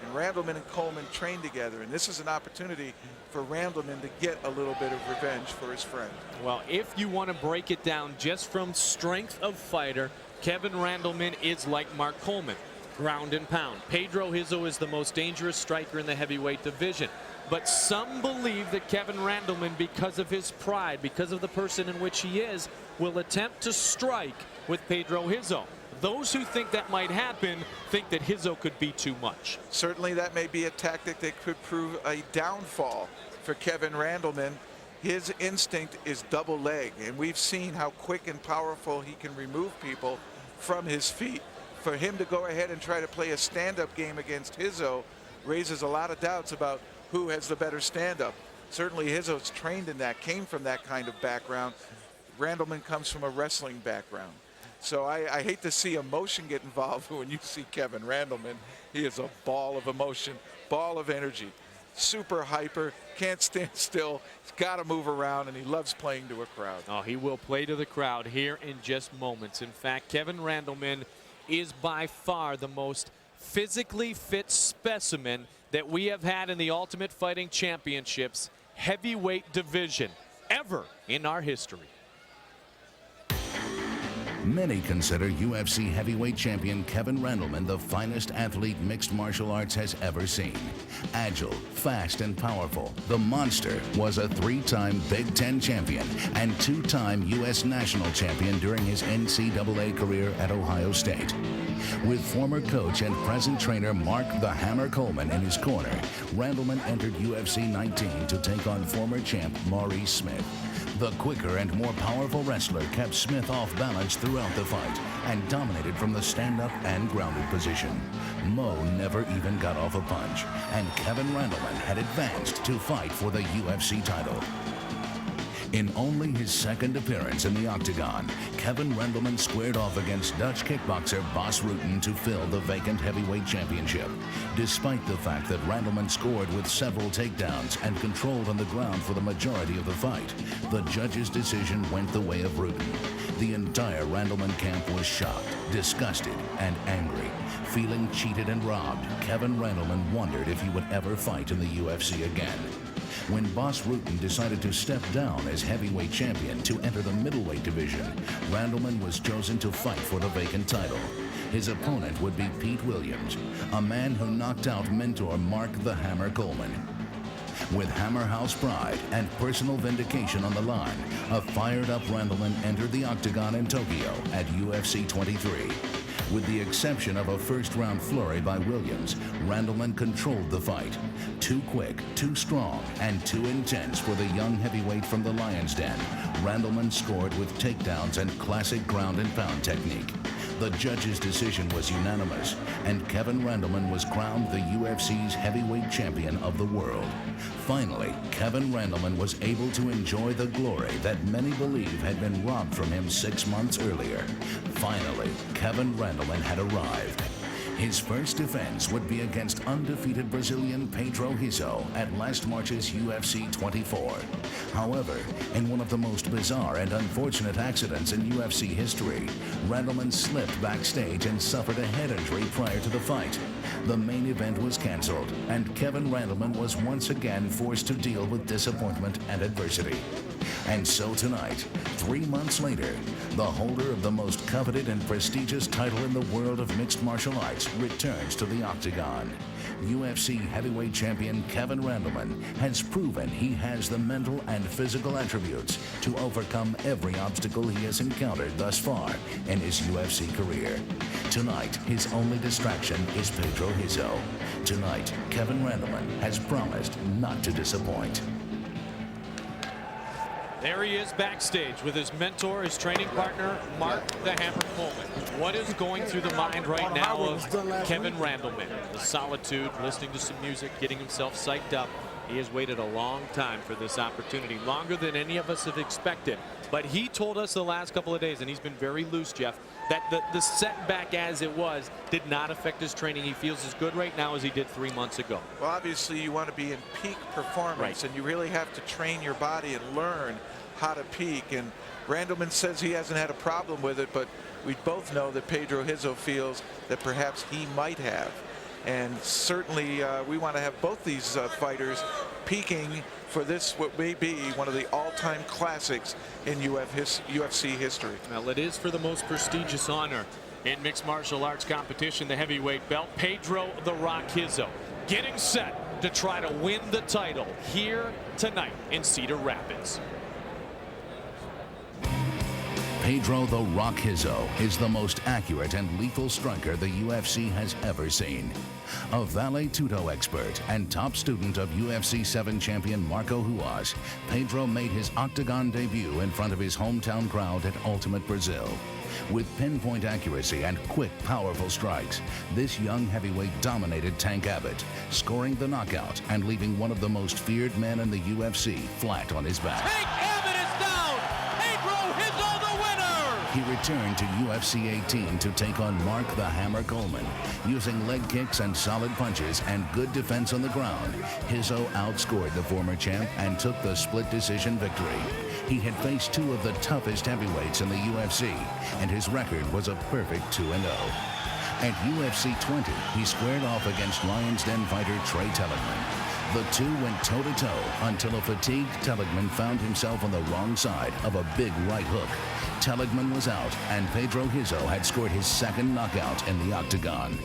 and Randleman and Coleman trained together, and this is an opportunity for Randleman to get a little bit of revenge for his friend. Well, if you want to break it down just from strength of fighter, Kevin Randleman is like Mark Coleman, ground and pound. Pedro Hizzo is the most dangerous striker in the heavyweight division. But some believe that Kevin Randleman, because of his pride, because of the person in which he is, will attempt to strike with Pedro Hizzo. Those who think that might happen think that Hizzo could be too much. Certainly that may be a tactic that could prove a downfall for Kevin Randleman. His instinct is double leg, and we've seen how quick and powerful he can remove people from his feet. For him to go ahead and try to play a stand-up game against Hizzo raises a lot of doubts about who has the better stand-up. Certainly Hizzo's trained in that, came from that kind of background. Randleman comes from a wrestling background. So I hate to see emotion get involved when you see Kevin Randleman. He is a ball of emotion, ball of energy, super hyper, can't stand still. He's got to move around, and he loves playing to a crowd. Oh, he will play to the crowd here in just moments. In fact, Kevin Randleman is by far the most physically fit specimen that we have had in the Ultimate Fighting Championships heavyweight division ever in our history. Many consider UFC heavyweight champion Kevin Randleman the finest athlete mixed martial arts has ever seen. Agile, fast, and powerful, the monster was a 3-time Big Ten champion and 2-time U.S. national champion during his NCAA career at Ohio State. With former coach and present trainer Mark the Hammer Coleman in his corner, Randleman entered UFC 19 to take on former champ Maurice Smith. The quicker and more powerful wrestler kept Smith off balance throughout the fight and dominated from the stand-up and grounded position. Mo never even got off a punch, and Kevin Randleman had advanced to fight for the UFC title. In only his second appearance in the octagon, Kevin Randleman squared off against Dutch kickboxer Bas Rutten to fill the vacant heavyweight championship. Despite the fact that Randleman scored with several takedowns and controlled on the ground for the majority of the fight, the judge's decision went the way of Rutten. The entire Randleman camp was shocked, disgusted, and angry. Feeling cheated and robbed, Kevin Randleman wondered if he would ever fight in the UFC again. When Bas Rutten decided to step down as heavyweight champion to enter the middleweight division, Randleman was chosen to fight for the vacant title. His opponent would be Pete Williams, a man who knocked out mentor Mark the Hammer Coleman. With Hammer House pride and personal vindication on the line, a fired-up Randleman entered the octagon in Tokyo at UFC 23. With the exception of a first-round flurry by Williams, Randleman controlled the fight. Too quick, too strong, and too intense for the young heavyweight from the Lion's Den. Randleman scored with takedowns and classic ground and pound technique. The judge's decision was unanimous, and Kevin Randleman was crowned the UFC's heavyweight champion of the world. Finally, Kevin Randleman was able to enjoy the glory that many believe had been robbed from him 6 months earlier. Finally, Kevin Randleman had arrived. His first defense would be against undefeated Brazilian Pedro Rizzo at last March's UFC 24. However, in one of the most bizarre and unfortunate accidents in UFC history, Randleman slipped backstage and suffered a head injury prior to the fight. The main event was canceled, and Kevin Randleman was once again forced to deal with disappointment and adversity. And so tonight, 3 months later, the holder of the most coveted and prestigious title in the world of mixed martial arts returns to the octagon. UFC heavyweight champion Kevin Randleman has proven he has the mental and physical attributes to overcome every obstacle he has encountered thus far in his UFC career. Tonight, his only distraction is Pedro Rizzo. Tonight, Kevin Randleman has promised not to disappoint. There he is backstage with his mentor, his training partner, Mark the Hammer Coleman. What is going through the mind right now of Kevin Randleman? The solitude, listening to some music, getting himself psyched up. He has waited a long time for this opportunity, longer than any of us have expected. But he told us the last couple of days, and he's been very loose, Jeff, that the setback as it was did not affect his training. He feels as good right now as he did 3 months ago. Well, obviously you want to be in peak performance, and you really have to train your body and learn how to peak. And Randleman says he hasn't had a problem with it, but we both know that Pedro Rizzo feels that perhaps he might have. And certainly we want to have both these fighters peaking for this, what may be one of the all-time classics in UFC history. Well, it is for the most prestigious honor in mixed martial arts competition, the heavyweight belt. Pedro "The Rock" Rizzo getting set to try to win the title here tonight in Cedar Rapids. Pedro "The Rock" Rizzo is the most accurate and lethal striker the UFC has ever seen. A Vale Tudo expert and top student of UFC 7 champion Marco Hughes, Pedro made his octagon debut in front of his hometown crowd at Ultimate Brazil. With pinpoint accuracy and quick, powerful strikes, this young heavyweight dominated Tank Abbott, scoring the knockout and leaving one of the most feared men in the UFC flat on his back. Tank Abbott is down! Pedro Rizzo the winner! He returned to UFC 18 to take on Mark the Hammer Coleman. Using leg kicks and solid punches and good defense on the ground, Rizzo outscored the former champ and took the split decision victory. He had faced two of the toughest heavyweights in the UFC, and his record was a perfect 2-0. At UFC 20, he squared off against Lion's Den fighter Trey Telligman. The two went toe-to-toe until a fatigued Telligman found himself on the wrong side of a big right hook. Telligman was out, and Pedro Rizzo had scored his second knockout in the octagon.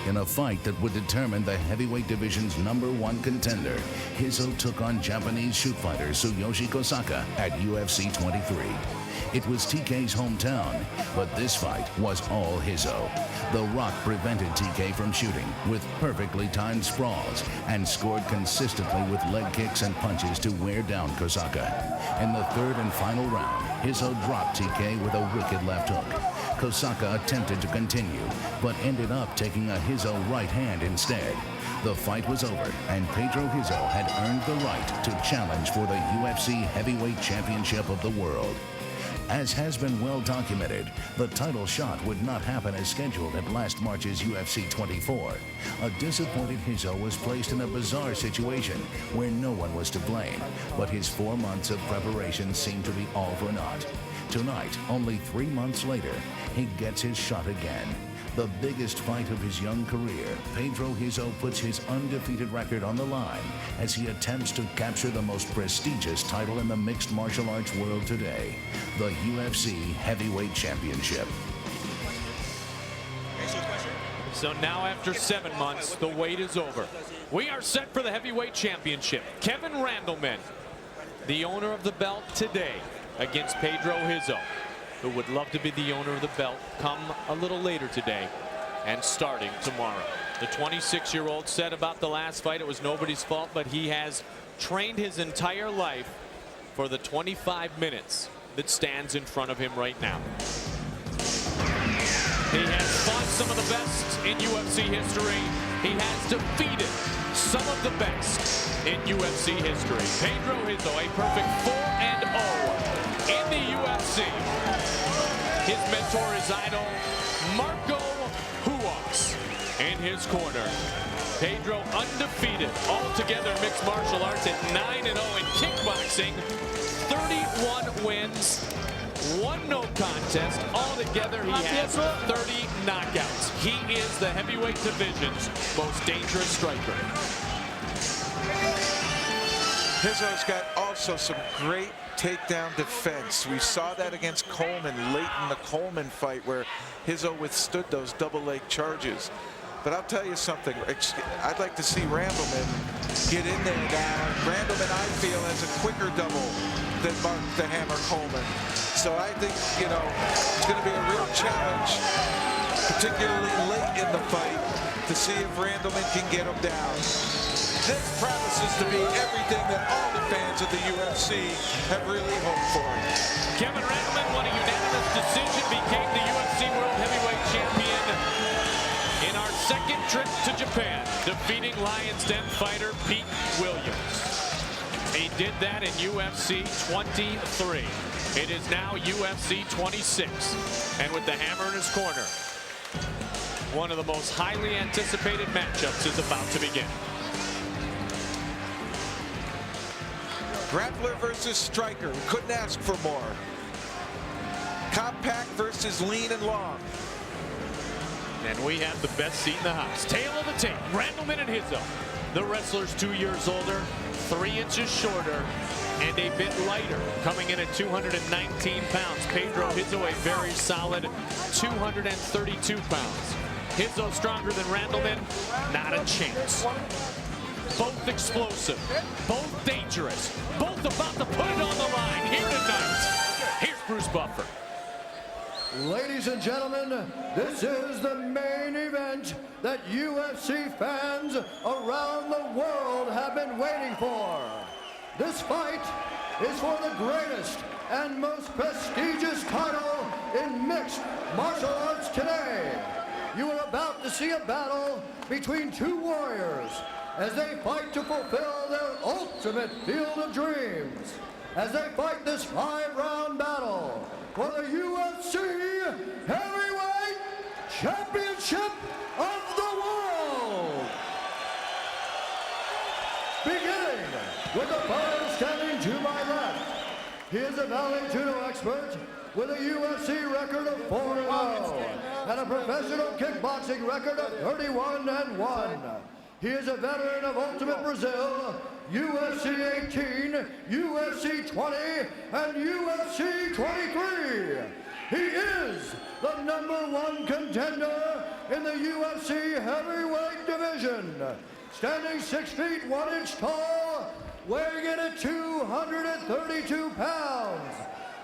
In a fight that would determine the heavyweight division's #1 contender, Rizzo took on Japanese shoot fighter Tsuyoshi Kosaka at UFC 23. It was TK's hometown, but this fight was all Rizzo. The Rock prevented TK from shooting with perfectly timed sprawls and scored consistently with leg kicks and punches to wear down Kosaka. In the third and final round, Rizzo dropped TK with a wicked left hook. Kosaka attempted to continue, but ended up taking a Rizzo right hand instead. The fight was over, and Pedro Rizzo had earned the right to challenge for the UFC Heavyweight Championship of the world. As has been well documented, the title shot would not happen as scheduled at last March's UFC 24. A disappointed Rizzo was placed in a bizarre situation where no one was to blame, but his 4 months of preparation seemed to be all for naught. Tonight, only 3 months later, he gets his shot again. The biggest fight of his young career, Pedro Rizzo puts his undefeated record on the line as he attempts to capture the most prestigious title in the mixed martial arts world today, the UFC Heavyweight Championship. So now after 7 months, the wait is over. We are set for the heavyweight championship. Kevin Randleman, the owner of the belt today, against Pedro Hizzo, who would love to be the owner of the belt come a little later today and starting tomorrow. The 26-year-old said about the last fight it was nobody's fault, but he has trained his entire life for the 25 minutes that stands in front of him right now. He has fought some of the best in UFC history. He has defeated some of the best in UFC history. Pedro Hizzo, a perfect 4-0 in the UFC. His mentor is idol Marco Hughes in his corner. Pedro undefeated altogether mixed martial arts at 9-0 in kickboxing. 31 wins, 1 no contest. Altogether, he has 30 knockouts. He is the heavyweight division's most dangerous striker. Hizzo's got also some great takedown defense. We saw that against Coleman late in the Coleman fight where Hizzo withstood those double leg charges. But I'll tell you something, I'd like to see Randleman get in there now. Randleman, I feel, has a quicker double than Mark the Hammer Coleman. So I think, you know, it's going to be a real challenge, particularly late in the fight, to see if Randleman can get him down. This promises to be everything that all the fans of the UFC have really hoped for. Kevin Randleman won a unanimous decision, became the UFC World Heavyweight Champion in our second trip to Japan, defeating Lions Den fighter Pete Williams. He did that in UFC 23. It is now UFC 26. And with the Hammer in his corner, one of the most highly anticipated matchups is about to begin. Grappler versus striker. We couldn't ask for more. Compact versus lean and long. And we have the best seat in the house. Tail of the tape, Randleman and Hizzo. The wrestler's 2 years older, 3 inches shorter, and a bit lighter, coming in at 219 pounds. Pedro Hizzo, a very solid 232 pounds. Hizzo stronger than Randleman, not a chance. Both explosive, both dangerous, both about to put it on the line here tonight. Here's Bruce Buffer. Ladies and gentlemen, this is the main event that UFC fans around the world have been waiting for. This fight is for the greatest and most prestigious title in mixed martial arts today. You are about to see a battle between two warriors as they fight to fulfill their ultimate field of dreams. As they fight this 5-round battle for the UFC Heavyweight Championship of the world. Beginning with the fighter standing to my left. He is a valley judo expert with a UFC record of 4-0 and a professional kickboxing record of 31-1. He is a veteran of Ultimate Brazil, UFC 18, UFC 20, and UFC 23. He is the #1 contender in the UFC heavyweight division, standing 6 feet 1 inch tall, weighing in at 232 pounds,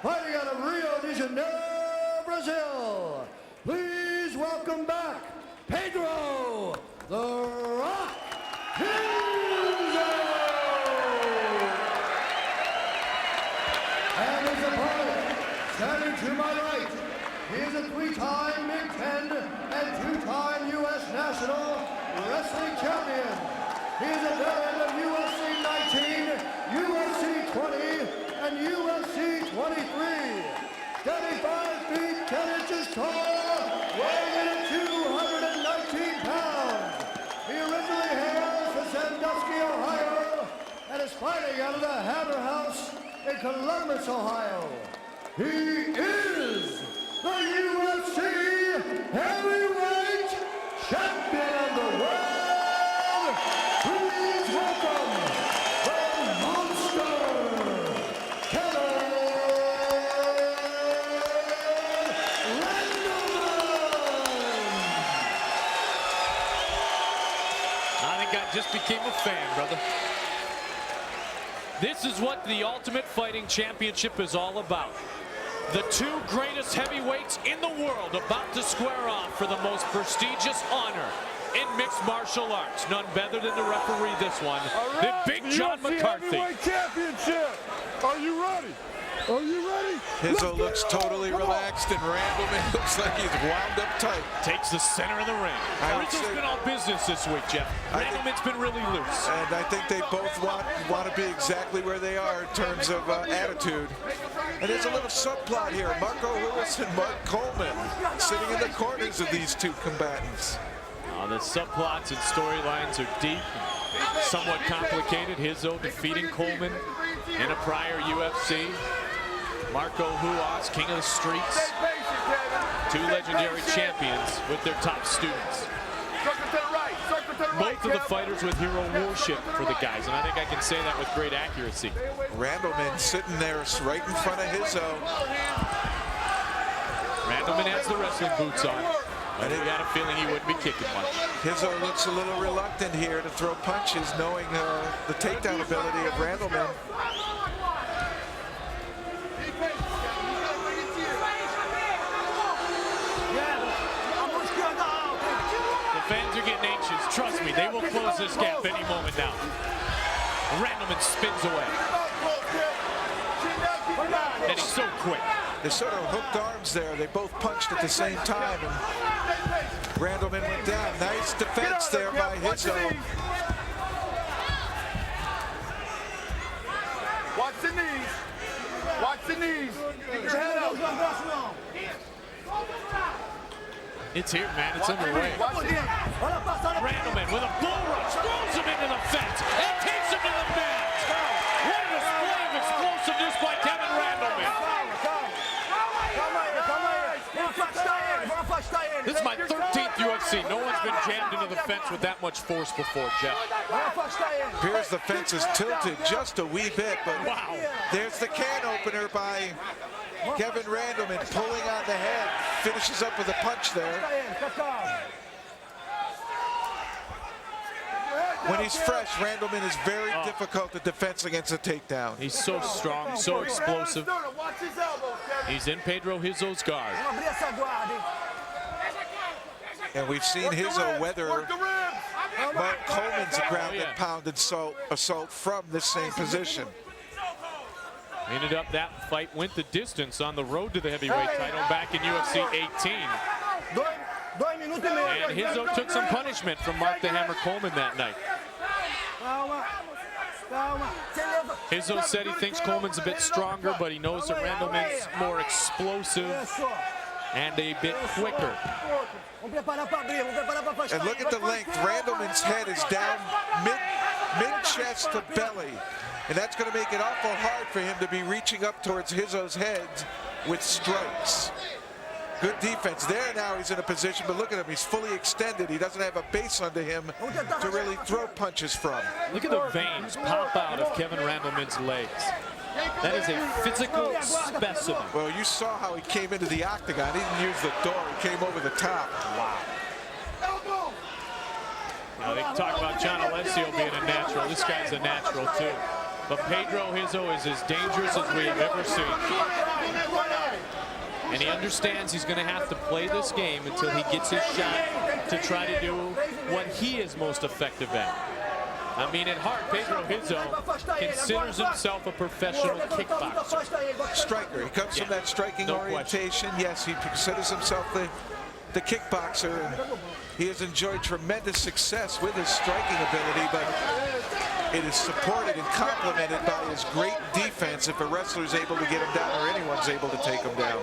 fighting out of Rio de Janeiro, Brazil. Please welcome back Pedro "The Rock" Hughes. And his opponent, standing to my right, he is a 3-time Big Ten and 2-time U.S. National Wrestling Champion. He is a veteran of UFC 19, UFC 20, and UFC 23. Standing 5 feet 10 inches tall, weighing in at 219 pounds. He originally hails from Sandusky, Ohio, and is fighting out of the Hammer House in Columbus, Ohio. He is the UFC Heavyweight Champion of the world. Please welcome the Monster, Kevin I think I just became This is what the Ultimate Fighting Championship is all about. The two greatest heavyweights in the world about to square off for the most prestigious honor in mixed martial arts. None better than the referee this one, the Big John McCarthy. Heavyweight Championship. Are you ready? Are you ready? Hizzo looks totally relaxed, and Randleman looks like he's wound up tight. Takes the center of the ring. Rizzo's been all business this week, Jeff. Randleman's been really loose. And I think they both want to be exactly where they are in terms of attitude. And there's a little subplot here. Marco Lewis and Mark Coleman sitting in the corners of these two combatants. The subplots and storylines are deep and somewhat complicated. Hizzo defeating Coleman in a prior UFC. Marco Hughes, king of the streets. Two legendary champions with their top students. Both of the fighters with hero worship for the guys, and I think I can say that with great accuracy. Randleman sitting there right in front of Hizzo. Randleman has the wrestling boots on. I think he had a feeling he wouldn't be kicking much. Hizzo looks a little reluctant here to throw punches, knowing the takedown ability of Randleman. The fans are getting anxious. Trust me, they will close this gap any moment now. Randleman spins away. And he's so quick. They sort of hooked arms there. They both punched at the same time. And Randleman went down. Nice defense there by Hizzo. Watch the knees. Watch the knees. Get your head out. It's here, man. It's underway. Randleman with a bull rush, throws him into the fence, and takes him to the mat. What a display of explosiveness by Kevin Randleman. This is my 13th UFC. No one's been jammed into the fence with that much force before, Jeff. Appears the fence is tilted just a wee bit, but wow. There's the can opener by Kevin Randleman, pulling on the head. Finishes up with a punch there. When he's fresh, Randleman is very difficult to defense against a takedown. He's so strong, so explosive. He's in Pedro Hizzo's guard. And we've seen Hizzo weather Mark Coleman's ground and pound assault from this same position. Ended up that fight went the distance on the road to the heavyweight title back in UFC 18. And Hizzo took some punishment from Mark the Hammer Coleman that night. Hizzo said he thinks Coleman's a bit stronger, but he knows that Randleman's more explosive and a bit quicker. And look at the length. Randleman's head is down mid-chest to belly. And that's going to make it awful hard for him to be reaching up towards Hizzo's head with strikes. Good defense there. Now he's in a position, but look at him. He's fully extended. He doesn't have a base under him to really throw punches from. Look at the veins pop out of Kevin Randleman's legs. That is a physical specimen. Well, you saw how he came into the octagon. He didn't use the door. He came over the top. Wow. You know, they can talk about John Alessio being a natural. This guy's a natural, too. But Pedro Hizzo is as dangerous as we have ever seen. And he understands he's going to have to play this game until he gets his shot to try to do what he is most effective at. I mean, at heart, Pedro Hizzo considers himself a professional kickboxer. Striker. He comes from that striking orientation. Yes, he considers himself the kickboxer. And he has enjoyed tremendous success with his striking ability, but it is supported and complemented by his great defense if a wrestler is able to get him down or anyone's able to take him down.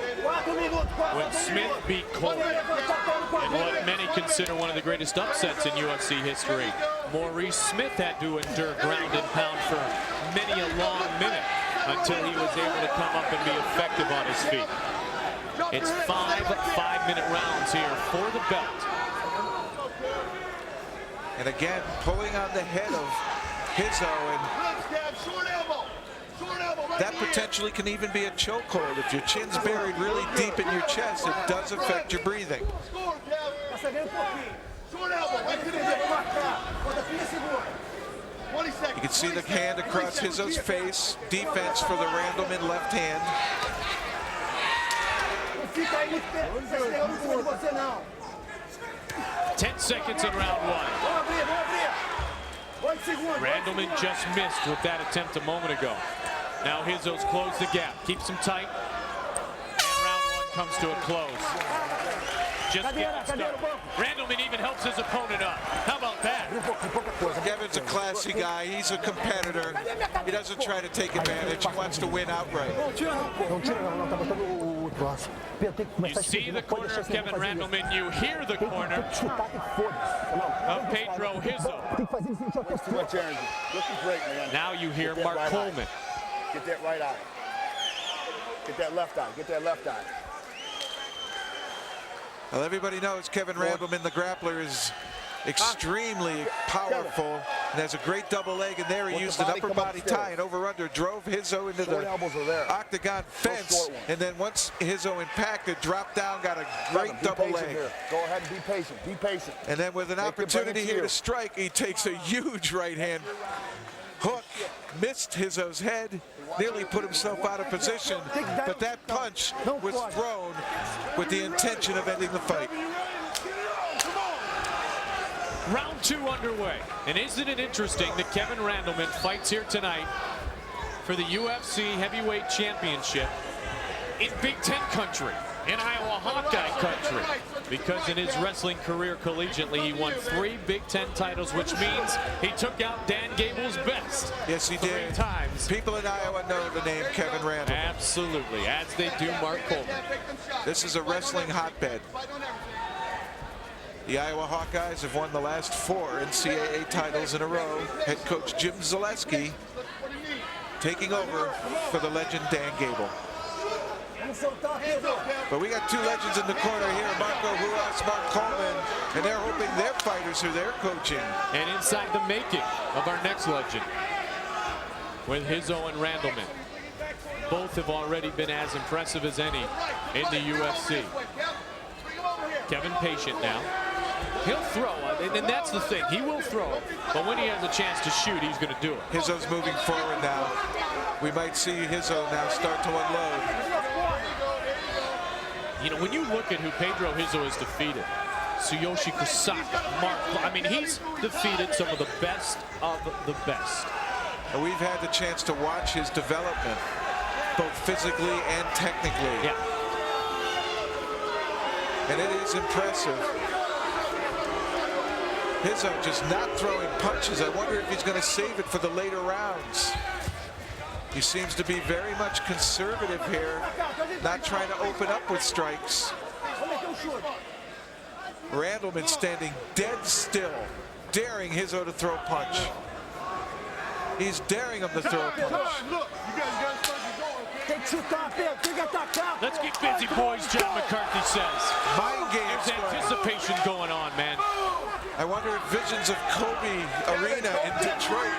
When Smith beat Coleman in what many consider one of the greatest upsets in UFC history, Maurice Smith had to endure ground and pound for many a long minute until he was able to come up and be effective on his feet. It's 5 5-minute rounds here for the belt. And again, pulling on the head of Hizzo, and that potentially can even be a chokehold. If your chin's buried really deep in your chest, it does affect your breathing. You can see the hand across Rizzo's face. Defense for the Randleman left hand. 10 seconds in round one. Randleman just missed with that attempt a moment ago. Now Rizzo's closed the gap, keeps him tight, and round one comes to a close. Just getting started. Randleman even helps his opponent up. How about that? Kevin's a classy guy. He's a competitor. He doesn't try to take advantage. He wants to win outright. You see the corner of Kevin Randleman. You hear the corner of Pedro Rizzo. Too much energy. Looking great, man. Now you hear Mark right Coleman. Eye. Get that right eye. Get that left eye. Get that left eye. Well, everybody knows Kevin Randleman, the grappler, is extremely powerful and has a great double leg in there. He used an upper body tie and over-under, drove Rizzo into the octagon fence, and then once Rizzo impacted, dropped down, got a great double leg. Go ahead and be patient. Be patient. And then with an opportunity here to strike, he takes a huge right hand hook, missed Rizzo's head, nearly put himself out of position, but that punch was thrown with the intention of ending the fight. Round two underway. And isn't it interesting that Kevin Randleman fights here tonight for the UFC Heavyweight Championship in Big Ten country, in Iowa Hawkeye country, because in his wrestling career collegiately, he won 3 Big Ten titles, which means he took out Dan Gable's best. Yes, he did. 3 times. People in Iowa know the name Kevin Randleman. Absolutely, as they do Mark Coleman. This is a wrestling hotbed. The Iowa Hawkeyes have won the last 4 NCAA titles in a row. Head coach Jim Zaleski taking over for the legend Dan Gable. But we got 2 legends in the corner here, Marco Ruas, Mark Coleman, and they're hoping their fighters who they're coaching. And inside the making of our next legend, with Rizzo and Randleman. Both have already been as impressive as any in the UFC. Kevin patient now. He'll throw, and that's the thing. He will throw, but when he has a chance to shoot, he's going to do it. Rizzo's moving forward now. We might see Rizzo now start to unload. You know, when you look at who Pedro Rizzo has defeated, Tsuyoshi Kusaka, Mark, I mean, he's defeated some of the best of the best. And we've had the chance to watch his development, both physically and technically. Yeah. And it is impressive. Rizzo just not throwing punches. I wonder if he's going to save it for the later rounds. He seems to be very much conservative here, not trying to open up with strikes. Randleman standing dead still, daring Rizzo to throw a punch. He's daring him to throw a punch. Let's get busy, boys, John McCarthy says. Mind games. There's anticipation going on, man. I wonder if visions of Kobe Arena in Detroit,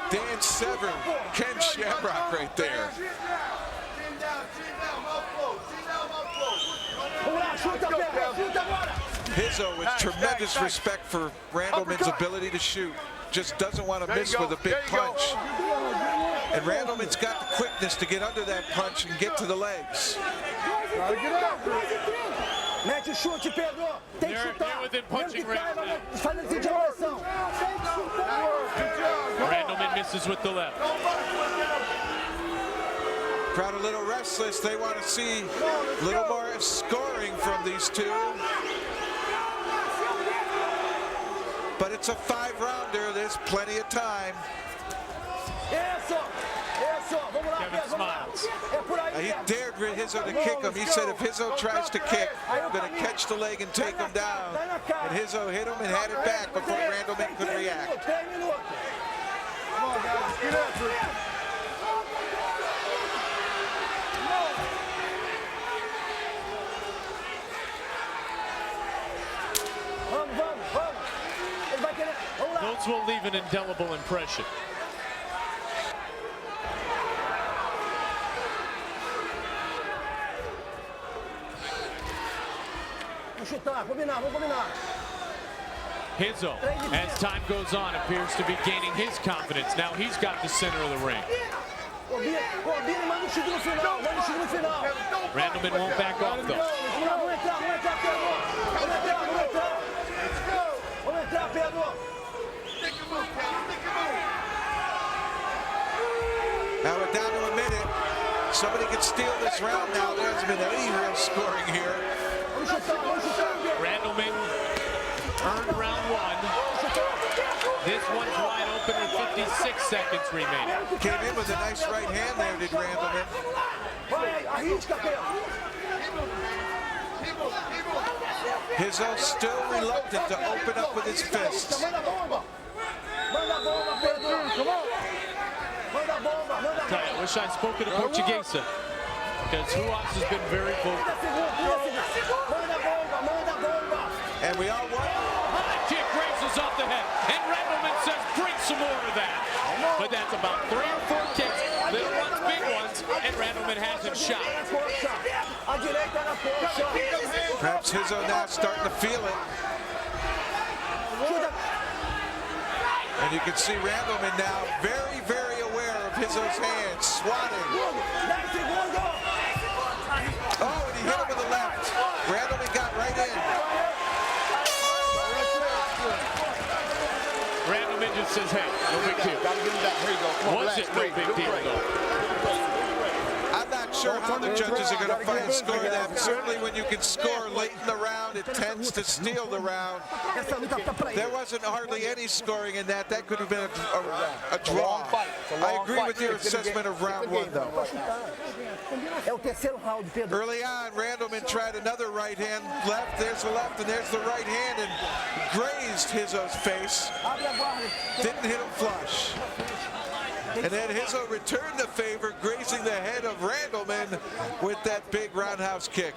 Dan Severn, Ken Shamrock right there. Rizzo with tremendous respect for Randleman's ability to shoot. Just doesn't want to miss with a big punch. And Randleman's got the quickness to get under that punch and get to the legs. They're within punching range. Randleman misses with the left. Crowd a little restless. They want to see a little more scoring from these 2. But it's a 5-rounder. There's plenty of time. Kevin smiles. He dared Rizzo to kick him. He said if Rizzo tries to kick, I'm going to catch the leg and take him down. And Rizzo hit him and had it back before Randleman could react. Come on, guys, get after it. Those will leave an indelible impression. Hizzo, as time goes on, appears to be gaining his confidence. Now he's got the center of the ring. Randleman won't back off, though. Now we're down to a minute. Somebody can steal this round now. There hasn't been any real scoring here. Randleman earned round one. This one's wide open with 56 seconds remaining. Came in with a nice right hand there, did Randleman. Hizzo still reluctant to open up with his fists. I wish I'd spoken to Portuguesa, because Hughes has been very vocal. And we all want. High kick races off the head, and Randleman says, bring some more of that. But that's about 3 or 4 kicks, little ones, big ones, and Randleman hasn't shot. Perhaps Hizzo now starting to feel it. And you can see Randleman now very, very aware of Hizzo's hands, swatting. Oh, and he hit him with the left. Randleman got right in. Randleman just says, hey, no big deal. Gotta get him back. Here you go. Was it no big deal, though? I'm not sure how the judges are going to fight and score that. But certainly when you can score late in the round, it tends to steal the round. There wasn't hardly any scoring in that. That could have been a draw. I agree with your assessment of round one, though. Early on, Randleman tried another right hand, left, there's the left, and there's the right hand, and grazed Hizzo's face. Didn't hit him flush. And then Hizzo returned the favor, grazing the head of Randleman with that big roundhouse kick.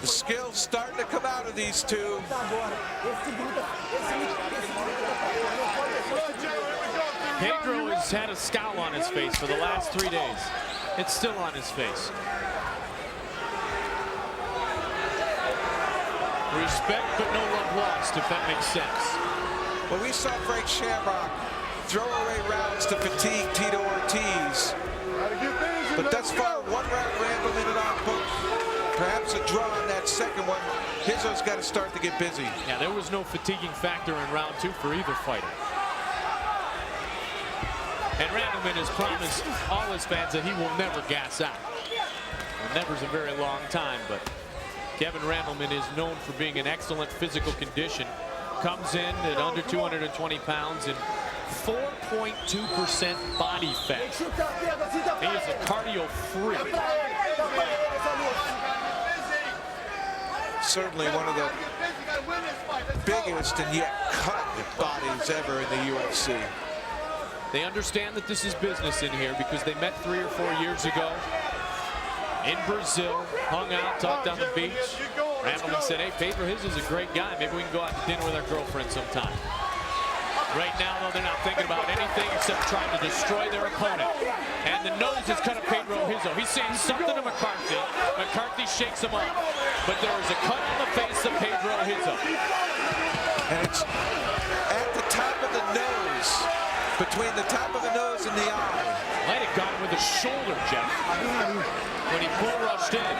The skills starting to come out of these two. Pedro has had a scowl on his face for the last 3 days. It's still on his face. Respect, but no love lost, if that makes sense. Well, we saw Frank Shamrock throw away rounds to fatigue Tito Ortiz. But thus far, 1 round Randleman in our book. Perhaps a draw in that second one. Hizzo's got to start to get busy. Yeah, there was no fatiguing factor in round 2 for either fighter. And Randleman has promised all his fans that he will never gas out. Well, never's a very long time, but Kevin Randleman is known for being in excellent physical condition. Comes in at under 220 pounds and 4.2% body fat. He is a cardio freak. Certainly one of the biggest and yet cut bodies ever in the UFC. They understand that this is business in here because they met 3 or 4 years ago in Brazil, hung out, talked on the beach. Randleman said, hey, Pedro Hughes is a great guy. Maybe we can go out to dinner with our girlfriend sometime. Right now, though, they're not thinking about anything except trying to destroy their opponent. And the nose is cut of Pedro Hughes. He's saying something to McCarthy. McCarthy shakes him off. But there is a cut on the face of Pedro Hughes. And it's at the top of the nose, between the top of the nose and the eye. Might have gone with the shoulder, Jeff, when he bull rushed in.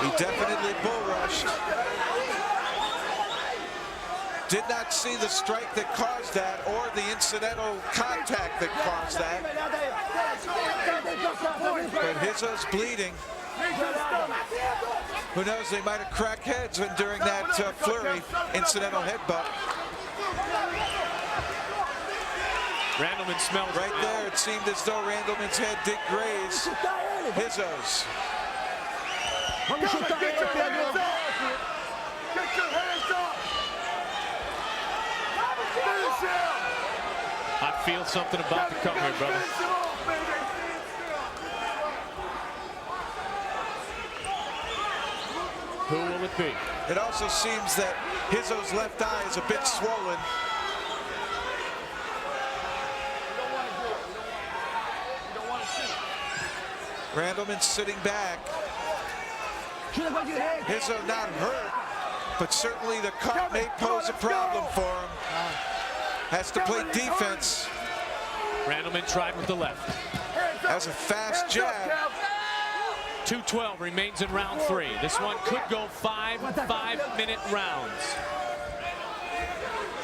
He definitely bull rushed. Did not see the strike that caused that or the incidental contact that caused that. But Hizzo's bleeding. Who knows, they might have cracked heads when during that flurry, incidental headbutt. Randleman smells right there. It seemed as though Randleman's head did graze Hizzo's. Get your hands up! Get your hands up! I feel something about to come here, brother. Who will it be? It also seems that Hizzo's left eye is a bit swollen. Randleman sitting back. Hizzo not hurt, but certainly the cut may pose a problem for him. Has to play defense. Randleman tried with the left. Has a fast jab. 2:12 remains in round 3. This one could go 5 5-minute rounds.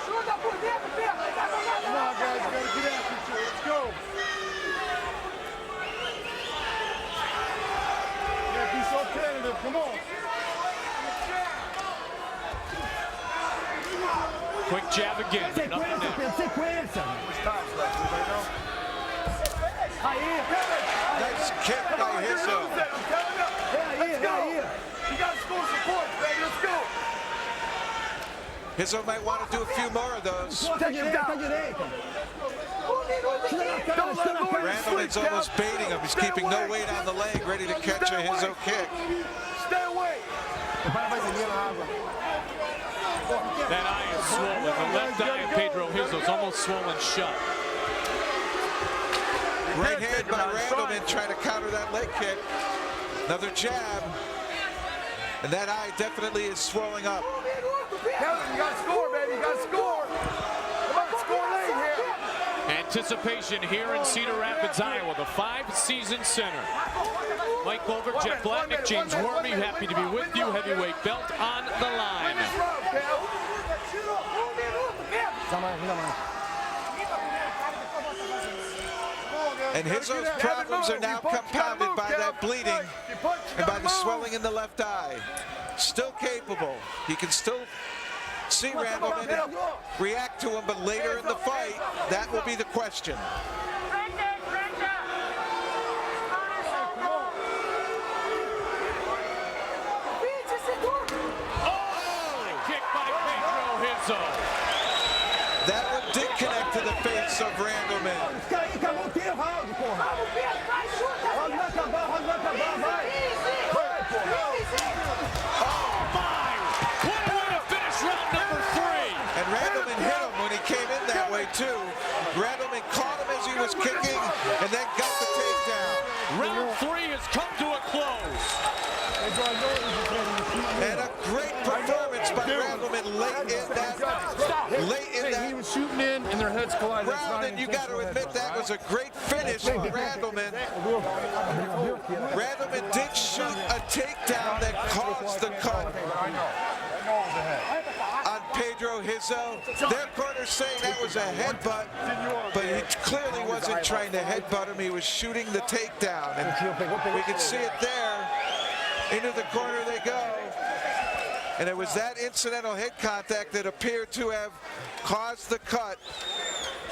Come on, guys, you gotta get after each other. Let's go. Yeah, be so tentative. Come on. Quick jab again. Nothing there. Nice kick by Hizzo. Let's go. You gotta score some points, baby. Let's go. Hizzo might want to do a few more of those. Randleman's almost baiting him. He's keeping no weight on the leg, ready to catch a Hizzo kick. Stay away. That eye is swollen. The left eye of Pedro Hizzo is almost swollen shut. Right hand by Randleman trying to counter that leg kick. Another jab. And that eye definitely is swelling up. Kevin, you gotta score, baby. You gotta score. Come on, score late here. Anticipation here in Cedar Rapids, Iowa, the 5-season center. Mike Pulver, Jeff Blatnick, James Wormy, happy to be with you. Heavyweight belt on the line. And Hizzo's problems are now compounded by that bleeding and by the swelling in the left eye. Still capable. He can still see Randleman and react to him, but later in the fight, that will be the question. Kick by Pedro Hizzo. That one did connect to the face of Randleman. And Randleman hit him when he came in that way too. Randleman caught him as he was kicking and then got the takedown. Round 3 has come to a close. And a great performance by Randleman late in that. He was shooting in and their heads collided. Round, and you got to admit that was a great finish for Randleman. Randleman did shoot a takedown that caused the cut on Pedro Hizzo. Their corner's saying that was a headbutt, but he clearly wasn't trying to headbutt him. He was shooting the takedown, and we can see it there. Into the corner they go. And it was that incidental head contact that appeared to have caused the cut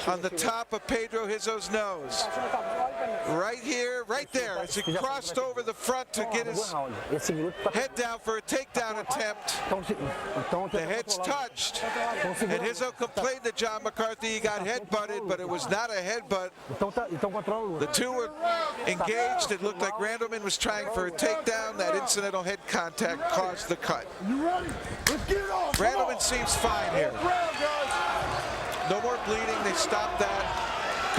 on the top of Pedro Hizzo's nose. Right here, right there, as he crossed over the front to get his head down for a takedown attempt. The head's touched, and Hizzo complained to John McCarthy he got head-butted, but it was not a headbutt. The two were engaged. It looked like Randleman was trying for a takedown. That incidental head contact caused the cut. Randleman seems fine here. No more bleeding, they stopped that.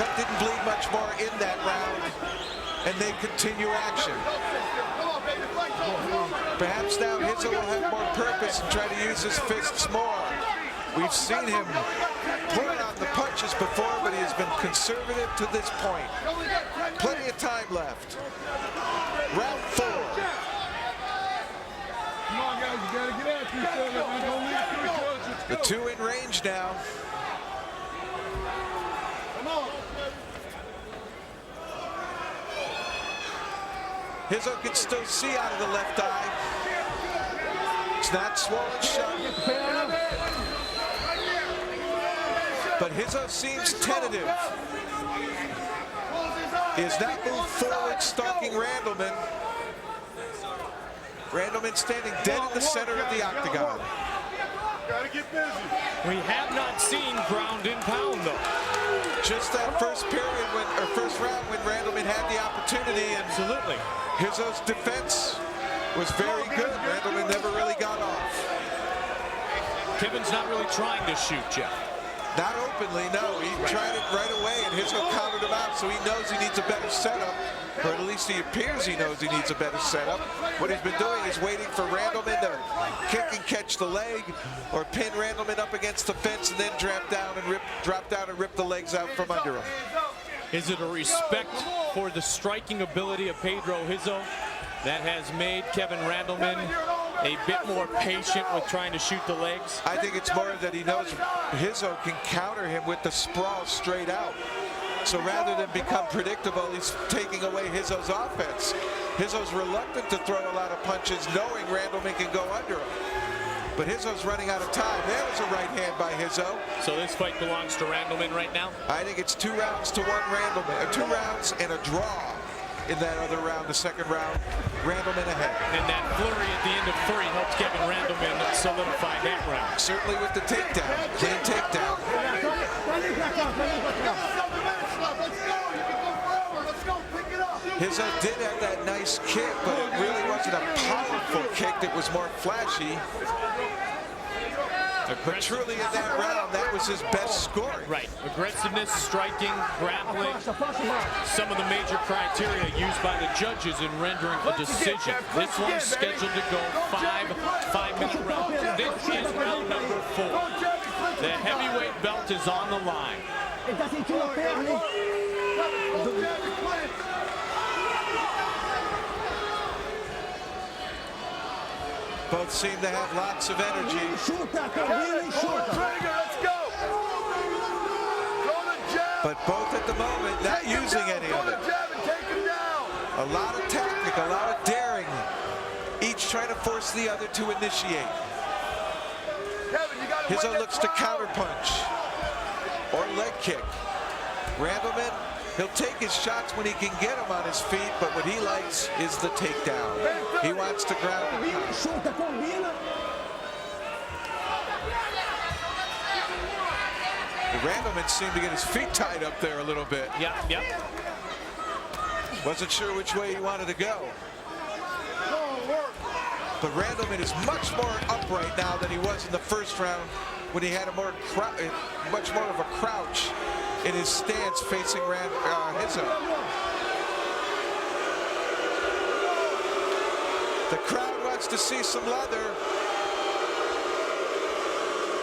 Cut didn't bleed much more in that round, and they continue action. Perhaps now Hizzo will have more purpose and try to use his fists more. We've seen him pull on the punches before, but he has been conservative to this point. Plenty of time left. Round 4. Come on, guys, you gotta get after each other, man. Don't leave too close. The two in range now. Hizzo can still see out of the left eye. It's not swollen shut. But Hizzo seems tentative. He has not moved forward, stalking Randleman. Randleman standing dead in the center of the octagon. Gotta get busy. We have not seen ground and pound though. Just that first period, or first round, when Randleman had the opportunity, and absolutely, Hizzo's defense was very good. Randleman never really got off. Kevin's not really trying to shoot, Jeff. Not openly, no. He tried it right away, and Hizzo countered him out, so he knows he needs a better setup, or at least he appears he knows he needs a better setup. What he's been doing is waiting for Randleman to kick and catch the leg, or pin Randleman up against the fence, and then drop down and rip the legs out from under him. Is it a respect for the striking ability of Pedro Hizzo that has made Kevin Randleman a bit more patient with trying to shoot the legs? I think it's more that he knows Hizzo can counter him with the sprawl straight out. So rather than become predictable, he's taking away Hizzo's offense. Hizzo's reluctant to throw a lot of punches, knowing Randleman can go under him. But Hizzo's running out of time. There was a right hand by Hizzo. So this fight belongs to Randleman right now? I think it's 2 rounds to 1 Randleman. 2 rounds and a draw in that other round, the second round. Randleman ahead. And that flurry at the end of 3 helps Kevin Randleman solidify that round. Certainly with the takedown. Clean takedown. Hizzo did have that nice kick, but it really wasn't a powerful kick that was more flashy. But truly in that round, that was his best scoring. Right. Aggressiveness, striking, grappling, some of the major criteria used by the judges in rendering a decision. This one's scheduled to go 5-minute rounds. This is round number 4. The heavyweight belt is on the line. Both seem to have lots of energy. But both at the moment not using any of it. A lot of tactic, a lot of daring. Each trying to force the other to initiate. Hizzo looks to counterpunch or leg kick. Randleman, he'll take his shots when he can get them on his feet, but what he likes is the takedown. He wants to ground him. Randleman seemed to get his feet tied up there a little bit. Yep. Wasn't sure which way he wanted to go. But Randleman is much more upright now than he was in the first round when he had a much more of a crouch in his stance facing Hizzo. The crowd wants to see some leather.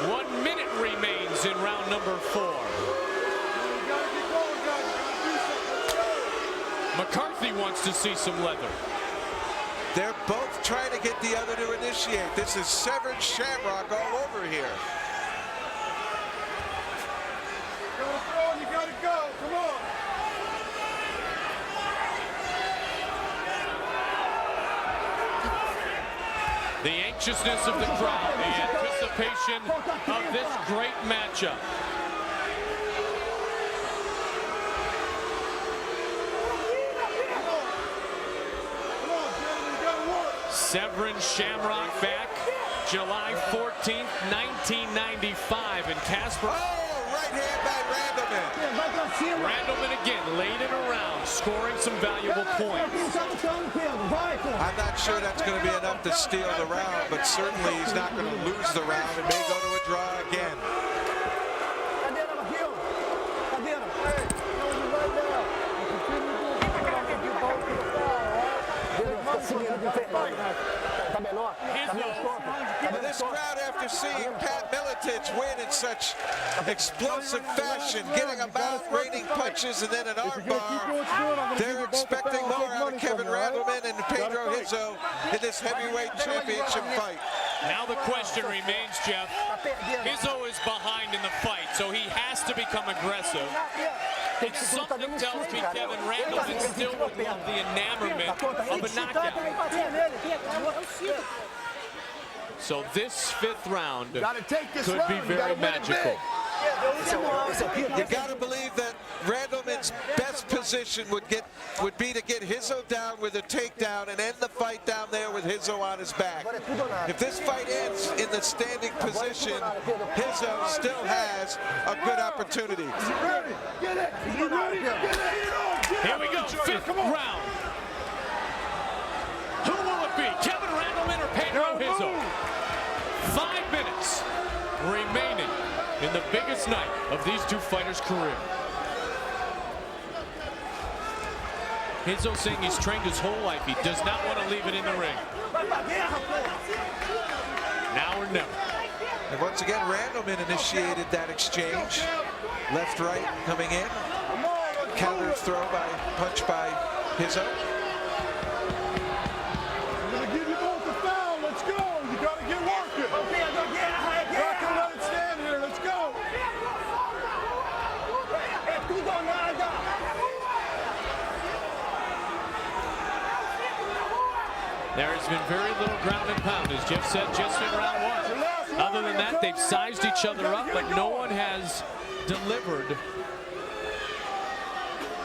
1 minute remains in round number 4. McCarthy wants to see some leather. They're both trying to get the other to initiate. This is Severed Shamrock all over here. You gotta go, come on. The anxiousness of the crowd, the anticipation of this great matchup. Severin Shamrock back July 14th, 1995 in Casper. Right hand by Randleman. Randleman again, laid it around, scoring some valuable points. I'm not sure that's going to be enough to steal the round, but certainly he's not going to lose the round. It may go to a draw again. This crowd, after seeing Pat Miletich win in such explosive fashion, getting a mount, raining punches, and then an armbar, they're expecting more out of Kevin Randleman and Pedro Hizzo in this heavyweight championship fight. Now the question remains, Jeff. Hizzo is behind in the fight, so he has to become aggressive. And something tells me Kevin Randleman still would love the enamorment of a knockout. So this 5th round could be very magical. You got to believe that Randleman's best position would be to get Hizzo down with a takedown and end the fight down there with Hizzo on his back. If this fight ends in the standing position, Hizzo still has a good opportunity. Here we go, 5th round. Who will it be, Kevin Randleman or Pedro Hizzo? 5 minutes remaining in the biggest night of these two fighters' career. Hizzo saying he's trained his whole life. He does not want to leave it in the ring. Now or never. And once again, Randleman initiated that exchange. Left, right, coming in. Counter throw by, punch by Hizzo. I'm going to give you both a foul. Let's go. You got to get working. Not going to let it stand here. Let's go. There has been very little ground and pound, as Jeff said, just in round one. Other than that, they've sized each other up, but no one has delivered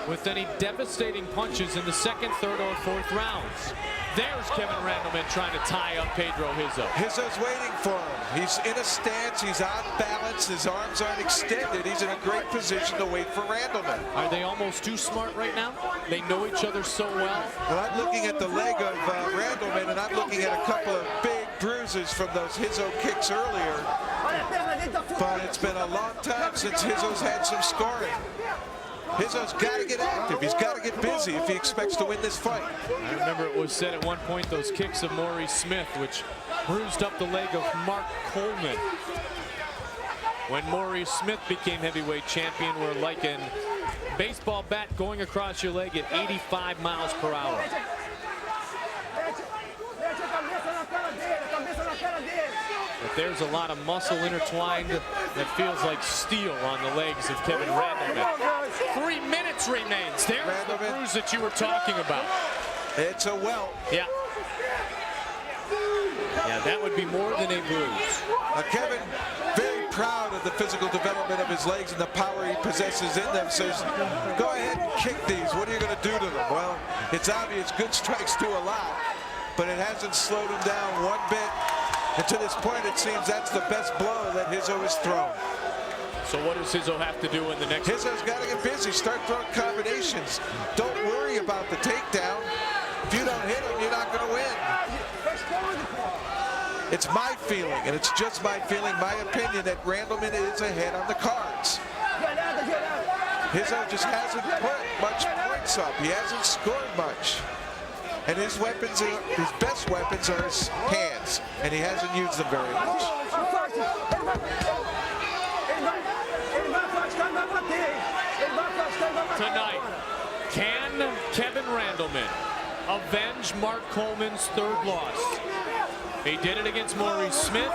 with any devastating punches in the second, third, or fourth rounds. There's Kevin Randleman trying to tie up Pedro Hizzo. Hizzo's waiting for him. He's in a stance. He's on balance. His arms aren't extended. He's in a great position to wait for Randleman. Are they almost too smart right now? They know each other so well. Well, I'm looking at the leg of Randleman, and I'm looking at a couple of big bruises from those Hizzo kicks earlier. But it's been a long time since Hizzo's had some scoring. Hizzo's got to get active. He's got to get busy if he expects to win this fight. I remember it was said at one point, those kicks of Maurice Smith, which bruised up the leg of Mark Coleman. When Maurice Smith became heavyweight champion, were like a baseball bat going across your leg at 85 miles per hour. But there's a lot of muscle intertwined that feels like steel on the legs of Kevin Randleman. 3 minutes remains. There's the bruise that you were talking about. It's a welt. Yeah. Yeah, that would be more than a bruise. Kevin, very proud of the physical development of his legs and the power he possesses in them, says, go ahead and kick these. What are you going to do to them? Well, it's obvious good strikes do a lot, but it hasn't slowed him down one bit. And to this point, it seems that's the best blow that Hizzo has thrown. So what does Hizzo have to do in the next? Hizzo's got to get busy, start throwing combinations. Don't worry about the takedown. If you don't hit him, you're not going to win. It's my feeling, and it's just my feeling, my opinion, that Randleman is ahead on the cards. Hizzo just hasn't put much points up. He hasn't scored much. And his weapons, his best weapons are his hands, and he hasn't used them very much. Tonight, can Kevin Randleman avenge Mark Coleman's third loss? He did it against Maurice Smith.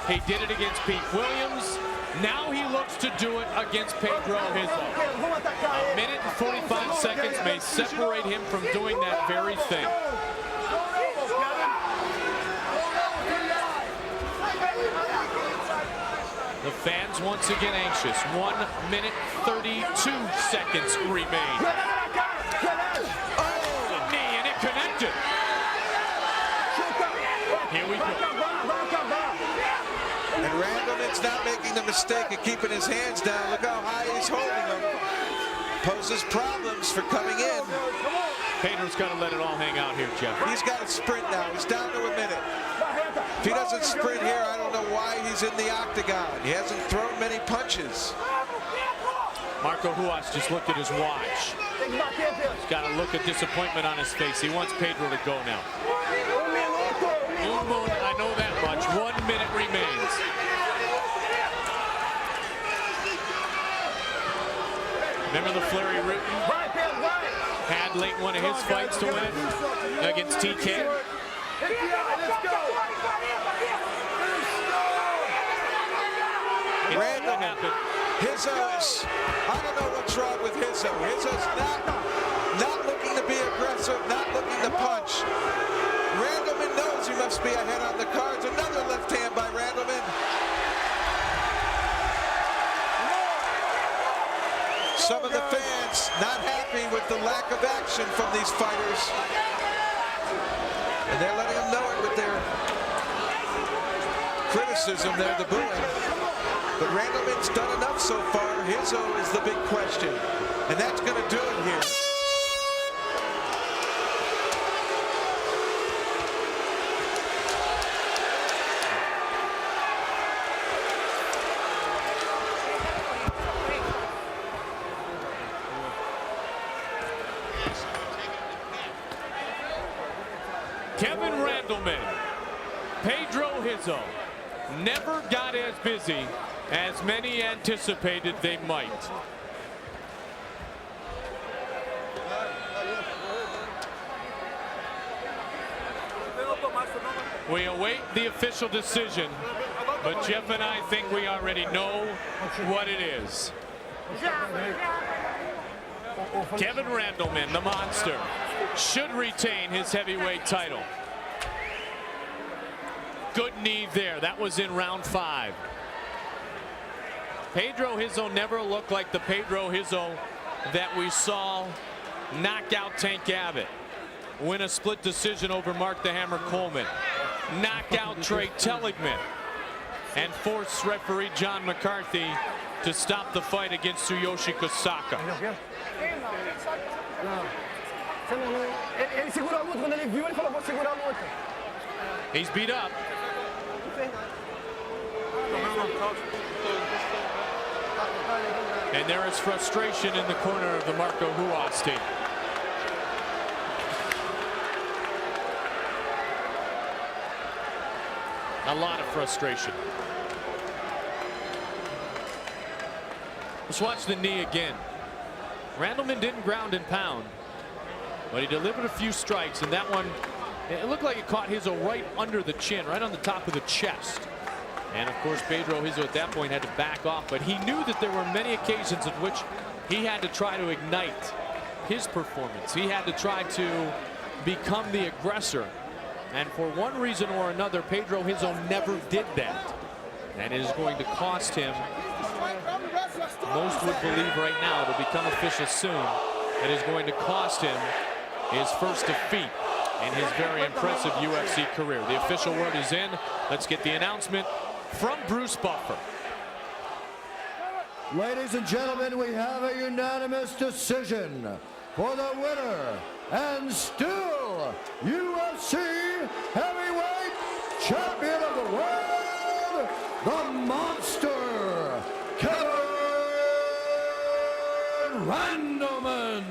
He did it against Pete Williams. Now he looks to do it against Pedro Hizzo. A minute and 45 seconds may separate him from doing that very thing. The fans once again anxious. 1 minute, 32 seconds remain. Oh, the knee, and it connected. Here we go. And Randleman's not making the mistake of keeping his hands down. Look how high he's holding them. Poses problems for coming in. Pedro's got to let it all hang out here, Jeff. He's got to sprint now. He's down to a minute. If he doesn't sprint here, I don't know why he's in the octagon. He hasn't thrown many punches. Marco Ruas just looked at his watch. He's got a look of disappointment on his face. He wants Pedro to go now. I know that much. 1 minute remains. Remember the flurry Rutten had late in one of his fights to win against TK? Randleman, Hizzo's, I don't know what's wrong with Hizzo. Hizzo's not looking to be aggressive, not looking to punch. Randleman knows he must be ahead on the cards. Another left hand by Randleman. Some of the fans not happy with the lack of action from these fighters. And they're letting them know it with their criticism there, the booing. But Randleman's done enough so far. Hizzo is the big question. And that's going to do it here. Randleman. Pedro Hizzo never got as busy as many anticipated they might. We await the official decision, but Jeff and I think we already know what it is. Kevin Randleman, the monster, should retain his heavyweight title. Good knee there. That was in round 5. Pedro Hizzo never looked like the Pedro Hizzo that we saw knock out Tank Abbott, win a split decision over Mark the Hammer Coleman, knock out Trey Telligman, and force referee John McCarthy to stop the fight against Tsuyoshi Kosaka. He's beat up. And there is frustration in the corner of the Marco Huas team. A lot of frustration. Let's watch the knee again. Randleman didn't ground and pound, but he delivered a few strikes, and that one, it looked like it caught Hizzo right under the chin, right on the top of the chest. And of course, Pedro Hizzo at that point had to back off, but he knew that there were many occasions in which he had to try to ignite his performance. He had to try to become the aggressor. And for one reason or another, Pedro Hizzo never did that. And it is going to cost him, most would believe right now, it'll become official soon, it is going to cost him his first defeat in his very impressive UFC career. The official word is in. Let's get the announcement from Bruce Buffer. Ladies and gentlemen, we have a unanimous decision for the winner and still UFC heavyweight champion of the world, the monster, Kevin Randleman.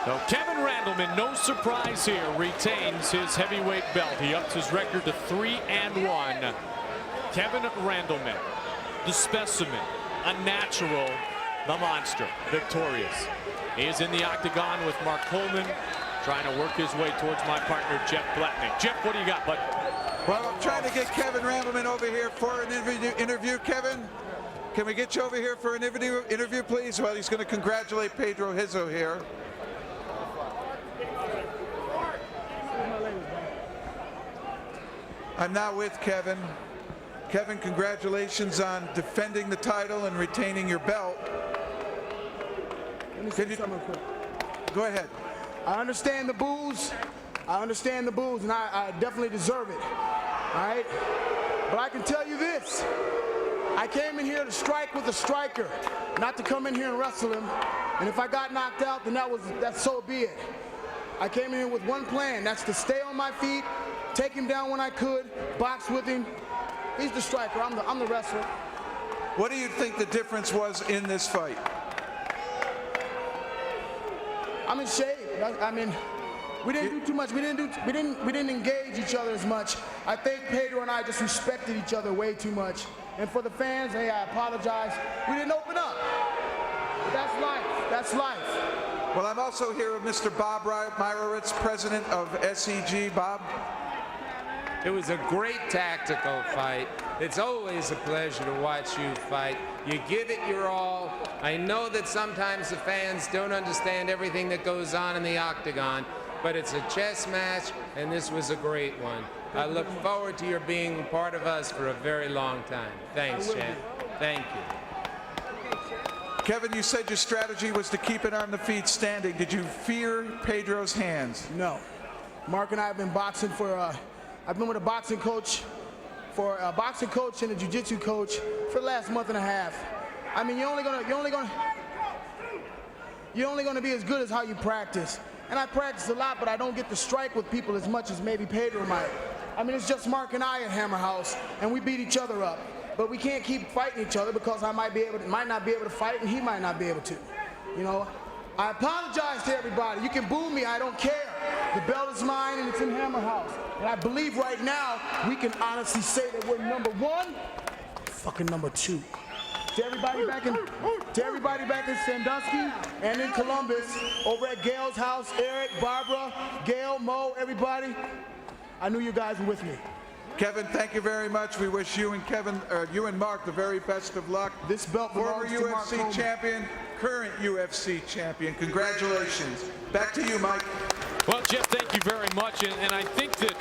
So Kevin Randleman, no surprise here, retains his heavyweight belt. He ups his record to 3-1. Kevin Randleman, the specimen, a natural, the monster, victorious. He is in the octagon with Mark Coleman, trying to work his way towards my partner, Jeff Blatnick. Jeff, what do you got, bud? Well, I'm trying to get Kevin Randleman over here for an interview. Kevin, can we get you over here for an interview, please? Well, he's going to congratulate Pedro Hizzo here. I'm now with Kevin. Kevin, congratulations on defending the title and retaining your belt. Let me say something quick. Go ahead. I understand the boos. And I definitely deserve it. All right? But I can tell you this. I came in here to strike with a striker, not to come in here and wrestle him. And if I got knocked out, then that's so be it. I came in here with one plan. That's to stay on my feet, take him down when I could, box with him. He's the striker. I'm the wrestler. What do you think the difference was in this fight? I'm in shape. I mean, we didn't do too much. We didn't engage each other as much. I think Pedro and I just respected each other way too much. And for the fans, hey, I apologize. We didn't open up. But that's life. That's life. Well, I'm also here with Mr. Bob Meyerowitz, president of SEG. Bob? It was a great tactical fight. It's always a pleasure to watch you fight. You give it your all. I know that sometimes the fans don't understand everything that goes on in the octagon, but it's a chess match, and this was a great one. I look forward to your being part of us for a very long time. Thanks, champ. Thank you. Kevin, you said your strategy was to keep it on the feet standing. Did you fear Pedro's hands? No. Mark and I have been boxing for, I've been with a boxing coach and a jiu-jitsu coach for the last month and a half. I mean, you're only gonna be as good as how you practice. And I practice a lot, but I don't get to strike with people as much as maybe Pedro might. I mean, it's just Mark and I at Hammer House, and we beat each other up. But we can't keep fighting each other because I might not be able to fight, and he might not be able to. You know, I apologize to everybody. You can boo me, I don't care. The belt is mine and it's in Hammer House. And I believe right now we can honestly say that we're number one, fucking number two. To everybody back in Sandusky and in Columbus, over at Gail's house, Eric, Barbara, Gail, Mo, everybody, I knew you guys were with me. Kevin, thank you very much. We wish you and Mark the very best of luck. This belt belongs former to Mark UFC Coleman. champion, current UFC champion. Congratulations. Back to you, Mike. Well, Jeff, thank you very much. And I think that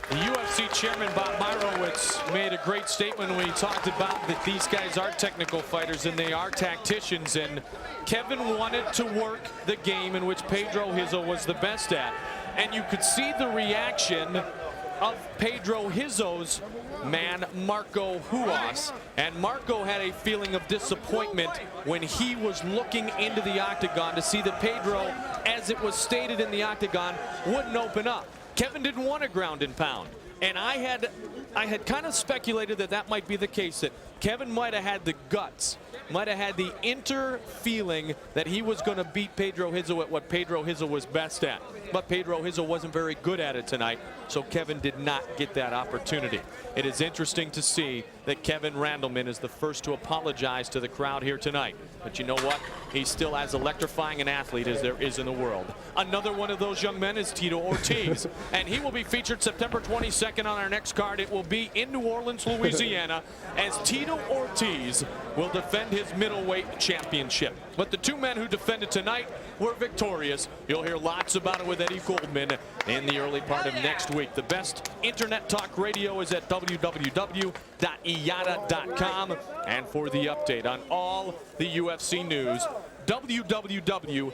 the UFC chairman, Bob Myrowitz, made a great statement when he talked about that these guys are technical fighters and they are tacticians. And Kevin wanted to work the game in which Pedro Hizzo was the best at. And you could see the reaction of Pedro Hizzo's man, Marco Hughes. And Marco had a feeling of disappointment when he was looking into the octagon to see that Pedro, as it was stated in the octagon, wouldn't open up. Kevin didn't want to ground and pound. And I had kind of speculated that that might be the case, that Kevin might have had the guts, might have had the inner feeling that he was going to beat Pedro Hizzo at what Pedro Hizzo was best at. But Pedro Hizzo wasn't very good at it tonight, so Kevin did not get that opportunity. It is interesting to see that Kevin Randleman is the first to apologize to the crowd here tonight. But you know what? He's still as electrifying an athlete as there is in the world. Another one of those young men is Tito Ortiz, and he will be featured September 22nd on our next card. It will be in New Orleans, Louisiana, as Tito Ortiz will defend his middleweight championship. But the two men who defended tonight were victorious. You'll hear lots about it with Eddie Goldman in the early part of next week. The best internet talk radio is at www.iata.com. And for the update on all the UFC news, www.seg.com.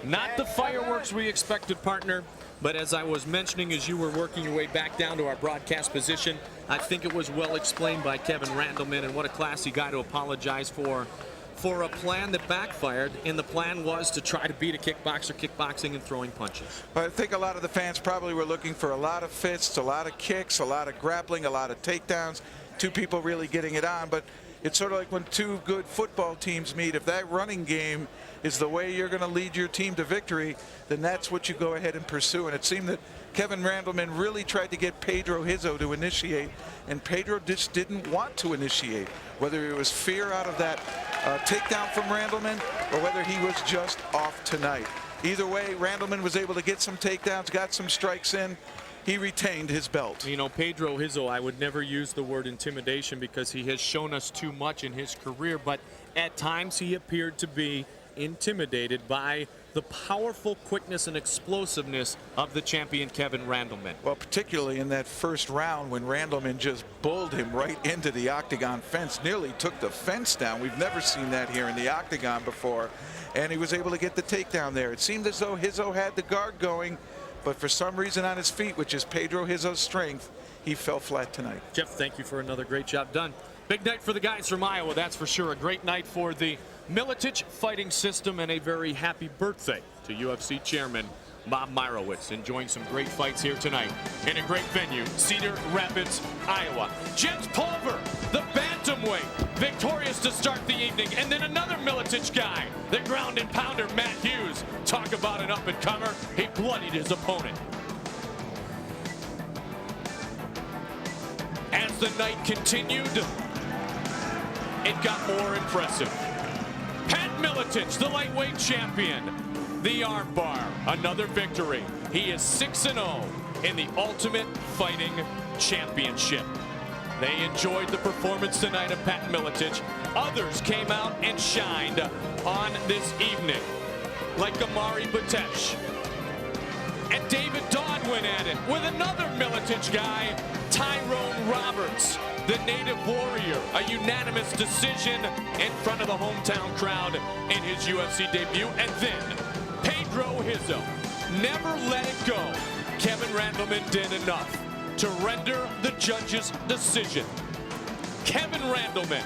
Not the fireworks we expected, partner, but as I was mentioning as you were working your way back down to our broadcast position, I think it was well explained by Kevin Randleman, and what a classy guy to apologize for a plan that backfired, and the plan was to try to beat a kickboxer kickboxing and throwing punches. I think a lot of the fans probably were looking for a lot of fists, a lot of kicks, a lot of grappling, a lot of takedowns, two people really getting it on. But it's sort of like when two good football teams meet. If that running game is the way you're going to lead your team to victory, then that's what you go ahead and pursue. And it seemed that Kevin Randleman really tried to get Pedro Hizzo to initiate, and Pedro just didn't want to initiate, whether it was fear out of that takedown from Randleman or whether he was just off tonight. Either way, Randleman was able to get some takedowns, got some strikes in. He retained his belt. You know, Pedro Hizzo, I would never use the word intimidation because he has shown us too much in his career, but at times he appeared to be intimidated by the powerful quickness and explosiveness of the champion Kevin Randleman. Well, particularly in that first round when Randleman just bulled him right into the octagon fence, nearly took the fence down. We've never seen that here in the octagon before, and he was able to get the takedown there. It seemed as though Hizzo had the guard going, but for some reason on his feet, which is Pedro Hizzo's strength, he fell flat tonight. Jeff, thank you for another great job done. Big night for the guys from Iowa, that's for sure. A great night for the Miletich fighting system, and a very happy birthday to UFC chairman Bob Myrowitz, enjoying some great fights here tonight in a great venue, Cedar Rapids, Iowa. Jens Pulver, the Bantamweight, victorious to start the evening, and then another Miletich guy, the ground and pounder Matt Hughes. Talk about an up-and-comer. He bloodied his opponent. As the night continued, it got more impressive. Pat Miletich, the lightweight champion. The armbar, another victory. He is 6-0 in the Ultimate Fighting Championship. They enjoyed the performance tonight of Pat Miletich. Others came out and shined on this evening, like Amari Batesh. And David Dodd went at it with another Miletich guy, Tyrone Roberts, the native warrior, a unanimous decision in front of the hometown crowd in his UFC debut. And then Pedro Hizzo, never let it go. Kevin Randleman did enough to render the judge's decision. Kevin Randleman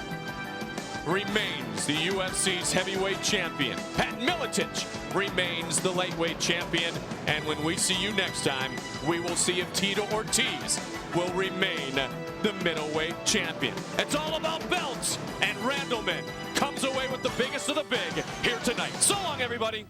remains the UFC's heavyweight champion. Pat Miletich remains the lightweight champion. And when we see you next time, we will see if Tito Ortiz will remain the middleweight champion. It's all about belts, and Randleman comes away with the biggest of the big here tonight. So long, everybody.